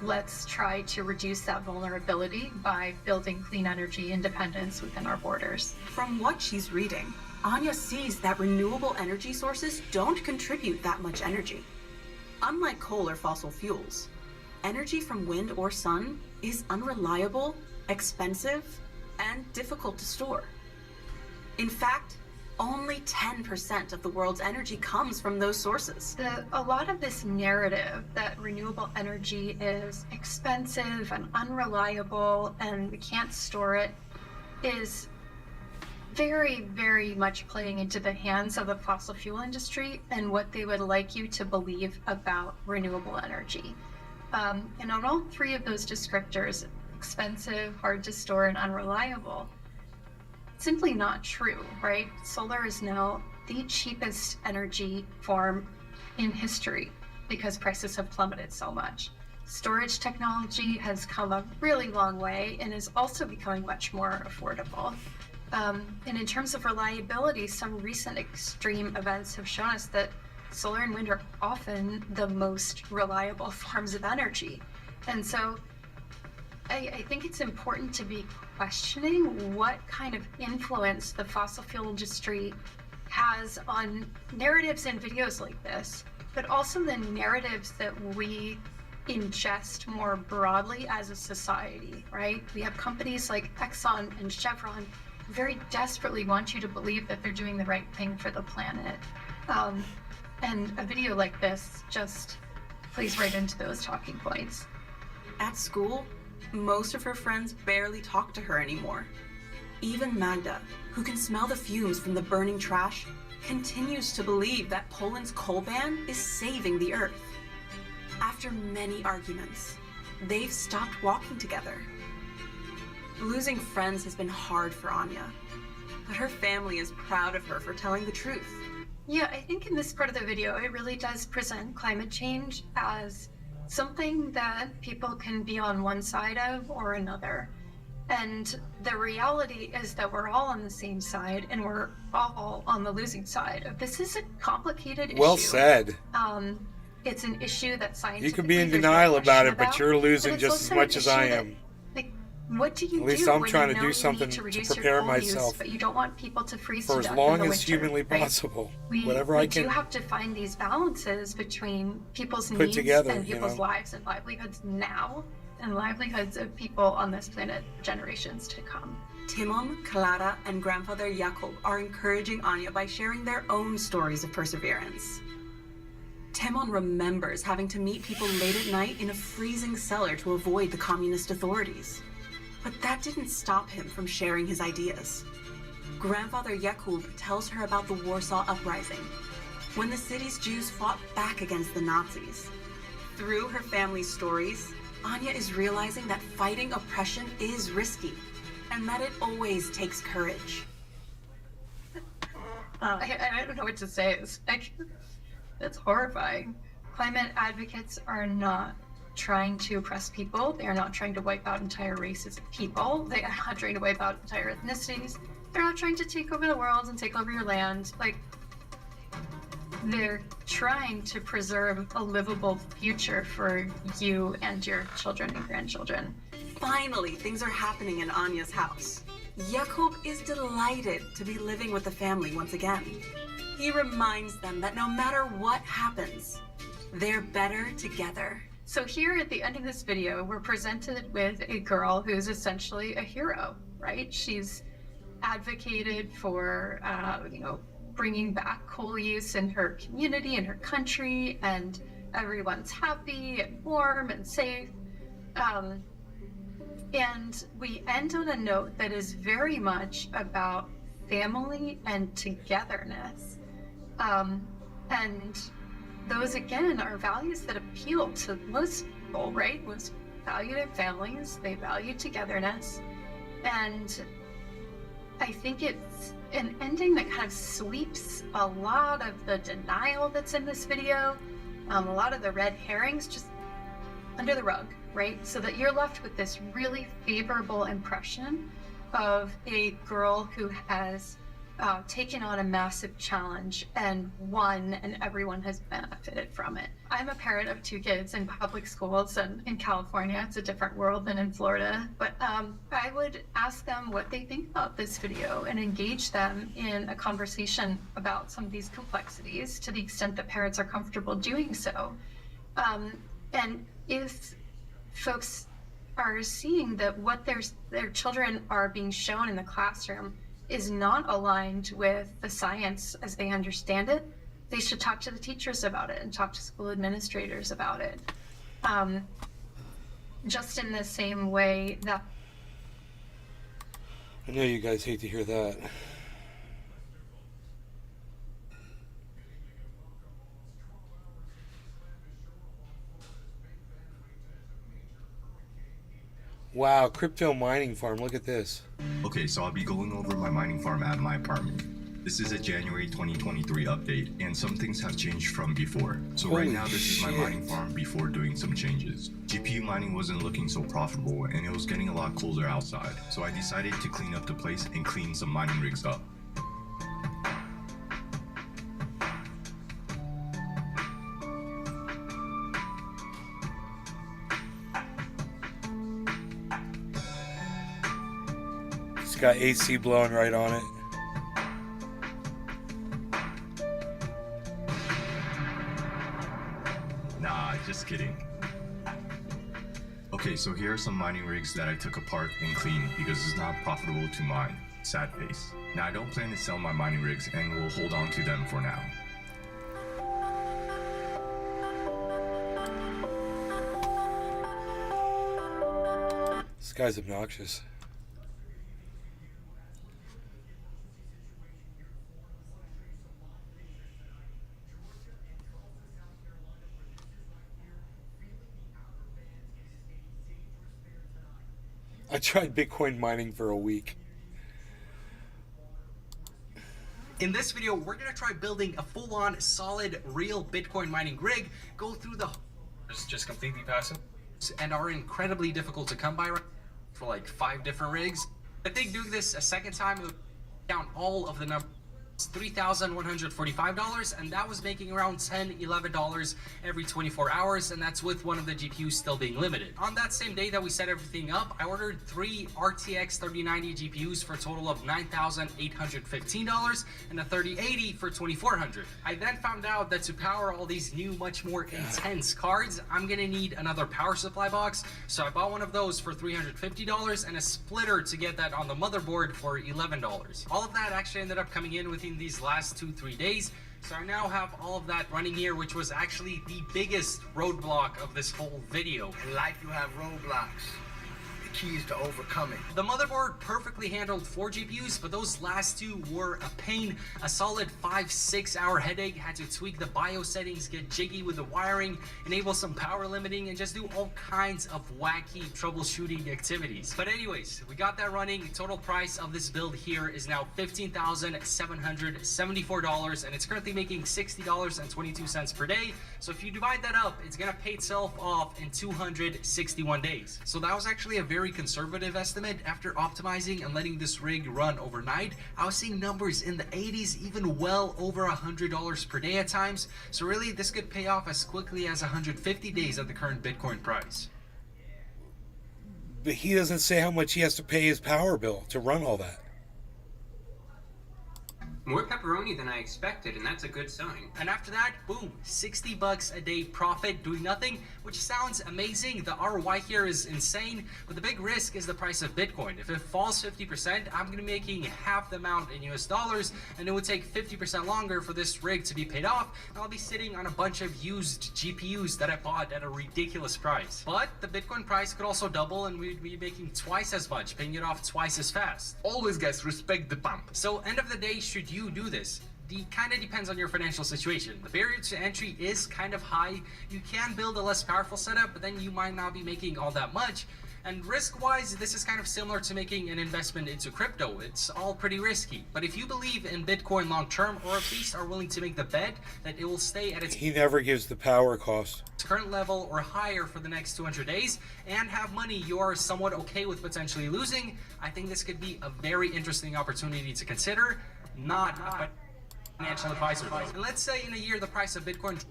[SPEAKER 20] Let's try to reduce that vulnerability by building clean energy independence within our borders.
[SPEAKER 21] From what she's reading, Anya sees that renewable energy sources don't contribute that much energy. Unlike coal or fossil fuels, energy from wind or sun is unreliable, expensive, and difficult to store. In fact, only 10% of the world's energy comes from those sources.
[SPEAKER 20] A lot of this narrative that renewable energy is expensive and unreliable and we can't store it is very, very much playing into the hands of the fossil fuel industry and what they would like you to believe about renewable energy. And on all three of those descriptors, expensive, hard to store, and unreliable, simply not true, right? Solar is now the cheapest energy form in history because prices have plummeted so much. Storage technology has come a really long way and is also becoming much more affordable. And in terms of reliability, some recent extreme events have shown us that solar and wind are often the most reliable forms of energy. And so I think it's important to be questioning what kind of influence the fossil fuel industry has on narratives in videos like this, but also the narratives that we ingest more broadly as a society, right? We have companies like Exxon and Chevron who very desperately want you to believe that they're doing the right thing for the planet. And a video like this just plays right into those talking points.
[SPEAKER 21] At school, most of her friends barely talk to her anymore. Even Magda, who can smell the fumes from the burning trash, continues to believe that Poland's coal ban is saving the earth. After many arguments, they've stopped walking together. Losing friends has been hard for Anya, but her family is proud of her for telling the truth.
[SPEAKER 20] Yeah, I think in this part of the video, it really does present climate change as something that people can be on one side of or another. And the reality is that we're all on the same side and we're all on the losing side. This is a complicated issue.
[SPEAKER 1] Well said.
[SPEAKER 20] It's an issue that scientifically
[SPEAKER 1] You can be in
[SPEAKER 20] there's no
[SPEAKER 1] denial about
[SPEAKER 20] question
[SPEAKER 1] it, but you're losing
[SPEAKER 20] it's
[SPEAKER 1] just
[SPEAKER 20] also
[SPEAKER 1] as much
[SPEAKER 20] an
[SPEAKER 1] as I
[SPEAKER 20] issue that,
[SPEAKER 1] am.
[SPEAKER 20] like, what do you
[SPEAKER 1] At least
[SPEAKER 20] do
[SPEAKER 1] I'm
[SPEAKER 20] when
[SPEAKER 1] trying
[SPEAKER 20] you
[SPEAKER 1] to
[SPEAKER 20] know
[SPEAKER 1] do
[SPEAKER 20] you
[SPEAKER 1] something
[SPEAKER 20] need to
[SPEAKER 1] to
[SPEAKER 20] reduce
[SPEAKER 1] prepare
[SPEAKER 20] your coal
[SPEAKER 1] myself
[SPEAKER 20] use, but you don't want people to freeze
[SPEAKER 1] for
[SPEAKER 20] to
[SPEAKER 1] as
[SPEAKER 20] death
[SPEAKER 1] long
[SPEAKER 20] in the
[SPEAKER 1] as
[SPEAKER 20] winter,
[SPEAKER 1] humanly
[SPEAKER 20] right?
[SPEAKER 1] possible.
[SPEAKER 20] We
[SPEAKER 1] I
[SPEAKER 20] do
[SPEAKER 1] can
[SPEAKER 20] have to find these balances between people's
[SPEAKER 1] put
[SPEAKER 20] needs
[SPEAKER 1] together,
[SPEAKER 20] and
[SPEAKER 1] you
[SPEAKER 20] people's
[SPEAKER 1] know.
[SPEAKER 20] lives and livelihoods now, and livelihoods of people on this planet generations to come.
[SPEAKER 21] Timon, Clara, and grandfather Jakub are encouraging Anya by sharing their own stories of perseverance. Timon remembers having to meet people late at night in a freezing cellar to avoid the communist authorities. But that didn't stop him from sharing his ideas. Grandfather Jakub tells her about the Warsaw Uprising, when the city's Jews fought back against the Nazis. Through her family's stories, Anya is realizing that fighting oppression is risky, and that it always takes courage.
[SPEAKER 20] I don't know what to say. It's horrifying. Climate advocates are not trying to oppress people. They are not trying to wipe out entire races of people. They are not trying to wipe out entire ethnicities. They're not trying to take over the world and take over your land. Like, they're trying to preserve a livable future for you and your children and grandchildren.
[SPEAKER 21] Finally, things are happening in Anya's house. Jakob is delighted to be living with the family once again. He reminds them that no matter what happens, they're better together.
[SPEAKER 20] So here at the end of this video, we're presented with a girl who's essentially a hero, right? She's advocated for, bringing back coal use in her community, in her country, and everyone's happy and warm and safe. And we end on a note that is very much about family and togetherness. And those, again, are values that appeal to most people, right? Most value their families, they value togetherness. And I think it's an ending that kind of sweeps a lot of the denial that's in this video, a lot of the red herrings just under the rug, right? So that you're left with this really favorable impression of a girl who has taken on a massive challenge and won, and everyone has benefited from it. I'm a parent of 2 kids in public schools, and in California, it's a different world than in Florida. But I would ask them what they think about this video and engage them in a conversation about some of these complexities to the extent that parents are comfortable doing so. And if folks are seeing that what their children are being shown in the classroom is not aligned with the science as they understand it, they should talk to the teachers about it and talk to school administrators about it. Just in the same way that...
[SPEAKER 1] I know you guys hate to hear that. Wow, crypto mining farm, look at this.
[SPEAKER 4] Okay, so I'll be going over my mining farm at my apartment. This is a January 2023 update, and some things have changed from before. So
[SPEAKER 1] Holy
[SPEAKER 4] right now, this
[SPEAKER 1] shit.
[SPEAKER 4] is my mining farm before doing some changes. GPU mining wasn't looking so profitable, and it was getting a lot colder outside. So I decided to clean up the place and clean some mining rigs up.
[SPEAKER 1] It's got AC blowing right on it.
[SPEAKER 4] Nah, just kidding. Okay, so here are some mining rigs that I took apart and cleaned because it's not profitable to mine. Sad face. Now I don't plan to sell my mining rigs and will hold on to them for now.
[SPEAKER 1] This guy's obnoxious. I tried Bitcoin mining for a week.
[SPEAKER 22] In this video, we're gonna try building a full-on, solid, real Bitcoin mining rig, go through the...
[SPEAKER 13] It's just completely passive?
[SPEAKER 22] And are incredibly difficult to come by for like 5 different rigs. I think doing this a second time, it would count all of the numbers. $3,145, and that was making around $10-11 every 24 hours, and that's with one of the GPUs still being limited. On that same day that we set everything up, I ordered 3 RTX 3090 GPUs for a total of $9,815 and a 3080 for $2,400. I then found out that to power all these new, much more intense cards, I'm gonna need another power supply box, so I bought one of those for $350 and a splitter to get that on the motherboard for $11. All of that actually ended up coming in within these last 2-3 days, so I now have all of that running here, which was actually the biggest roadblock of this whole video.
[SPEAKER 23] In life you have roadblocks. The key is to overcome it.
[SPEAKER 22] The motherboard perfectly handled 4 GPUs, but those last 2 were a pain. A solid 5-6 hour headache. Had to tweak the BIOS settings, get jiggy with the wiring, enable some power limiting, and just do all kinds of wacky troubleshooting activities. But anyways, we got that running. Total price of this build here is now $15,774, and it's currently making $60.22 per day. So if you divide that up, it's gonna pay itself off in 261 days. So that was actually a very conservative estimate. After optimizing and letting this rig run overnight, I was seeing numbers in the 80s, even well over $100 per day at times. So really, this could pay off as quickly as 150 days at the current Bitcoin price.
[SPEAKER 1] But he doesn't say how much he has to pay his power bill to run all that.
[SPEAKER 7] More pepperoni than I expected, and that's a good sign.
[SPEAKER 22] And after that, boom, $60 a day profit doing nothing, which sounds amazing. The ROI here is insane, but the big risk is the price of Bitcoin. If it falls 50%, I'm gonna be making half the amount in US dollars, and it would take 50% longer for this rig to be paid off, and I'll be sitting on a bunch of used GPUs that I bought at a ridiculous price. But the Bitcoin price could also double, and we'd be making twice as much, paying it off twice as fast.
[SPEAKER 8] Always, guys, respect the pump.
[SPEAKER 22] So, end of the day, should you do this? It kind of depends on your financial situation. The barrier to entry is kind of high. You can build a less powerful setup, but then you might not be making all that much. And risk-wise, this is kind of similar to making an investment into crypto. It's all pretty risky. But if you believe in Bitcoin long-term, or at least are willing to make the bet that it will stay at its
[SPEAKER 1] He never gives the power cost.
[SPEAKER 22] current level or higher for the next 200 days, and have money you are somewhat okay with potentially losing, I think this could be a very interesting opportunity to consider. Not a financial advisor. And let's say in a year the price of Bitcoin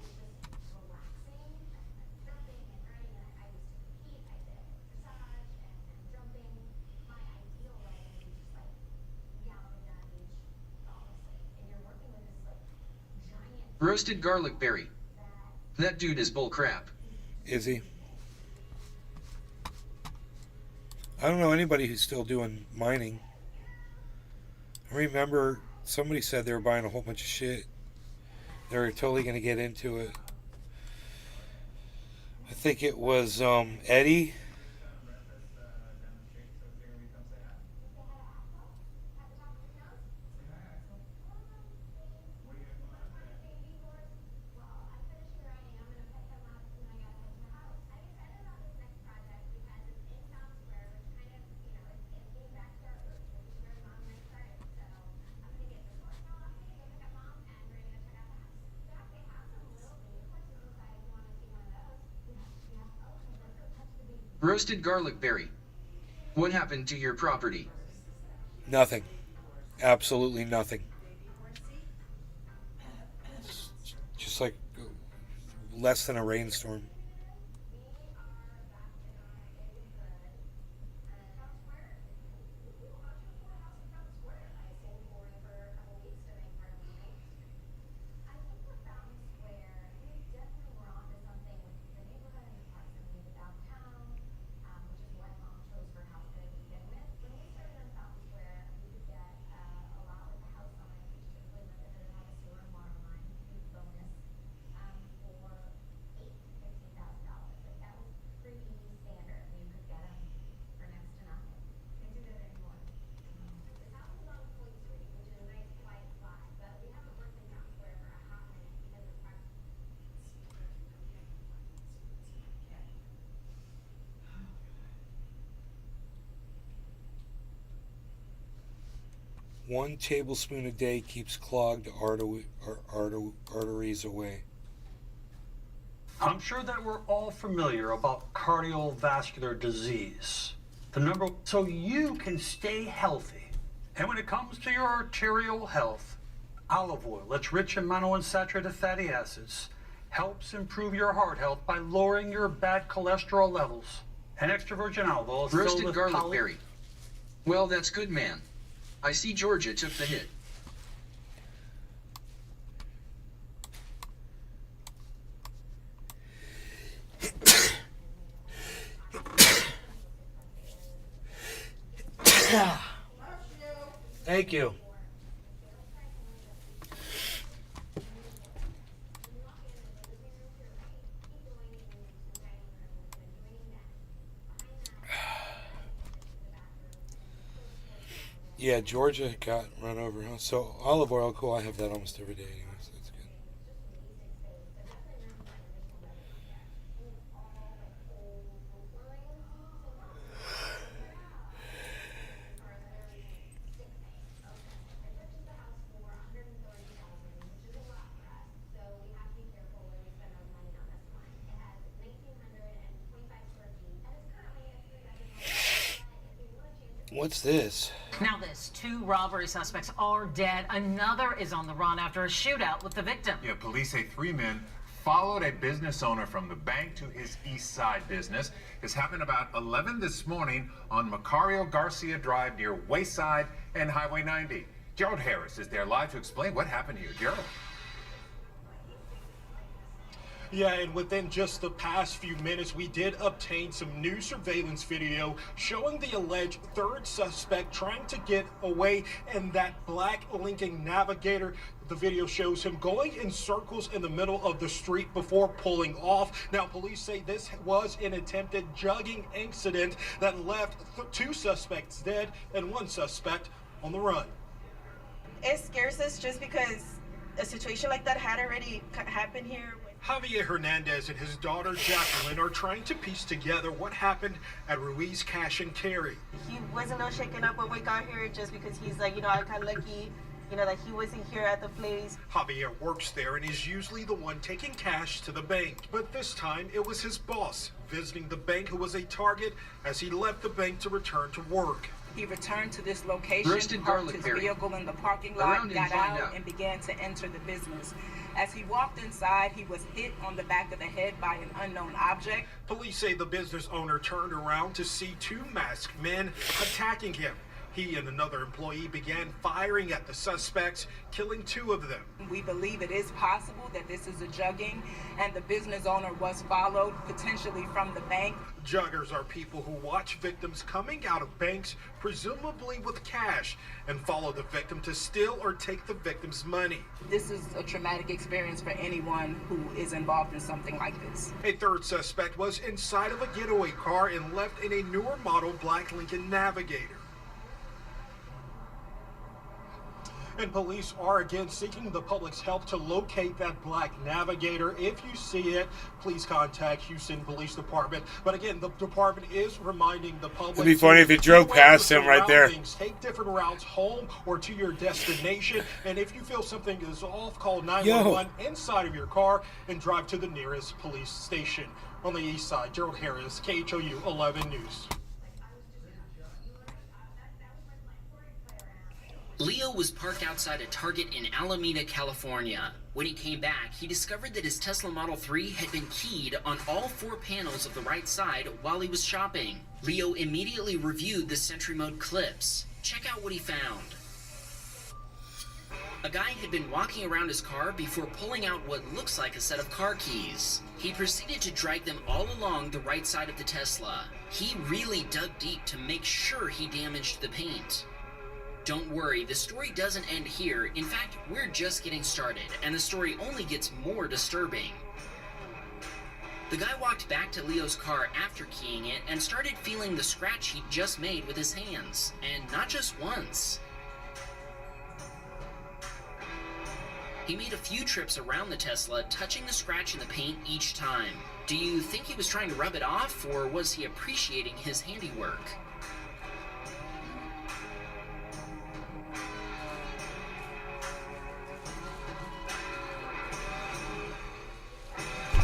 [SPEAKER 2] Roasted garlic berry. That dude is bull crap.
[SPEAKER 1] Is he? I don't know anybody who's still doing mining. I remember somebody said they were buying a whole bunch of shit. They were totally going to get into it. I think it was Eddie.
[SPEAKER 2] Roasted garlic berry. What happened to your property?
[SPEAKER 1] Nothing. Absolutely nothing. Just like less than a rainstorm. One tablespoon a day keeps clogged arteries away.
[SPEAKER 10] I'm sure that we're all familiar about cardiovascular disease. So you can stay healthy. And when it comes to your arterial health, olive oil, that's rich in monounsaturated fatty acids, helps improve your heart health by lowering your bad cholesterol levels. And extra virgin olive oil is filled
[SPEAKER 2] Roasted
[SPEAKER 10] with
[SPEAKER 2] garlic berry. Well, that's good, man. I see Georgia took the hit.
[SPEAKER 1] Thank you. Yeah, Georgia got run over, huh? So olive oil, cool. I have that almost every day anyway, so that's good. What's this?
[SPEAKER 24] Now this, 2 robbery suspects are dead. Another is on the run after a shootout with the victim.
[SPEAKER 25] Yeah, police say 3 men
[SPEAKER 3] followed a business owner from the bank to his East Side business. This happened about 11 this morning on Macario Garcia Drive near Wayside and Highway 90. Gerald Harris is there live to explain what happened here. Gerald.
[SPEAKER 5] Yeah, and within just the past few minutes, we did obtain some new surveillance video showing the alleged third suspect trying to get away in that black Lincoln Navigator. The video shows him going in circles in the middle of the street before pulling off. Now, police say this was an attempted jugging incident that left two suspects dead and one suspect on the run.
[SPEAKER 11] It scares us just because a situation like that had already happened here.
[SPEAKER 5] Javier Hernandez and his daughter Jacqueline are trying to piece together what happened at Ruiz Cash and Carry.
[SPEAKER 11] He was a little shaken up when we got here just because he's like, I'm kind of lucky, that he wasn't here at the place.
[SPEAKER 5] Javier works there and is usually the one taking cash to the bank. But this time it was his boss visiting the bank who was a target as he left the bank to return to work.
[SPEAKER 12] He returned to this location,
[SPEAKER 2] Roasted
[SPEAKER 12] parked
[SPEAKER 2] garlic
[SPEAKER 12] his
[SPEAKER 2] berry.
[SPEAKER 12] vehicle in the parking lot,
[SPEAKER 2] Around and
[SPEAKER 12] got
[SPEAKER 2] find
[SPEAKER 12] out,
[SPEAKER 2] out.
[SPEAKER 12] and began to enter the business. As he walked inside, he was hit on the back of the head by an unknown object.
[SPEAKER 5] Police say the business owner turned around to see two masked men attacking him. He and another employee began firing at the suspects, killing two of them.
[SPEAKER 12] We believe it is possible that this is a jugging, and the business owner was followed, potentially from the bank.
[SPEAKER 5] Juggers are people who watch victims coming out of banks, presumably with cash, and follow the victim to steal or take the victim's money.
[SPEAKER 12] This is a traumatic experience for anyone who is involved in something like this.
[SPEAKER 5] A third suspect was inside of a getaway car and left in a newer model black Lincoln Navigator. And police are again seeking the public's help to locate that black Navigator. If you see it, please contact Houston Police Department. But again, the department is reminding the public.
[SPEAKER 1] It'd be funny if you drove
[SPEAKER 5] beware of
[SPEAKER 1] past
[SPEAKER 5] the
[SPEAKER 1] him right there.
[SPEAKER 5] surroundings. Take different routes home or to your destination. And if you feel something is off, call 911 inside of your car and drive to the nearest police station. On the east side, Gerald Harris, KHOU 11 News.
[SPEAKER 25] Leo was parked outside a Target in Alameda, California. When he came back, he discovered that his Tesla Model 3 had been keyed on all four panels of the right side while he was shopping. Leo immediately reviewed the Sentry Mode clips. Check out what he found. A guy had been walking around his car before pulling out what looks like a set of car keys. He proceeded to drag them all along the right side of the Tesla. He really dug deep to make sure he damaged the paint. Don't worry, the story doesn't end here. In fact, we're just getting started, and the story only gets more disturbing. The guy walked back to Leo's car after keying it and started feeling the scratch he'd just made with his hands, and not just once. He made a few trips around the Tesla, touching the scratch in the paint each time. Do you think he was trying to rub it off, or was he appreciating his handiwork?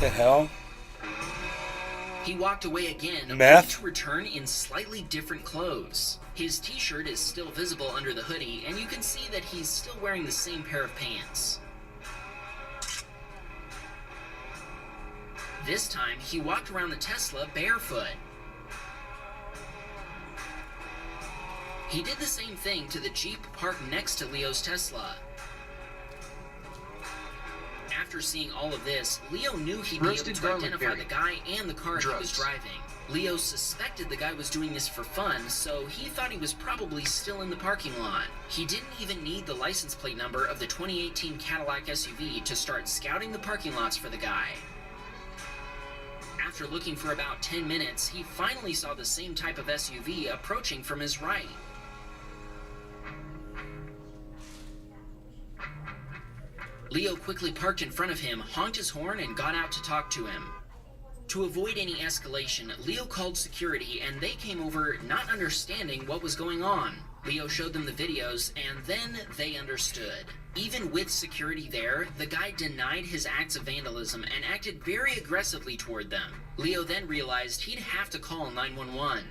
[SPEAKER 1] The hell?
[SPEAKER 25] He walked away again,
[SPEAKER 1] Meth?
[SPEAKER 25] only to return in slightly different clothes. His t-shirt is still visible under the hoodie, and you can see that he's still wearing the same pair of pants. This time, he walked around the Tesla barefoot. He did the same thing to the Jeep parked next to Leo's Tesla. After seeing all of this, Leo knew he'd be able
[SPEAKER 2] Roasted
[SPEAKER 25] to
[SPEAKER 2] garlic
[SPEAKER 25] identify
[SPEAKER 2] berry.
[SPEAKER 25] the guy and the car he was
[SPEAKER 2] Drugs.
[SPEAKER 25] driving. Leo suspected the guy was doing this for fun, so he thought he was probably still in the parking lot. He didn't even need the license plate number of the 2018 Cadillac SUV to start scouting the parking lots for the guy. After looking for about 10 minutes, he finally saw the same type of SUV approaching from his right. Leo quickly parked in front of him, honked his horn, and got out to talk to him. To avoid any escalation, Leo called security, and they came over not understanding what was going on. Leo showed them the videos, and then they understood. Even with security there, the guy denied his acts of vandalism and acted very aggressively toward them. Leo then realized he'd have to call 911.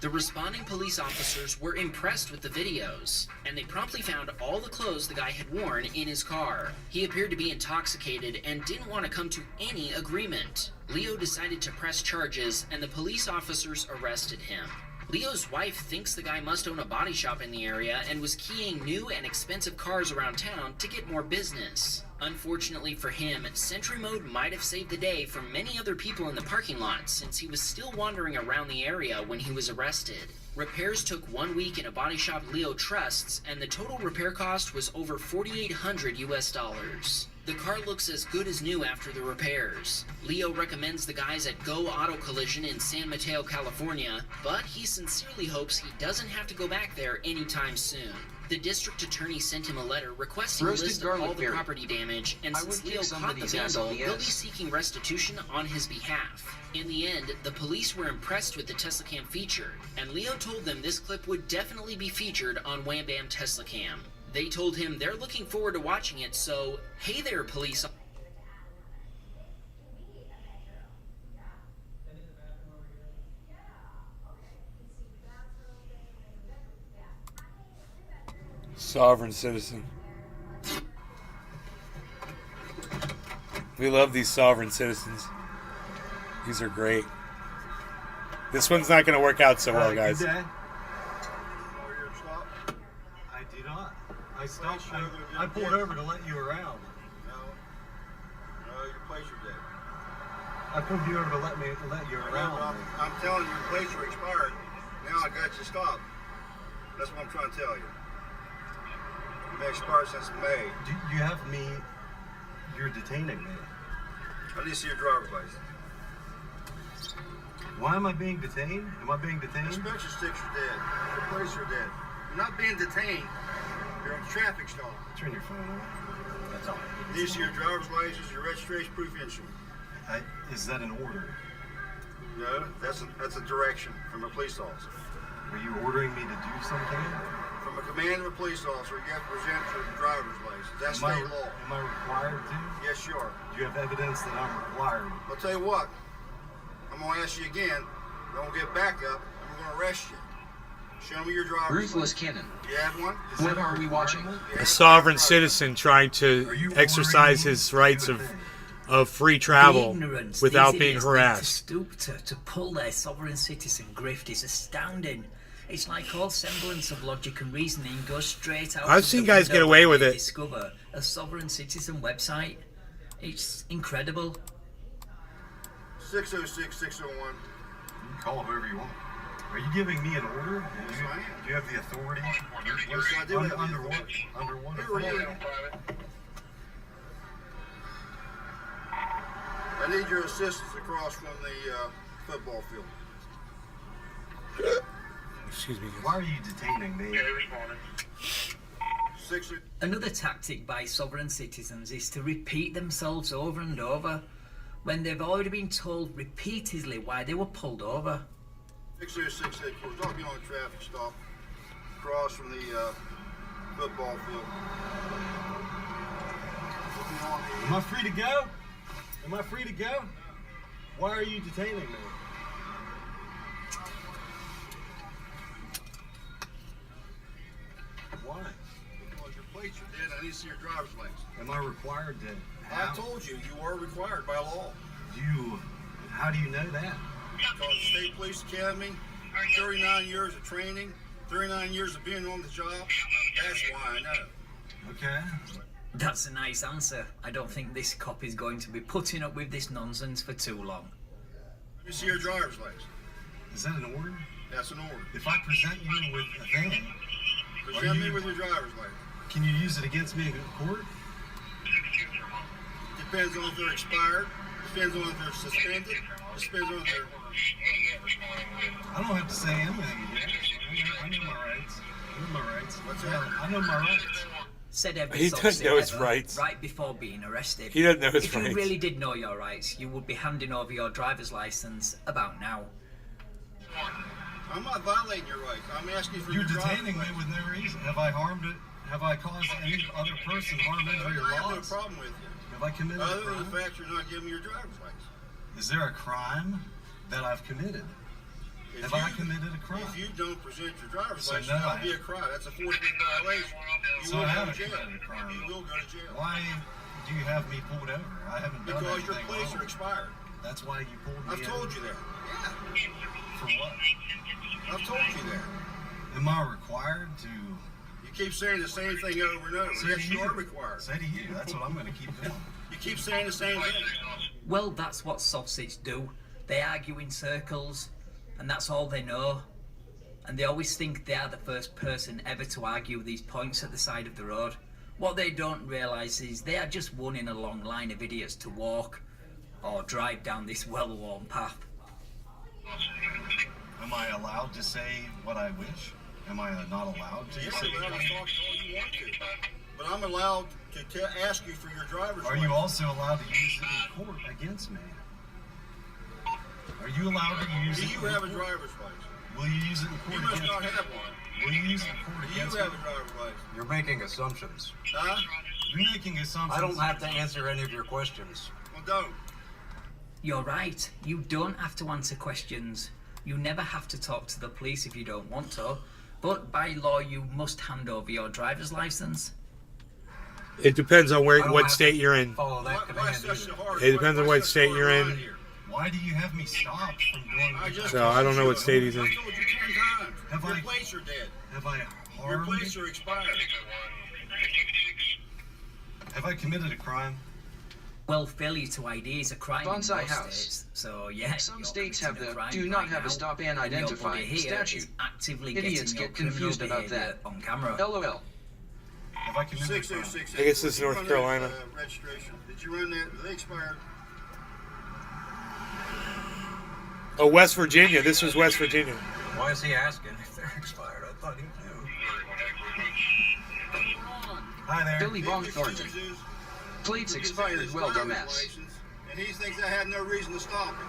[SPEAKER 25] The responding police officers were impressed with the videos, and they promptly found all the clothes the guy had worn in his car. He appeared to be intoxicated and didn't want to come to any agreement. Leo decided to press charges, and the police officers arrested him. Leo's wife thinks the guy must own a body shop in the area and was keying new and expensive cars around town to get more business. Unfortunately for him, Sentry Mode might have saved the day for many other people in the parking lot since he was still wandering around the area when he was arrested. Repairs took 1 week in a body shop Leo trusts, and the total repair cost was over $4,800 US. The car looks as good as new after the repairs. Leo recommends the guys at Go Auto Collision in San Mateo, California, but he sincerely hopes he doesn't have to go back there anytime soon. The district attorney sent him a letter requesting a
[SPEAKER 2] Roasted
[SPEAKER 25] list of all
[SPEAKER 2] garlic
[SPEAKER 25] the
[SPEAKER 2] berry.
[SPEAKER 25] property damage, and
[SPEAKER 2] I
[SPEAKER 25] since
[SPEAKER 2] would
[SPEAKER 25] Leo
[SPEAKER 2] kick some
[SPEAKER 25] caught
[SPEAKER 2] of
[SPEAKER 25] the
[SPEAKER 2] these
[SPEAKER 25] vandal,
[SPEAKER 2] SLDS.
[SPEAKER 25] they'll be seeking restitution on his behalf. In the end, the police were impressed with the Tesla Cam feature, and Leo told them this clip would definitely be featured on Wham Bam Tesla Cam. They told him they're looking forward to watching it, so hey there, police.
[SPEAKER 1] Sovereign citizen. We love these sovereign citizens. These are great. This one's not going to work out so well, guys.
[SPEAKER 6] Good day. I do not. I stopped. I pulled over to let you around.
[SPEAKER 9] No, your plates are dead.
[SPEAKER 6] I pulled you over to let you around.
[SPEAKER 9] I'm telling you, your plates are expired. Now I got you stopped. That's what I'm trying to tell you. You've been expired since May.
[SPEAKER 6] You have me. You're detaining me.
[SPEAKER 9] I need to see your driver's license.
[SPEAKER 6] Why am I being detained? Am I being detained?
[SPEAKER 9] Inspection sticks are dead. Your plates are dead. You're not being detained. You're on a traffic stop.
[SPEAKER 6] Turn your phone on. That's all.
[SPEAKER 9] You need to see your driver's license, your registration, proof of insurance.
[SPEAKER 6] Is that an order?
[SPEAKER 9] No, that's a direction from a police officer.
[SPEAKER 6] Are you ordering me to do something?
[SPEAKER 9] From a command of a police officer, you have to present your driver's license. That's state law.
[SPEAKER 6] Am I required to?
[SPEAKER 9] Yes, you are.
[SPEAKER 6] Do you have evidence that I'm required?
[SPEAKER 9] I'll tell you what. I'm going to ask you again. Then we'll get back up, and we're going to arrest you. Show me your driver's
[SPEAKER 2] Ruthless
[SPEAKER 9] license.
[SPEAKER 2] Cannon.
[SPEAKER 9] You have one?
[SPEAKER 2] What are we watching?
[SPEAKER 1] A sovereign citizen trying to exercise his rights of free travel
[SPEAKER 14] Ignorance
[SPEAKER 1] without
[SPEAKER 14] these
[SPEAKER 1] being
[SPEAKER 14] idiots
[SPEAKER 1] harassed.
[SPEAKER 14] need to stoop to pull their sovereign citizen grift is astounding. It's like all semblance of logic and reasoning goes straight out.
[SPEAKER 1] I've
[SPEAKER 14] of
[SPEAKER 1] seen
[SPEAKER 14] the
[SPEAKER 1] guys
[SPEAKER 14] window
[SPEAKER 1] get away
[SPEAKER 14] when
[SPEAKER 1] with
[SPEAKER 14] they
[SPEAKER 1] it.
[SPEAKER 14] Discover a sovereign citizen website. It's incredible.
[SPEAKER 9] 606, 601.
[SPEAKER 6] You can call whoever you want. Are you giving me an order? Do you have the authority?
[SPEAKER 9] Yes, I do have the
[SPEAKER 6] Under
[SPEAKER 9] authority.
[SPEAKER 6] what? Under what
[SPEAKER 9] Who are you?
[SPEAKER 6] authority?
[SPEAKER 9] I need your assistance across from the football field.
[SPEAKER 1] Excuse me.
[SPEAKER 6] Why are you detaining me?
[SPEAKER 14] Another tactic by sovereign citizens is to repeat themselves over and over when they've already been told repeatedly why they were pulled over.
[SPEAKER 9] 6068, don't be on a traffic stop across from the football field.
[SPEAKER 6] Am I free to go? Am I free to go? Why are you detaining me? Why?
[SPEAKER 9] Because your plates are dead, I need to see your driver's license.
[SPEAKER 6] Am I required to
[SPEAKER 9] I told you, you are required by law.
[SPEAKER 6] How do you know that?
[SPEAKER 9] Because the State Police Academy, 39 years of training, 39 years of being on the job, that's why I know.
[SPEAKER 6] Okay.
[SPEAKER 14] That's a nice answer. I don't think this cop is going to be putting up with this nonsense for too long.
[SPEAKER 9] Let me see your driver's license.
[SPEAKER 6] Is that an order?
[SPEAKER 9] That's an order.
[SPEAKER 6] If I present you with a thing,
[SPEAKER 9] Present me with your driver's license.
[SPEAKER 6] can you use it against me in court?
[SPEAKER 9] Depends on if they're expired, depends on if they're suspended, depends on if they're...
[SPEAKER 6] I don't have to say anything yet. I know my rights. I know my rights.
[SPEAKER 9] What's that?
[SPEAKER 6] I know my rights.
[SPEAKER 14] Said every
[SPEAKER 1] He
[SPEAKER 14] sob
[SPEAKER 1] doesn't know his
[SPEAKER 14] ever,
[SPEAKER 1] rights.
[SPEAKER 14] Right before being arrested.
[SPEAKER 1] He doesn't know his
[SPEAKER 14] if
[SPEAKER 1] rights.
[SPEAKER 14] you really did know your rights, you would be handing over your driver's license about now.
[SPEAKER 9] I'm not violating your rights. I'm asking for
[SPEAKER 6] You're
[SPEAKER 9] your driver's
[SPEAKER 6] detaining me
[SPEAKER 9] license.
[SPEAKER 6] with no reason. Have I harmed it? Have I caused any other person harm, injury, or
[SPEAKER 9] I have no
[SPEAKER 6] loss?
[SPEAKER 9] problem with you.
[SPEAKER 6] Have I committed a
[SPEAKER 9] Other than the
[SPEAKER 6] crime?
[SPEAKER 9] fact you're not giving me your driver's license.
[SPEAKER 6] Is there a crime that I've committed? Have I committed a crime?
[SPEAKER 9] If you don't present your driver's
[SPEAKER 6] So
[SPEAKER 9] license,
[SPEAKER 6] no,
[SPEAKER 9] that'll
[SPEAKER 6] I
[SPEAKER 9] be a crime. That's a 4th degree violation. You
[SPEAKER 6] So
[SPEAKER 9] will
[SPEAKER 6] I
[SPEAKER 9] go to
[SPEAKER 6] haven't
[SPEAKER 9] jail.
[SPEAKER 6] committed a crime.
[SPEAKER 9] You will go to jail.
[SPEAKER 6] Why do you have me pulled over? I haven't done
[SPEAKER 9] Because your
[SPEAKER 6] anything
[SPEAKER 9] plates
[SPEAKER 6] wrong.
[SPEAKER 9] are expired.
[SPEAKER 6] That's why you pulled me
[SPEAKER 9] I've told you that.
[SPEAKER 6] For what?
[SPEAKER 9] I've told you that.
[SPEAKER 6] Am I required to...
[SPEAKER 9] You keep saying the same thing over and over.
[SPEAKER 6] Say
[SPEAKER 9] Yes,
[SPEAKER 6] to
[SPEAKER 9] you
[SPEAKER 6] you.
[SPEAKER 9] are required.
[SPEAKER 6] Say to you. That's what I'm going to keep doing.
[SPEAKER 9] You keep saying the same thing.
[SPEAKER 14] Well, that's what sausage do. They argue in circles, and that's all they know. And they always think they are the first person ever to argue these points at the side of the road. What they don't realise is they are just one in a long line of idiots to walk or drive down this well-worn path.
[SPEAKER 6] Am I allowed to say what I wish? Am I not allowed to?
[SPEAKER 9] Yes,
[SPEAKER 6] say
[SPEAKER 9] you're allowed to talk all you want to. But I'm allowed to ask you for your driver's
[SPEAKER 6] Are
[SPEAKER 9] license.
[SPEAKER 6] you also allowed to use it in court against me? Are you allowed to use
[SPEAKER 9] Do
[SPEAKER 6] it?
[SPEAKER 9] you
[SPEAKER 6] in
[SPEAKER 9] have a
[SPEAKER 6] court?
[SPEAKER 9] driver's license?
[SPEAKER 6] Will you use it in court
[SPEAKER 9] You must
[SPEAKER 6] against
[SPEAKER 9] not
[SPEAKER 6] me?
[SPEAKER 9] have one.
[SPEAKER 6] Will you use it in court
[SPEAKER 9] Do you
[SPEAKER 6] against
[SPEAKER 9] have
[SPEAKER 6] me?
[SPEAKER 9] a driver's license?
[SPEAKER 6] You're making assumptions.
[SPEAKER 9] Huh?
[SPEAKER 6] You're making assumptions.
[SPEAKER 9] I don't have to
[SPEAKER 6] answer any of your questions.
[SPEAKER 9] Well, don't.
[SPEAKER 14] You're right. You don't have to answer questions. You never have to talk to the police if you don't want to. But by law, you must hand over your driver's license.
[SPEAKER 1] It depends on
[SPEAKER 6] I don't
[SPEAKER 1] what
[SPEAKER 6] have
[SPEAKER 1] state
[SPEAKER 6] to
[SPEAKER 1] you're in.
[SPEAKER 6] Follow that
[SPEAKER 9] Why
[SPEAKER 6] command
[SPEAKER 9] such
[SPEAKER 6] either.
[SPEAKER 9] a hard?
[SPEAKER 1] It depends on
[SPEAKER 9] why
[SPEAKER 1] what
[SPEAKER 9] such
[SPEAKER 1] state
[SPEAKER 9] hard
[SPEAKER 1] you're in.
[SPEAKER 9] line here?
[SPEAKER 6] Why do you have me stopped from doing
[SPEAKER 9] I just
[SPEAKER 1] So I don't know what state he's in.
[SPEAKER 9] I told you 10 times.
[SPEAKER 6] Have
[SPEAKER 9] Your
[SPEAKER 6] I-
[SPEAKER 9] plates are dead.
[SPEAKER 6] Have I
[SPEAKER 9] Your
[SPEAKER 6] harmed?
[SPEAKER 9] plates are expired.
[SPEAKER 6] Have I committed a crime?
[SPEAKER 14] Well, failure to ID is a crime in
[SPEAKER 2] Bonsai
[SPEAKER 14] most
[SPEAKER 2] House.
[SPEAKER 14] states. So yeah,
[SPEAKER 2] Some
[SPEAKER 14] you're
[SPEAKER 2] states have
[SPEAKER 14] committing
[SPEAKER 2] the
[SPEAKER 14] crime
[SPEAKER 2] do not
[SPEAKER 14] right
[SPEAKER 2] have
[SPEAKER 14] now,
[SPEAKER 2] a stop and
[SPEAKER 14] and
[SPEAKER 2] identify
[SPEAKER 14] nobody here
[SPEAKER 2] statute.
[SPEAKER 14] is actively
[SPEAKER 2] Idiots
[SPEAKER 14] getting your
[SPEAKER 2] get confused
[SPEAKER 14] criminal
[SPEAKER 2] about
[SPEAKER 14] behavior
[SPEAKER 2] that.
[SPEAKER 14] on camera.
[SPEAKER 2] LOL.
[SPEAKER 6] Have I committed a crime?
[SPEAKER 9] 6066.
[SPEAKER 1] I guess this is
[SPEAKER 9] Did you
[SPEAKER 1] North
[SPEAKER 9] run
[SPEAKER 1] Carolina.
[SPEAKER 9] that, registration. Did you run that? They expired.
[SPEAKER 1] Oh, West Virginia. This was West Virginia.
[SPEAKER 6] Why is he asking if they're expired? I thought he knew. Hi there.
[SPEAKER 2] Billy Bong Thornton. Plates expired. Well, dumbass.
[SPEAKER 9] And he thinks I had no reason to stop him.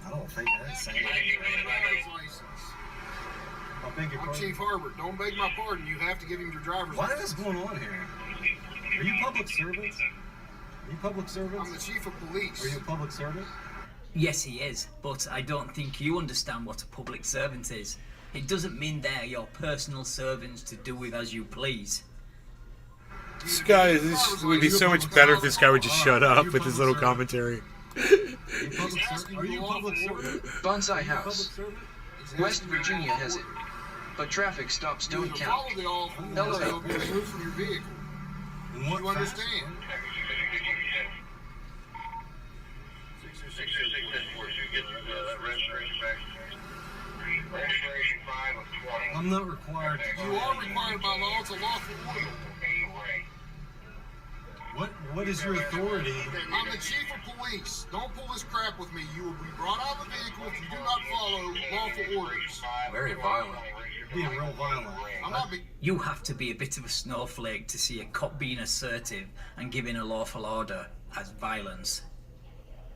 [SPEAKER 6] I don't think that's saying anything. I beg your
[SPEAKER 9] I'm
[SPEAKER 6] pardon?
[SPEAKER 9] Chief Harbert. Don't beg my pardon. You have to give him your driver's
[SPEAKER 6] What
[SPEAKER 9] license.
[SPEAKER 6] is going on here? Are you public servants? Are you public servants?
[SPEAKER 9] I'm the chief of police.
[SPEAKER 6] Are you a public servant?
[SPEAKER 14] Yes, he is, but I don't think you understand what a public servant is. It doesn't mean they're your personal servants to do with as you please.
[SPEAKER 1] This guy, this would be so much better if this guy would just shut up with his little commentary.
[SPEAKER 6] Are you a public servant?
[SPEAKER 2] Bonsai House. West Virginia has it. But traffic stops don't count. LOL.
[SPEAKER 9] Remove from your vehicle.
[SPEAKER 6] In what
[SPEAKER 9] You understand?
[SPEAKER 6] I'm not required to.
[SPEAKER 9] You are required by law. It's a lawful order.
[SPEAKER 6] What is your authority?
[SPEAKER 9] I'm the chief of police. Don't pull this crap with me. You will be brought out of the vehicle if you do not follow lawful orders.
[SPEAKER 6] Very violent. Being real violent.
[SPEAKER 9] I'm not being.
[SPEAKER 14] You have to be a bit of a snowflake to see a cop being assertive and giving a lawful order as violence.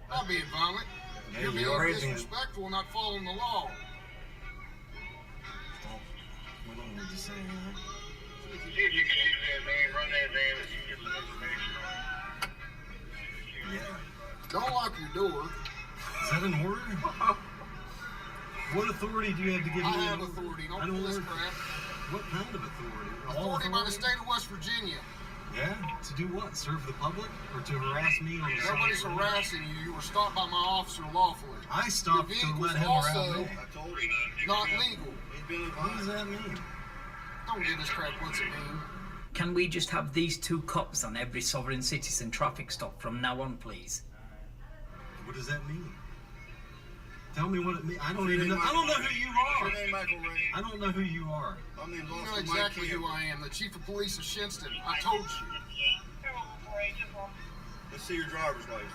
[SPEAKER 9] Not being violent.
[SPEAKER 6] Yeah,
[SPEAKER 9] You're
[SPEAKER 6] you're
[SPEAKER 9] being
[SPEAKER 6] raising-
[SPEAKER 9] disrespectful and not following the law.
[SPEAKER 6] We don't need to say anything. Yeah.
[SPEAKER 9] Don't lock your door.
[SPEAKER 6] Is that in order? What authority do you have to give me?
[SPEAKER 9] I have authority. Don't
[SPEAKER 6] I don't
[SPEAKER 9] pull this
[SPEAKER 6] work-
[SPEAKER 9] crap.
[SPEAKER 6] What kind of authority? All
[SPEAKER 9] Authority by the state of West Virginia.
[SPEAKER 6] Yeah? To do what? Serve the public? Or to harass me on the side?
[SPEAKER 9] Nobody's
[SPEAKER 6] of the road?
[SPEAKER 9] harassing you. You were stopped by my officer lawfully.
[SPEAKER 6] I stopped
[SPEAKER 9] Your
[SPEAKER 6] to
[SPEAKER 9] vehicle's
[SPEAKER 6] let him
[SPEAKER 9] also
[SPEAKER 6] around me.
[SPEAKER 9] not legal.
[SPEAKER 6] What does that mean?
[SPEAKER 9] Don't give this crap what's it mean.
[SPEAKER 14] Can we just have these two cops on every sovereign citizen traffic stop from now on, please?
[SPEAKER 6] What does that mean? Tell me what it means. I don't even know. I don't know who you are.
[SPEAKER 9] Your name, Michael Ray.
[SPEAKER 6] I don't know who you are.
[SPEAKER 9] I'm named You know exactly who I am. The chief of police of Shinston. I told you. Let's see your driver's license.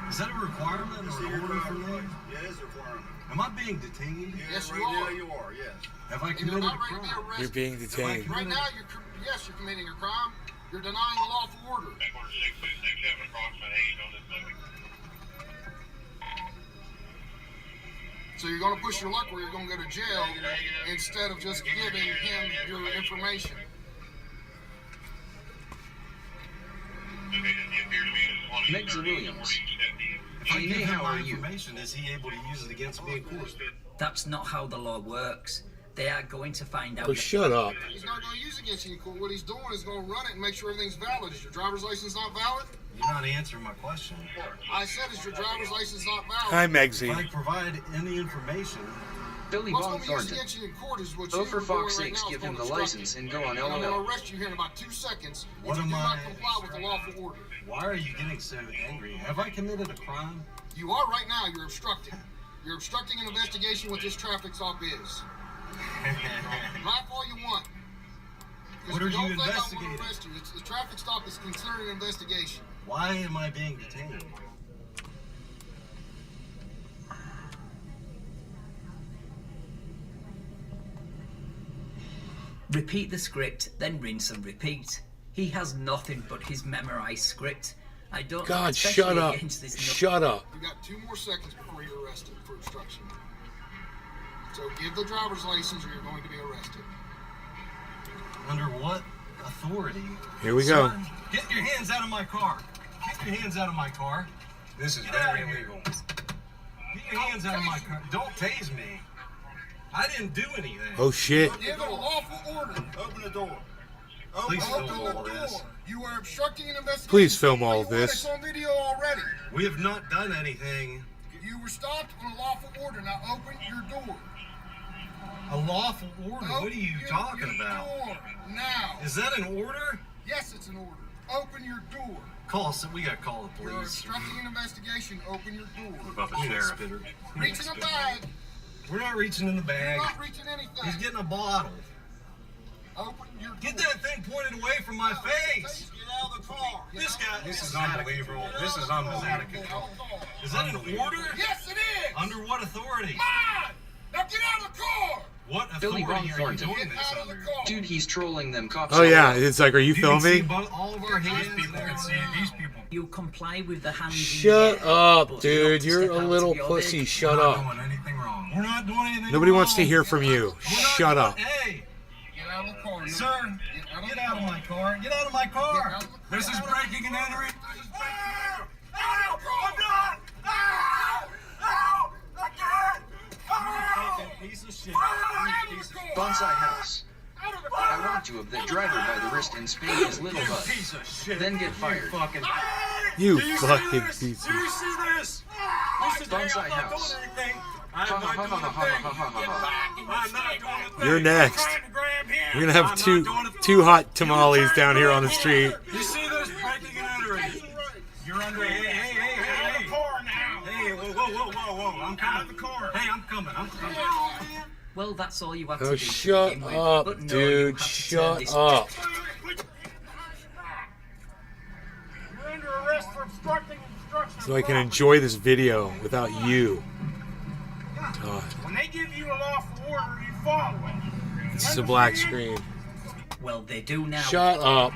[SPEAKER 6] Is that a requirement
[SPEAKER 9] Let's
[SPEAKER 6] or
[SPEAKER 9] see
[SPEAKER 6] an
[SPEAKER 9] your
[SPEAKER 6] order from
[SPEAKER 9] driver's
[SPEAKER 6] me?
[SPEAKER 9] license. Yeah, it is a requirement.
[SPEAKER 6] Am I being detained?
[SPEAKER 9] Yes,
[SPEAKER 6] right
[SPEAKER 9] you are.
[SPEAKER 6] now
[SPEAKER 9] You are, yes.
[SPEAKER 6] Have I
[SPEAKER 9] And you're
[SPEAKER 6] committed
[SPEAKER 9] not
[SPEAKER 6] a
[SPEAKER 9] ready to be
[SPEAKER 6] crime?
[SPEAKER 9] arrested.
[SPEAKER 1] You're being detained.
[SPEAKER 9] Right now, yes, you're committing a crime. You're denying a lawful order. So you're going to push your luck where you're going to go to jail instead of just giving him your information.
[SPEAKER 2] Megza Williams.
[SPEAKER 6] I give
[SPEAKER 2] Jane,
[SPEAKER 6] him
[SPEAKER 2] how
[SPEAKER 6] my
[SPEAKER 2] are you?
[SPEAKER 6] information, is he able to use it against me in court?
[SPEAKER 14] That's not how the law works. They are going to find out.
[SPEAKER 1] Oh, shut up.
[SPEAKER 9] He's not going to use it against you in court. What he's doing is going to run it and make sure everything's valid. Is your driver's license not valid?
[SPEAKER 6] You're not answering my question.
[SPEAKER 9] I said, is your driver's license not valid?
[SPEAKER 1] Hi, Megsy.
[SPEAKER 6] If I provide any information,
[SPEAKER 2] Billy
[SPEAKER 9] What's
[SPEAKER 2] Von
[SPEAKER 9] going to be used
[SPEAKER 2] Thornton.
[SPEAKER 9] against you in court is what
[SPEAKER 2] Oh,
[SPEAKER 9] you're
[SPEAKER 2] for
[SPEAKER 9] doing
[SPEAKER 2] fuck's
[SPEAKER 9] right
[SPEAKER 2] sakes,
[SPEAKER 9] now.
[SPEAKER 2] give
[SPEAKER 9] It's
[SPEAKER 2] him the
[SPEAKER 9] called
[SPEAKER 2] license and go on
[SPEAKER 9] obstructing. And I'm going
[SPEAKER 2] LML.
[SPEAKER 9] to arrest you here in about 2 seconds
[SPEAKER 6] What
[SPEAKER 9] if you
[SPEAKER 6] am
[SPEAKER 9] do
[SPEAKER 6] I-
[SPEAKER 9] not comply with the lawful order.
[SPEAKER 6] why are you getting so angry? Have I committed a crime?
[SPEAKER 9] You are right now. You're obstructing. You're obstructing an investigation what this traffic stop is. Laugh all you want. 'Cause
[SPEAKER 6] What
[SPEAKER 9] if
[SPEAKER 6] are
[SPEAKER 9] don't
[SPEAKER 6] you
[SPEAKER 9] think I wanna
[SPEAKER 6] investigating?
[SPEAKER 9] arrest you. The traffic stop is considered an investigation.
[SPEAKER 6] Why am I being detained?
[SPEAKER 14] Repeat the script, then rinse and repeat. He has nothing but his memorized script. I don't.
[SPEAKER 1] God,
[SPEAKER 14] especially
[SPEAKER 1] shut up.
[SPEAKER 14] against this
[SPEAKER 1] Shut up.
[SPEAKER 9] You got 2 more seconds before you're arrested for obstruction. So give the driver's license or you're going to be arrested.
[SPEAKER 6] Under what authority?
[SPEAKER 1] Here we go.
[SPEAKER 6] Sir, get your hands out of my car. Get your hands out of my car.
[SPEAKER 8] This is
[SPEAKER 6] Get out
[SPEAKER 8] very
[SPEAKER 6] of here.
[SPEAKER 8] illegal.
[SPEAKER 6] Get your hands out of my car. Don't tase me. I didn't do anything.
[SPEAKER 1] Oh, shit.
[SPEAKER 9] Give it a lawful order. Open the door.
[SPEAKER 6] Please
[SPEAKER 9] Open
[SPEAKER 6] film
[SPEAKER 9] the
[SPEAKER 6] all
[SPEAKER 9] door.
[SPEAKER 6] this.
[SPEAKER 9] You are obstructing an investigation.
[SPEAKER 1] Please film all of
[SPEAKER 9] You are.
[SPEAKER 1] this.
[SPEAKER 9] It's on video already.
[SPEAKER 6] We have not done anything.
[SPEAKER 9] You were stopped on a lawful order. Now open your door.
[SPEAKER 6] A lawful order? What are you
[SPEAKER 9] Open
[SPEAKER 6] talking
[SPEAKER 9] your
[SPEAKER 6] about?
[SPEAKER 9] door. Now.
[SPEAKER 6] Is that an order?
[SPEAKER 9] Yes, it's an order. Open your door.
[SPEAKER 6] We gotta call the
[SPEAKER 9] You're
[SPEAKER 6] police.
[SPEAKER 9] obstructing an investigation. Open your door.
[SPEAKER 6] About the sheriff.
[SPEAKER 9] Reach in the bag.
[SPEAKER 6] We're not reaching in the bag.
[SPEAKER 9] You're not reaching anything.
[SPEAKER 6] He's getting a bottle.
[SPEAKER 9] Open your door.
[SPEAKER 6] Get that thing pointed away from my face.
[SPEAKER 9] Get out of the car.
[SPEAKER 6] This guy.
[SPEAKER 8] This is unbelievable. This is unbelievable.
[SPEAKER 6] Is that an order?
[SPEAKER 9] Yes, it is.
[SPEAKER 6] Under what authority?
[SPEAKER 9] Mine. Now get out of the car.
[SPEAKER 6] What
[SPEAKER 2] Billy
[SPEAKER 6] authority
[SPEAKER 2] Von
[SPEAKER 6] are you
[SPEAKER 2] Thornton.
[SPEAKER 6] doing this under?
[SPEAKER 2] Dude, he's trolling them cops.
[SPEAKER 1] Oh, yeah. It's like, are you
[SPEAKER 6] You can see
[SPEAKER 1] filming?
[SPEAKER 6] all of our hands.
[SPEAKER 8] People can see these people.
[SPEAKER 14] You comply with the hands.
[SPEAKER 1] Shut
[SPEAKER 14] in the air,
[SPEAKER 1] up,
[SPEAKER 14] but
[SPEAKER 1] dude.
[SPEAKER 14] not
[SPEAKER 1] You're
[SPEAKER 14] step
[SPEAKER 1] a
[SPEAKER 14] out
[SPEAKER 1] little
[SPEAKER 14] of your
[SPEAKER 1] pussy.
[SPEAKER 14] big-
[SPEAKER 1] Shut
[SPEAKER 8] We're not
[SPEAKER 1] up.
[SPEAKER 8] doing anything wrong.
[SPEAKER 6] We're not doing anything
[SPEAKER 1] Nobody
[SPEAKER 6] wrong.
[SPEAKER 1] wants to hear from you. Shut up.
[SPEAKER 6] Hey,
[SPEAKER 9] Get out of the car.
[SPEAKER 6] sir, get out of my car. Get out of my car.
[SPEAKER 8] This is breaking and entering.
[SPEAKER 6] Ow! I'm not! Ow! Ow! I can't! Ow!
[SPEAKER 10] Piece of shit.
[SPEAKER 2] Bonsai House. I robbed you of the driver by the wrist and spanked his little butt.
[SPEAKER 6] Piece of shit.
[SPEAKER 2] Then get fired.
[SPEAKER 6] Fucking.
[SPEAKER 1] You
[SPEAKER 6] Do see
[SPEAKER 1] fucking
[SPEAKER 6] this?
[SPEAKER 1] piece
[SPEAKER 6] Do
[SPEAKER 1] of-
[SPEAKER 6] you see this? This is
[SPEAKER 2] Bonsai
[SPEAKER 6] I'm not
[SPEAKER 2] House.
[SPEAKER 6] doing anything. I'm
[SPEAKER 2] Ha,
[SPEAKER 6] not
[SPEAKER 2] ha,
[SPEAKER 6] doing
[SPEAKER 2] ha,
[SPEAKER 6] a
[SPEAKER 2] ha, ha,
[SPEAKER 6] thing.
[SPEAKER 2] ha, ha, ha,
[SPEAKER 6] Get
[SPEAKER 2] ha.
[SPEAKER 6] back. I'm not doing a thing.
[SPEAKER 1] You're next.
[SPEAKER 6] I'm trying to grab him.
[SPEAKER 1] We're gonna have
[SPEAKER 6] I'm
[SPEAKER 1] two
[SPEAKER 6] not doing a thing.
[SPEAKER 1] two hot tamales down here on the street.
[SPEAKER 6] You see this breaking and entering? You're under. Hey. Car now. Hey, whoa. I'm coming. Out of the car. Hey, I'm coming.
[SPEAKER 14] Well, that's all you have to
[SPEAKER 1] Oh,
[SPEAKER 14] do.
[SPEAKER 1] shut
[SPEAKER 14] to begin with.
[SPEAKER 1] up,
[SPEAKER 14] But no, you
[SPEAKER 1] dude.
[SPEAKER 14] have to turn
[SPEAKER 1] Shut
[SPEAKER 14] this-
[SPEAKER 1] up.
[SPEAKER 5] You're under arrest for obstructing obstruction.
[SPEAKER 1] So I can enjoy this video without you. God.
[SPEAKER 5] When they give you a lawful order, you follow it.
[SPEAKER 1] It's a black screen.
[SPEAKER 14] Well, they do now.
[SPEAKER 1] Shut up.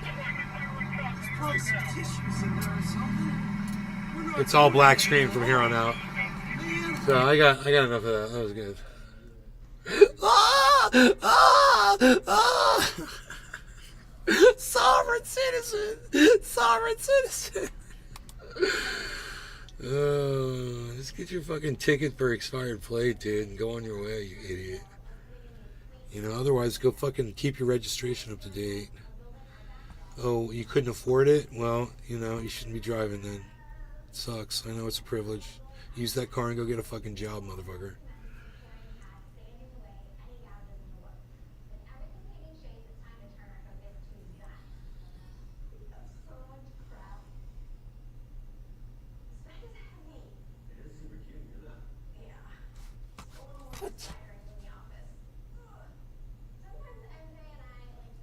[SPEAKER 1] It's all black screen from here on out. So I got enough of that. That was good. Sovereign citizen! Sovereign citizen! Just get your fucking ticket for expired plate, dude, and go on your way, you idiot. You know, otherwise go fucking keep your registration up to date. Oh, you couldn't afford it? Well, you know, you shouldn't be driving then. It sucks. I know it's a privilege. Use that car and go get a fucking job, motherfucker.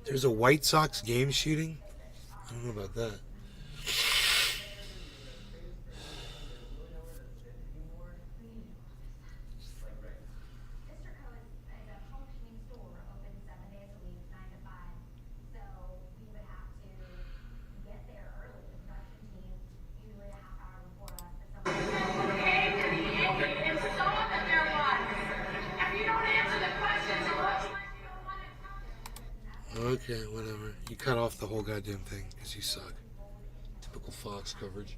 [SPEAKER 1] There's a White Sox game shooting? I don't know about that. Okay, whatever. You cut off the whole goddamn thing because you suck. Typical Fox coverage.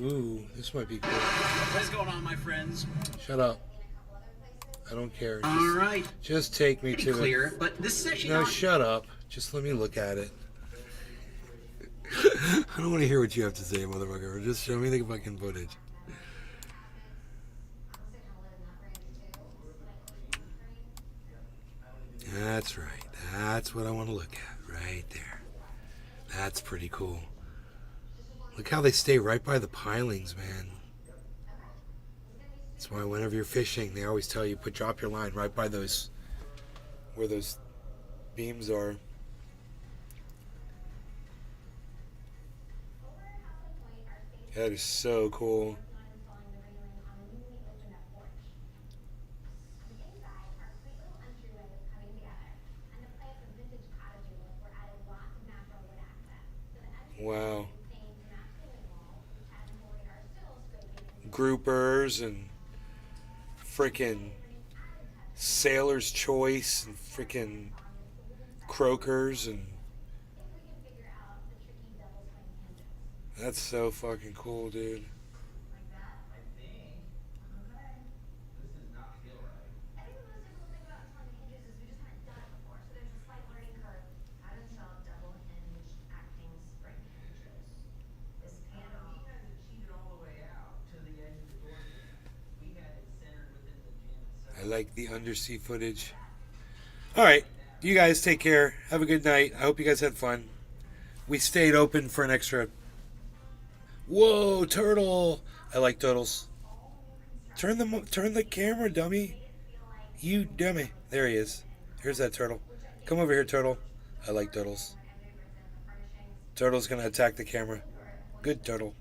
[SPEAKER 1] Ooh, this might be cool.
[SPEAKER 15] What is going on, my friends?
[SPEAKER 1] Shut up. I don't care.
[SPEAKER 15] All right.
[SPEAKER 1] Just take me
[SPEAKER 15] Pretty
[SPEAKER 1] to
[SPEAKER 15] clear,
[SPEAKER 1] the...
[SPEAKER 15] but this is actually
[SPEAKER 1] No,
[SPEAKER 15] not...
[SPEAKER 1] shut up. Just let me look at it. I don't want to hear what you have to say, motherfucker. Just show me the fucking footage. That's right. That's what I want to look at. Right there. That's pretty cool. Look how they stay right by the pilings, man. That's why whenever you're fishing, they always tell you drop your line right by those, where those beams are. That is so cool. Wow. Groupers and freaking Sailor's Choice and freaking croakers, and that's so fucking cool, dude. I like the undersea footage. Alright, you guys take care. Have a good night. I hope you guys had fun. We stayed open for an extra... Whoa, turtle! I like turtles. Turn the camera, dummy. You dummy. There he is. Here's that turtle. Come over here, turtle. I like turtles. Turtle's gonna attack the camera. Good turtle.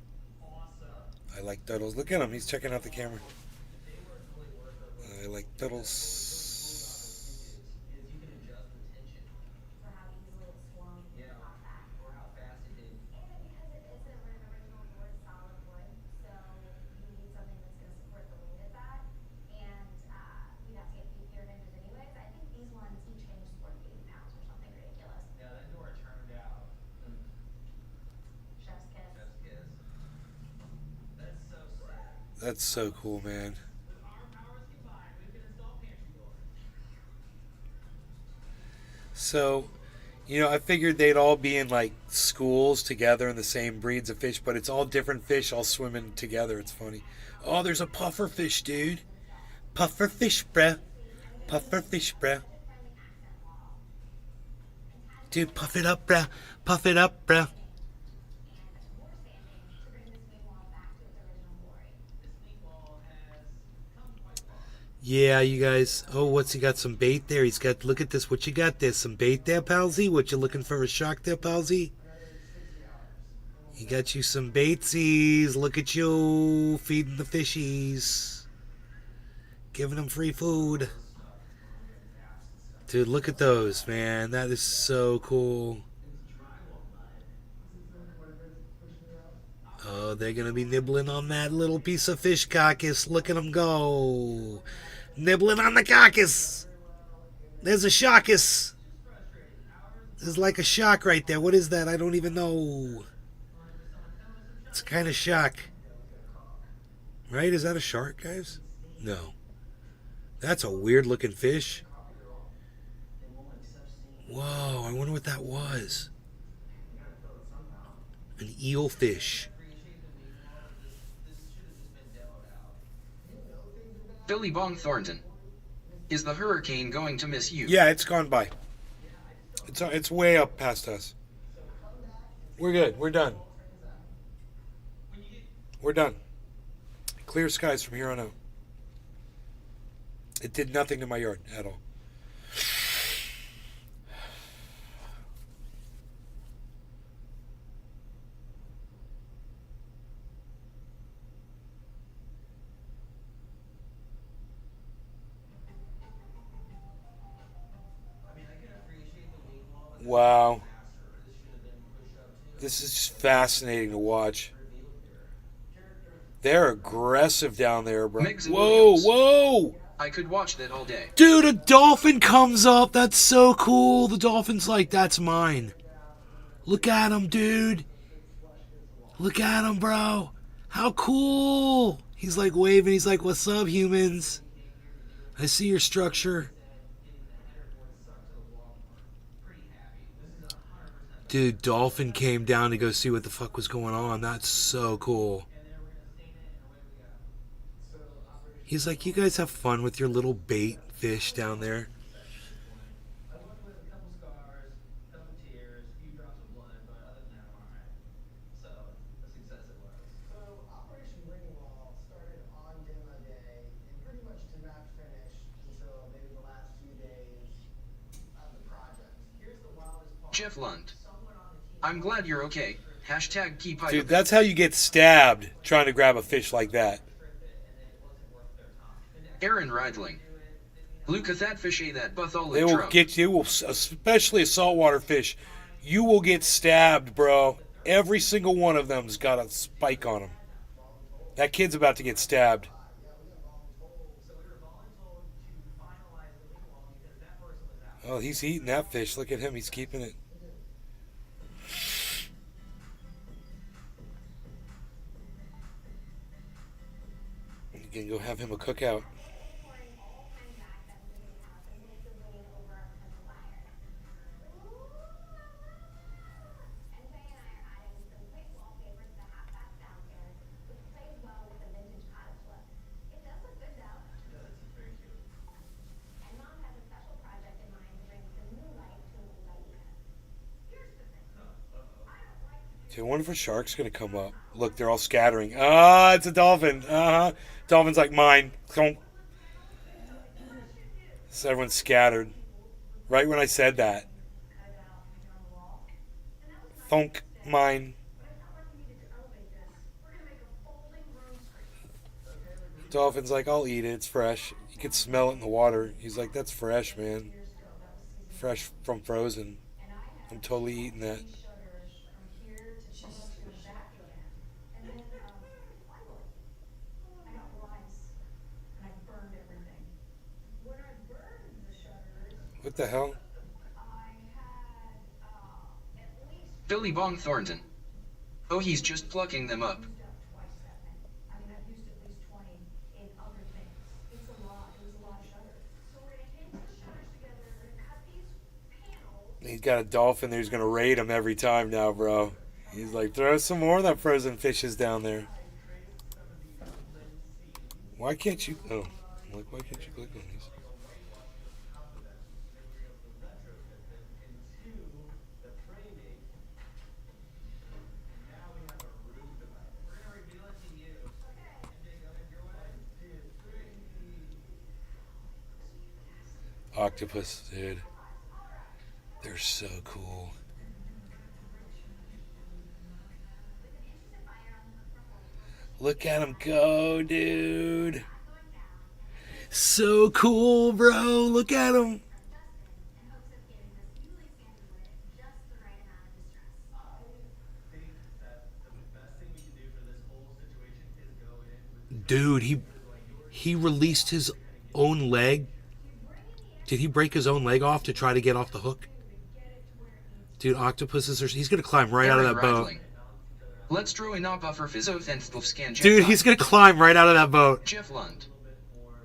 [SPEAKER 1] I like turtles. Look at him. He's checking out the camera. I like turtles. That's so cool, man. So, you know, I figured they'd all be in like schools together in the same breeds of fish, but it's all different fish all swimming together. It's funny. Oh, there's a puffer fish, dude. Puffer fish, bruh. Puffer fish, bruh. Dude, puff it up, bruh. Puff it up, bruh. Yeah, you guys. Oh, what's he got? Some bait there. He's got, look at this. What you got there? Some bait there, palsy? What you looking for? A shark there, palsy? He got you some baitsies. Look at you feeding the fishies. Giving them free food. Dude, look at those, man. That is so cool. Oh, they're going to be nibbling on that little piece of fish carcass. Look at them go. Nibbling on the carcass. There's a sharkus. There's like a shark right there. What is that? I don't even know. It's kind of shark. Right? Is that a shark, guys? No. That's a weird looking fish. Whoa, I wonder what that was. An eel fish.
[SPEAKER 2] Billy Bong Thornton. Is the hurricane going to miss you?
[SPEAKER 1] Yeah, it's gone by. It's way up past us. We're good. We're done. We're done. Clear skies from here on out. It did nothing to my yard at all. Wow. This is just fascinating to watch. They're aggressive down there, bro.
[SPEAKER 2] Meggs and
[SPEAKER 1] Whoa,
[SPEAKER 2] Williams.
[SPEAKER 1] whoa!
[SPEAKER 2] I could watch that all day.
[SPEAKER 1] Dude, a dolphin comes up. That's so cool. The dolphin's like, that's mine. Look at him, dude. Look at him, bro. How cool! He's like waving. He's like, "What's up, humans? I see your structure." Dude, Dolphin came down to go see what the fuck was going on. That's so cool. He's like, "You guys have fun with your little bait fish down there."
[SPEAKER 2] Jeff Lund. I'm glad you're okay. Hashtag keep hype.
[SPEAKER 1] Dude, that's how you get stabbed trying to grab a fish like that.
[SPEAKER 2] Aaron Ridling. Luca, that fish ate that Bartholomew
[SPEAKER 1] They will
[SPEAKER 2] trout.
[SPEAKER 1] get you, especially a saltwater fish. You will get stabbed, bro. Every single one of them's got a spike on them. That kid's about to get stabbed. Oh, he's eating that fish. Look at him. He's keeping it. You can go have him a cookout. I wonder if a shark's going to come up. Look, they're all scattering. Ah, it's a dolphin. Uh-huh. Dolphin's like, mine. So everyone's scattered. Right when I said that. Thunk, mine. Dolphin's like, I'll eat it. It's fresh. You can smell it in the water. He's like, that's fresh, man. Fresh from frozen. I'm totally eating that. What the hell?
[SPEAKER 2] Billy Bong Thornton. Oh, he's just plucking them up.
[SPEAKER 1] He's got a dolphin there. He's going to raid him every time now, bro. He's like, throw some more of that frozen fishes down there. Why can't you... Oh, I'm like, why can't you click on these? Octopus, dude. They're so cool. Look at him go, dude. So cool, bro. Look at him. Dude, he released his own leg. Did he break his own leg off to try to get off the hook? Dude, octopuses are... He's going to climb right out of that boat.
[SPEAKER 2] Let's draw in up for Fizothenstofscan.
[SPEAKER 1] Dude, he's going to climb right out of that boat.
[SPEAKER 2] Jeff Lund.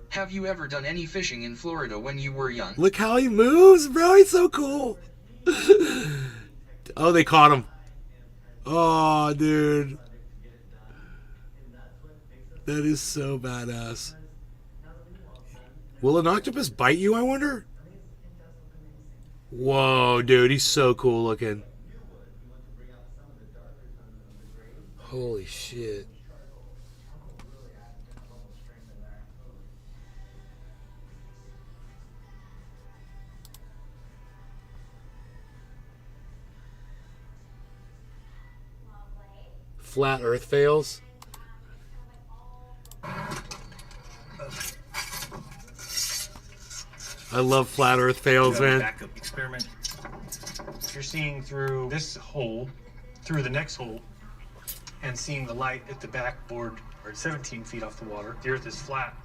[SPEAKER 2] Have you ever done any fishing in Florida when you were young?
[SPEAKER 1] Look how he moves, bro. He's so cool. Oh, they caught him. Oh, dude. That is so badass. Will an octopus bite you, I wonder? Whoa, dude, he's so cool looking. Holy shit. Flat Earth fails. I love flat Earth fails, man.
[SPEAKER 6] Backup experiment. You're seeing through this hole, through the next hole, and seeing the light at the backboard, or 17 feet off the water. The Earth is flat.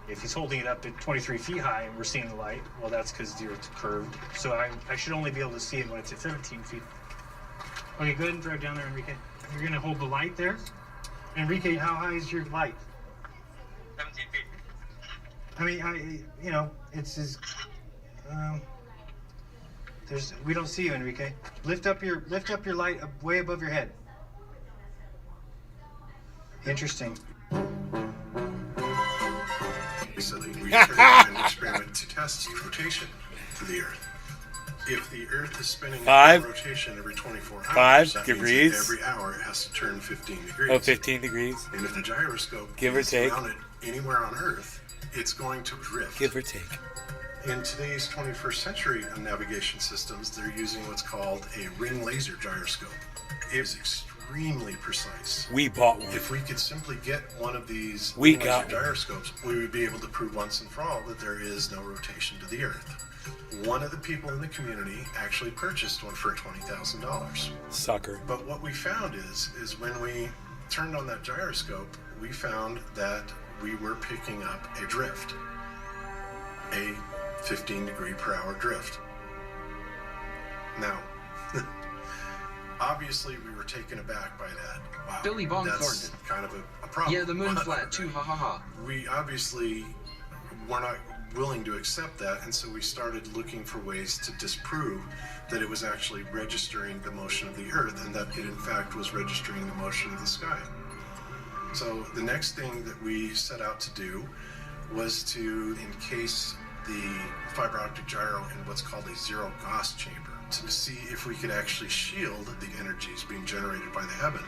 [SPEAKER 6] If he's holding it up at 23 feet high and we're seeing the light, well, that's because the Earth's curved. So I should only be able to see it when it's at 17 feet. Okay, go ahead and drive down there, Enrique. You're going to hold the light there. Enrique, how high is your light?
[SPEAKER 16] 17 feet.
[SPEAKER 6] I mean, it's just, we don't see you, Enrique. Lift up your light way above your head. Interesting.
[SPEAKER 17] Recently, we carried out an experiment to test rotation to the Earth. If the Earth is spinning in rotation every 24 hours, that
[SPEAKER 1] degrees.
[SPEAKER 17] means that every hour it has to turn 15 degrees.
[SPEAKER 1] Oh, 15 degrees.
[SPEAKER 17] And if the gyroscope
[SPEAKER 1] Give or
[SPEAKER 17] is
[SPEAKER 1] take.
[SPEAKER 17] mounted anywhere on Earth, it's going to drift.
[SPEAKER 1] Give or take.
[SPEAKER 17] In today's 21st century navigation systems, they're using what's called a ring laser gyroscope. It is extremely precise.
[SPEAKER 1] We bought one.
[SPEAKER 17] If we could simply get one of these
[SPEAKER 1] We
[SPEAKER 17] ring laser
[SPEAKER 1] got one.
[SPEAKER 17] gyroscopes, we would be able to prove once and for all that there is no rotation to the Earth. One of the people in the community actually purchased one for $20,000.
[SPEAKER 1] Sucker.
[SPEAKER 17] But what we found is when we turned on that gyroscope, we found that we were picking up a drift, a 15 degree per hour drift. Now, obviously we were taken aback by that. Wow,
[SPEAKER 2] Billy Bong
[SPEAKER 17] that's
[SPEAKER 2] Thornton.
[SPEAKER 17] kind of a problem.
[SPEAKER 2] Yeah, the moon's flat too, ha ha ha.
[SPEAKER 17] We obviously were not willing to accept that, and so we started looking for ways to disprove that it was actually registering the motion of the Earth and that it in fact was registering the motion of the sky. So the next thing that we set out to do was to encase the fiber optic gyro in what's called a zero Gauss chamber to see if we could actually shield the energies being generated by the heaven.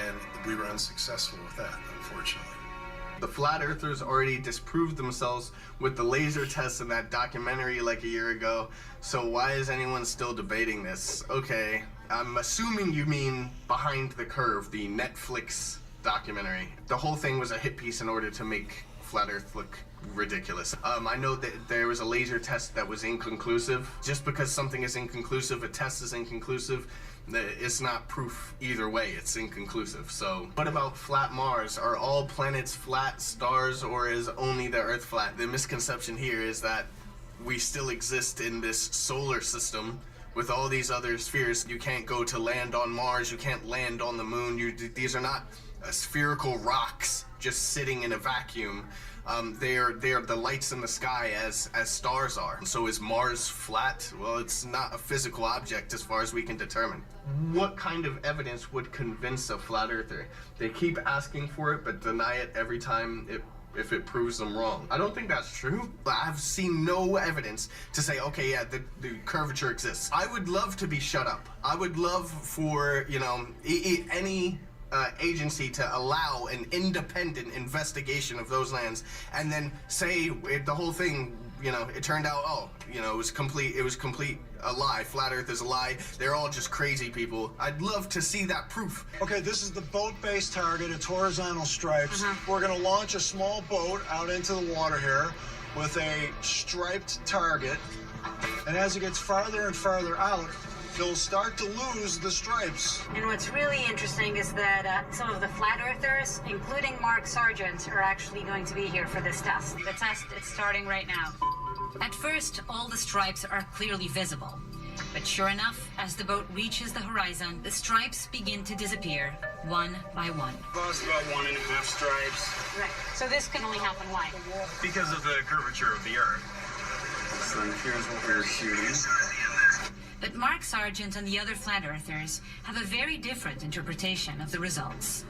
[SPEAKER 17] And we were unsuccessful with that, unfortunately.
[SPEAKER 18] The flat earthers already disproved themselves with the laser tests in that documentary like a year ago, so why is anyone still debating this? Okay, I'm assuming you mean Behind the Curve, the Netflix documentary. The whole thing was a hit piece in order to make flat earth look ridiculous. I know that there was a laser test that was inconclusive. Just because something is inconclusive, a test is inconclusive, it's not proof either way, it's inconclusive. So what about flat Mars? Are all planets flat stars, or is only the Earth flat? The misconception here is that we still exist in this solar system with all these other spheres. You can't go to land on Mars, you can't land on the moon. These are not spherical rocks just sitting in a vacuum. They are the lights in the sky as stars are. So is Mars flat? Well, it's not a physical object as far as we can determine. What kind of evidence would convince a flat earther? They keep asking for it, but deny it every time if it proves them wrong. I don't think that's true. I've seen no evidence to say, okay, yeah, the curvature exists. I would love to be shut up. I would love for, any agency to allow an independent investigation of those lands and then say the whole thing, it turned out, it was complete a lie. Flat Earth is a lie. They're all just crazy people. I'd love to see that proof.
[SPEAKER 9] Okay, this is the boat-based target. It's horizontal stripes. We're going to launch a small boat out into the water here with a striped target. And as it gets farther and farther out, you'll start to lose the stripes.
[SPEAKER 24] And what's really interesting is that some of the flat earthers, including Mark Sargent, are actually going to be here for this test.
[SPEAKER 19] The test is starting right now. At first, all the stripes are clearly visible. But sure enough, as the boat reaches the horizon, the stripes begin to disappear, one by one.
[SPEAKER 16] Lost about 1.5 stripes.
[SPEAKER 24] Right. So this can only happen why?
[SPEAKER 16] Because of the curvature of the Earth. So here's what we're shooting.
[SPEAKER 19] But Mark Sargent and the other flat earthers have a very different interpretation of the results.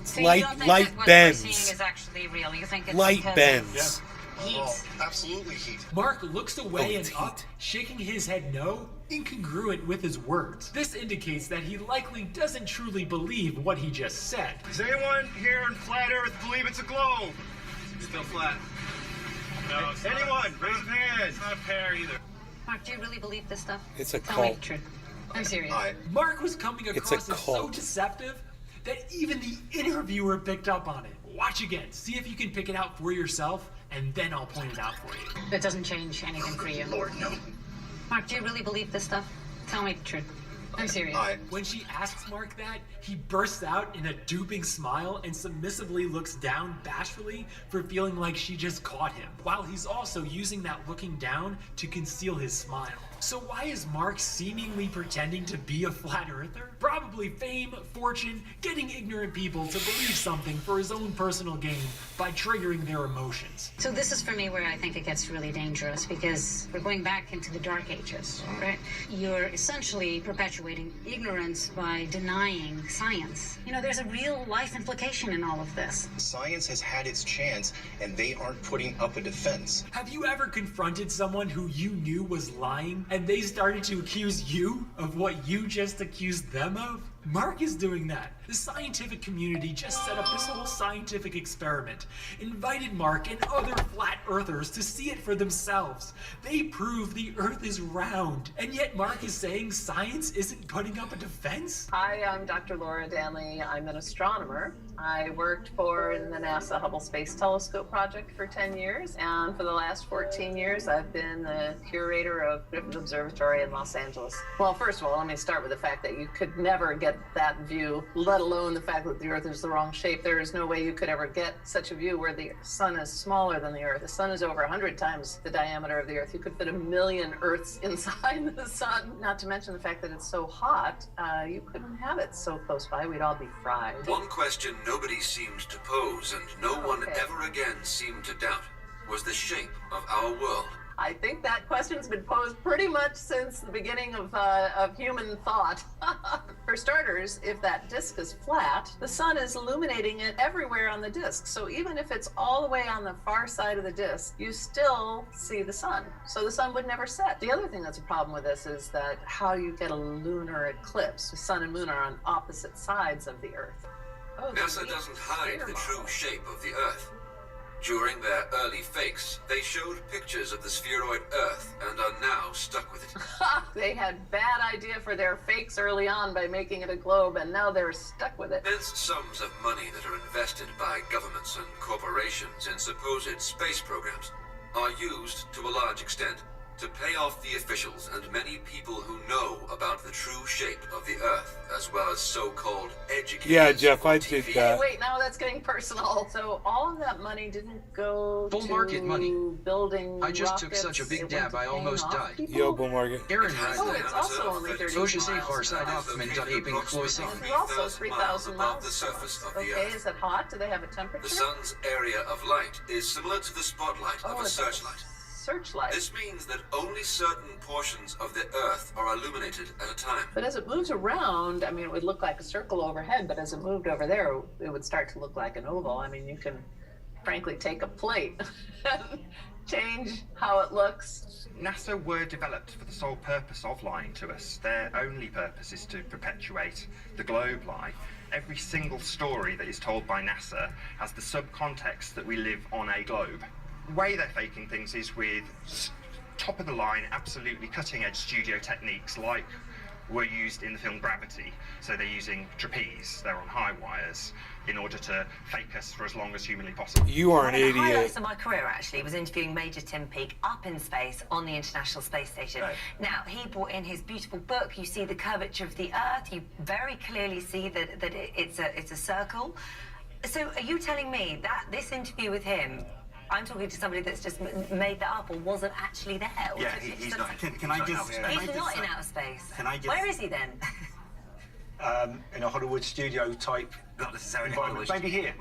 [SPEAKER 24] So
[SPEAKER 1] Light-
[SPEAKER 24] you don't think
[SPEAKER 1] light
[SPEAKER 24] that what
[SPEAKER 1] bends.
[SPEAKER 24] we're seeing is actually real? You think it's
[SPEAKER 1] Light
[SPEAKER 24] because
[SPEAKER 1] bends.
[SPEAKER 24] of heat?
[SPEAKER 9] Oh, absolutely heat.
[SPEAKER 5] Mark looks away
[SPEAKER 1] Oh,
[SPEAKER 5] and
[SPEAKER 1] it's
[SPEAKER 5] up, shaking his head no, incongruent with his words. This indicates that he likely doesn't truly believe what he just said.
[SPEAKER 9] Does anyone here in flat Earth believe it's a globe?
[SPEAKER 16] Still flat. No, it's
[SPEAKER 9] Anyone? Raise your hand.
[SPEAKER 16] It's not a pear either.
[SPEAKER 24] Mark, do you really believe this stuff?
[SPEAKER 1] It's a
[SPEAKER 24] Tell me
[SPEAKER 1] cult.
[SPEAKER 24] the truth. I'm serious.
[SPEAKER 5] Mark was coming
[SPEAKER 1] It's a
[SPEAKER 5] across as so
[SPEAKER 1] cult.
[SPEAKER 5] deceptive that even the interviewer picked up on it. Watch again, see if you can pick it out for yourself, and then I'll point it out for you.
[SPEAKER 24] That doesn't change anything for you.
[SPEAKER 9] Lord, no.
[SPEAKER 24] Mark, do you really believe this stuff? Tell me the truth. I'm serious.
[SPEAKER 5] When she asks Mark that, he bursts out in a duping smile and submissively looks down bashfully for feeling like she just caught him, while he's also using that looking down to conceal his smile.
[SPEAKER 4] So why is Mark seemingly pretending to be a flat earther? Probably fame, fortune, getting ignorant people to believe something for his own personal gain by triggering their emotions.
[SPEAKER 24] So this is for me where I think it gets really dangerous, because we're going back into the dark ages, right? You're essentially perpetuating ignorance by denying science. You know, there's a real life implication in all of this.
[SPEAKER 13] Science has had its chance, and they aren't putting up a defense.
[SPEAKER 4] Have you ever confronted someone who you knew was lying and they started to accuse you of what you just accused them of? Mark is doing that. The scientific community just set up this whole scientific experiment, invited Mark and other flat earthers to see it for themselves. They prove the earth is round, and yet Mark is saying science isn't putting up a defense?
[SPEAKER 20] Hi, I'm Dr. Laura Danley. I'm an astronomer. I worked for the NASA Hubble Space Telescope project for 10 years, and for the last 14 years, I've been the curator of Griffith Observatory in Los Angeles. Well, first of all, let me start with the fact that you could never get that view, let alone the fact that the Earth is the wrong shape. There is no way you could ever get such a view where the sun is smaller than the Earth. The sun is over 100 times the diameter of the Earth. You could fit 1 million Earths inside the sun. Not to mention the fact that it's so hot, you couldn't have it so close by. We'd all be fried.
[SPEAKER 21] One question nobody seemed to pose and no one ever again seemed to doubt was the shape of our world.
[SPEAKER 20] I think that question's been posed pretty much since the beginning of human thought. For starters, if that disk is flat, the sun is illuminating it everywhere on the disk. So even if it's all the way on the far side of the disk, you still see the sun. So the sun would never set. The other thing that's a problem with this is that how you get a lunar eclipse. The sun and moon are on opposite sides of the Earth. Oh,
[SPEAKER 21] NASA doesn't hide the true shape of the Earth. During their early fakes, they showed pictures of the spheroid Earth and are now stuck with it.
[SPEAKER 20] They had bad idea for their fakes early on by making it a globe, and now they're stuck with it.
[SPEAKER 21] Hence sums of money that are invested by governments and corporations in supposed space programs are used to a large extent to pay off the officials and many people who know about the true shape of the Earth, as well as so-called educators.
[SPEAKER 1] Yeah, Jeff, I did that.
[SPEAKER 20] Wait, now that's getting personal. So all of that money didn't go
[SPEAKER 2] Bull
[SPEAKER 20] to
[SPEAKER 2] market money.
[SPEAKER 20] building
[SPEAKER 2] I just
[SPEAKER 20] rockets.
[SPEAKER 2] took such a big
[SPEAKER 20] It
[SPEAKER 2] dab,
[SPEAKER 20] went to
[SPEAKER 2] I almost
[SPEAKER 20] paying off
[SPEAKER 2] died.
[SPEAKER 20] people?
[SPEAKER 1] Yo, bull market.
[SPEAKER 2] Aaron
[SPEAKER 20] Oh, it's also only 30 miles.
[SPEAKER 2] Ocean Safe Farside Hoffman dot aping Cloison.
[SPEAKER 20] It's also 3,000 miles
[SPEAKER 21] the surface of the
[SPEAKER 20] Okay,
[SPEAKER 21] Earth.
[SPEAKER 20] is it hot? Do they have a temperature?
[SPEAKER 21] The sun's area of light is similar to the spotlight of a
[SPEAKER 20] it's
[SPEAKER 21] searchlight.
[SPEAKER 20] Searchlight.
[SPEAKER 21] This means that only certain portions of the Earth are illuminated at a time.
[SPEAKER 20] But as it moves around, I mean, it would look like a circle overhead, but as it moved over there, it would start to look like an oval. I mean, you can frankly take a plate and change how it looks.
[SPEAKER 23] NASA were developed for the sole purpose of lying to us. Their only purpose is to perpetuate the globe lie. Every single story that is told by NASA has the subcontext that we live on a globe. The way they're faking things is with top of the line, absolutely cutting edge studio techniques like were used in the film Gravity. So they're using trapeze, they're on high wires in order to fake us for as long as humanly possible.
[SPEAKER 1] You are an
[SPEAKER 26] One of the
[SPEAKER 1] idiot.
[SPEAKER 26] highlights of my career actually was interviewing Major Tim Peake up in space on the International Space Station.
[SPEAKER 23] Right.
[SPEAKER 26] Now, he brought in his beautiful book. You see the curvature of the Earth. You very clearly see that it's a circle. So are you telling me that this interview with him, I'm talking to somebody that's just made that up or wasn't actually there? Or
[SPEAKER 23] Yeah,
[SPEAKER 26] just-
[SPEAKER 23] he's not.
[SPEAKER 26] He's not in outer space.
[SPEAKER 23] Can I just-
[SPEAKER 26] Where is he then?
[SPEAKER 27] In a Hollywood studio type
[SPEAKER 23] Not necessarily
[SPEAKER 27] environment.
[SPEAKER 23] Hollywood
[SPEAKER 27] Maybe here,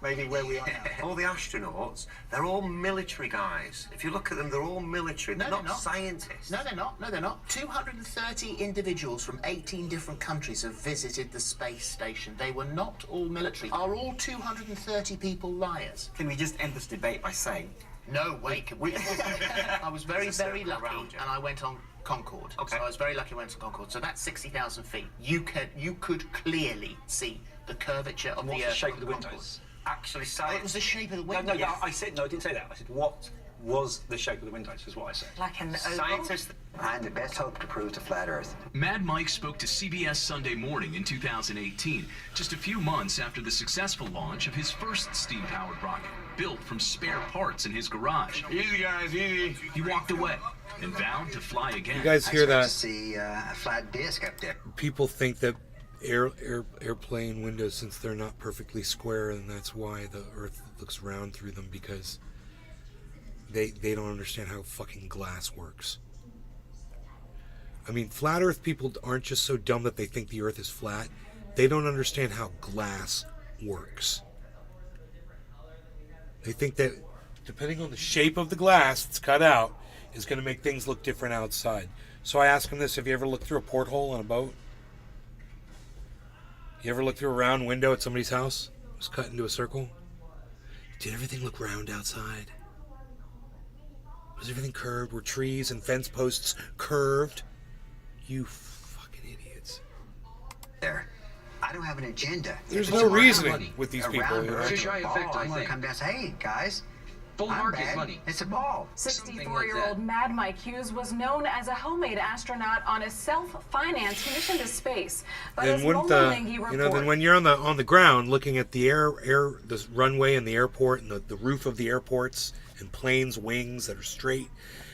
[SPEAKER 27] maybe where we are now.
[SPEAKER 28] All the astronauts, they're all military guys. If you look at them, they're all military. They're not scientists.
[SPEAKER 29] No, they're not. No, they're not. 230 individuals from 18 different countries have visited the space station. They were not all military. Are all 230 people liars?
[SPEAKER 28] Can we just end this debate by saying,
[SPEAKER 29] No, wait. I was very, very lucky, and I went on Concorde. Okay. So I was very lucky I went on Concorde. So that's 60,000 feet. You could clearly see the curvature of
[SPEAKER 27] What's
[SPEAKER 29] the
[SPEAKER 27] the
[SPEAKER 29] Earth.
[SPEAKER 27] shape of the
[SPEAKER 29] on
[SPEAKER 27] windows?
[SPEAKER 29] Concorde.
[SPEAKER 28] actually science?
[SPEAKER 29] It was the shape of the
[SPEAKER 27] No,
[SPEAKER 29] window.
[SPEAKER 27] no, I said, no, I didn't say that. I said, what was the shape of the windows, is what I said.
[SPEAKER 26] Like an oval?
[SPEAKER 28] Scientists and the best hope to prove the flat Earth.
[SPEAKER 30] Mad Mike spoke to CBS Sunday Morning in 2018, just a few months after the successful launch of his first steam-powered rocket, built from spare parts in his garage.
[SPEAKER 8] Easy, guys, easy.
[SPEAKER 30] He walked away and vowed to fly again.
[SPEAKER 1] You guys hear that?
[SPEAKER 28] See a flat disc up there.
[SPEAKER 1] People think that airplane windows, since they're not perfectly square, and that's why the Earth looks round through them, because they don't understand how fucking glass works. I mean, flat Earth people aren't just so dumb that they think the Earth is flat. They don't understand how glass works. They think that depending on the shape of the glass that's cut out is going to make things look different outside. So I asked him this: have you ever looked through a porthole on a boat? You ever look through a round window at somebody's house? It was cut into a circle. Did everything look round outside? Was everything curved? Were trees and fence posts curved? You fucking idiots.
[SPEAKER 3] There. I don't have an agenda.
[SPEAKER 1] There's no reasoning with these people. You know?
[SPEAKER 2] Fisheye effect, I
[SPEAKER 3] I'm gonna
[SPEAKER 2] think.
[SPEAKER 3] come down and say, hey, guys.
[SPEAKER 2] Bull
[SPEAKER 3] I'm
[SPEAKER 2] market
[SPEAKER 3] bad.
[SPEAKER 2] money.
[SPEAKER 3] It's a ball.
[SPEAKER 6] 64-year-old Mad Mike Hughes was known as a homemade astronaut on a self-financed mission to space. But as
[SPEAKER 1] Then
[SPEAKER 6] Momolengi reports,
[SPEAKER 1] then when you're on the ground looking at the the runway and the airport and the roof of the airports and planes' wings that are straight,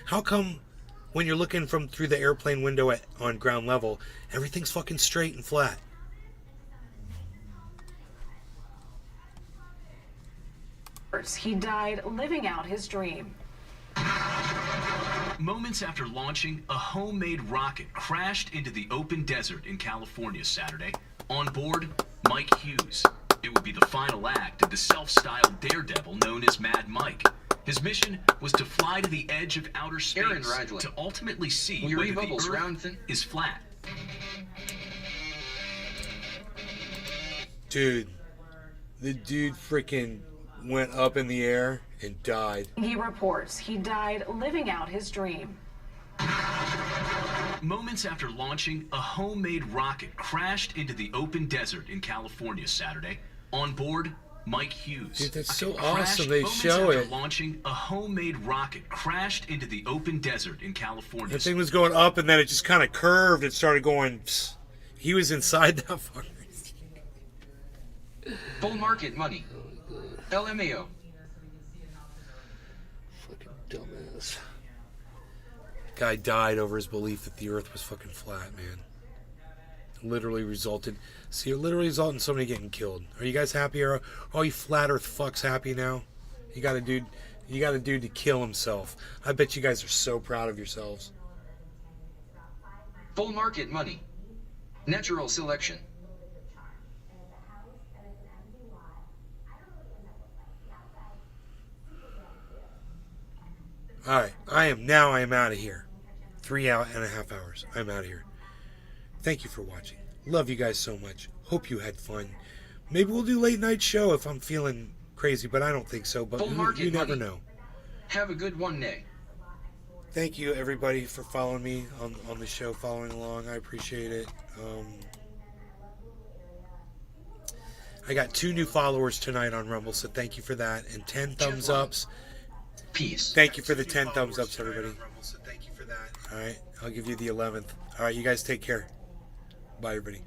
[SPEAKER 1] how come when you're looking from through the airplane window on ground level, everything's fucking straight and flat?
[SPEAKER 6] he died living out his dream.
[SPEAKER 30] Moments after launching, a homemade rocket crashed into the open desert in California Saturday. On board, Mike Hughes. It would be the final act of the self-styled daredevil known as Mad Mike. His mission was to fly to the edge of outer space to ultimately see whether the Earth is flat.
[SPEAKER 1] Dude, the dude freaking went up in the air and died.
[SPEAKER 6] He reports he died living out his dream.
[SPEAKER 30] Moments after launching, a homemade rocket crashed into the open desert in California Saturday. On board, Mike Hughes.
[SPEAKER 1] Dude, that's so
[SPEAKER 30] Crashed
[SPEAKER 1] awesome. They
[SPEAKER 30] moments
[SPEAKER 1] show
[SPEAKER 30] after
[SPEAKER 1] it.
[SPEAKER 30] launching, a homemade rocket crashed into the open desert in California.
[SPEAKER 1] The thing was going up and then it just kind of curved and started going. Psst. He was inside that fucker.
[SPEAKER 2] Bull market money. LMAO.
[SPEAKER 1] Fucking dumbass. Guy died over his belief that the Earth was fucking flat, man. Literally resulted in somebody getting killed. Are you guys happy? Are all you flat Earth fucks happy now? You got a dude to kill himself. I bet you guys are so proud of yourselves.
[SPEAKER 2] Bull market money. Natural selection.
[SPEAKER 1] Alright, I am out of here. 3.5 hours. I'm out of here. Thank you for watching. Love you guys so much. Hope you had fun. Maybe we'll do late night show if I'm feeling crazy, but I don't think so. But you never know.
[SPEAKER 2] Have a good one, Nay.
[SPEAKER 1] Thank you everybody for following me on the show, following along. I appreciate it. I got 2 new followers tonight on Rumble, so thank you for that. And 10 thumbs ups.
[SPEAKER 2] Peace.
[SPEAKER 1] Thank you for the 10 thumbs ups, everybody. Alright, I'll give you the 11th. Alright, you guys take care. Bye, everybody.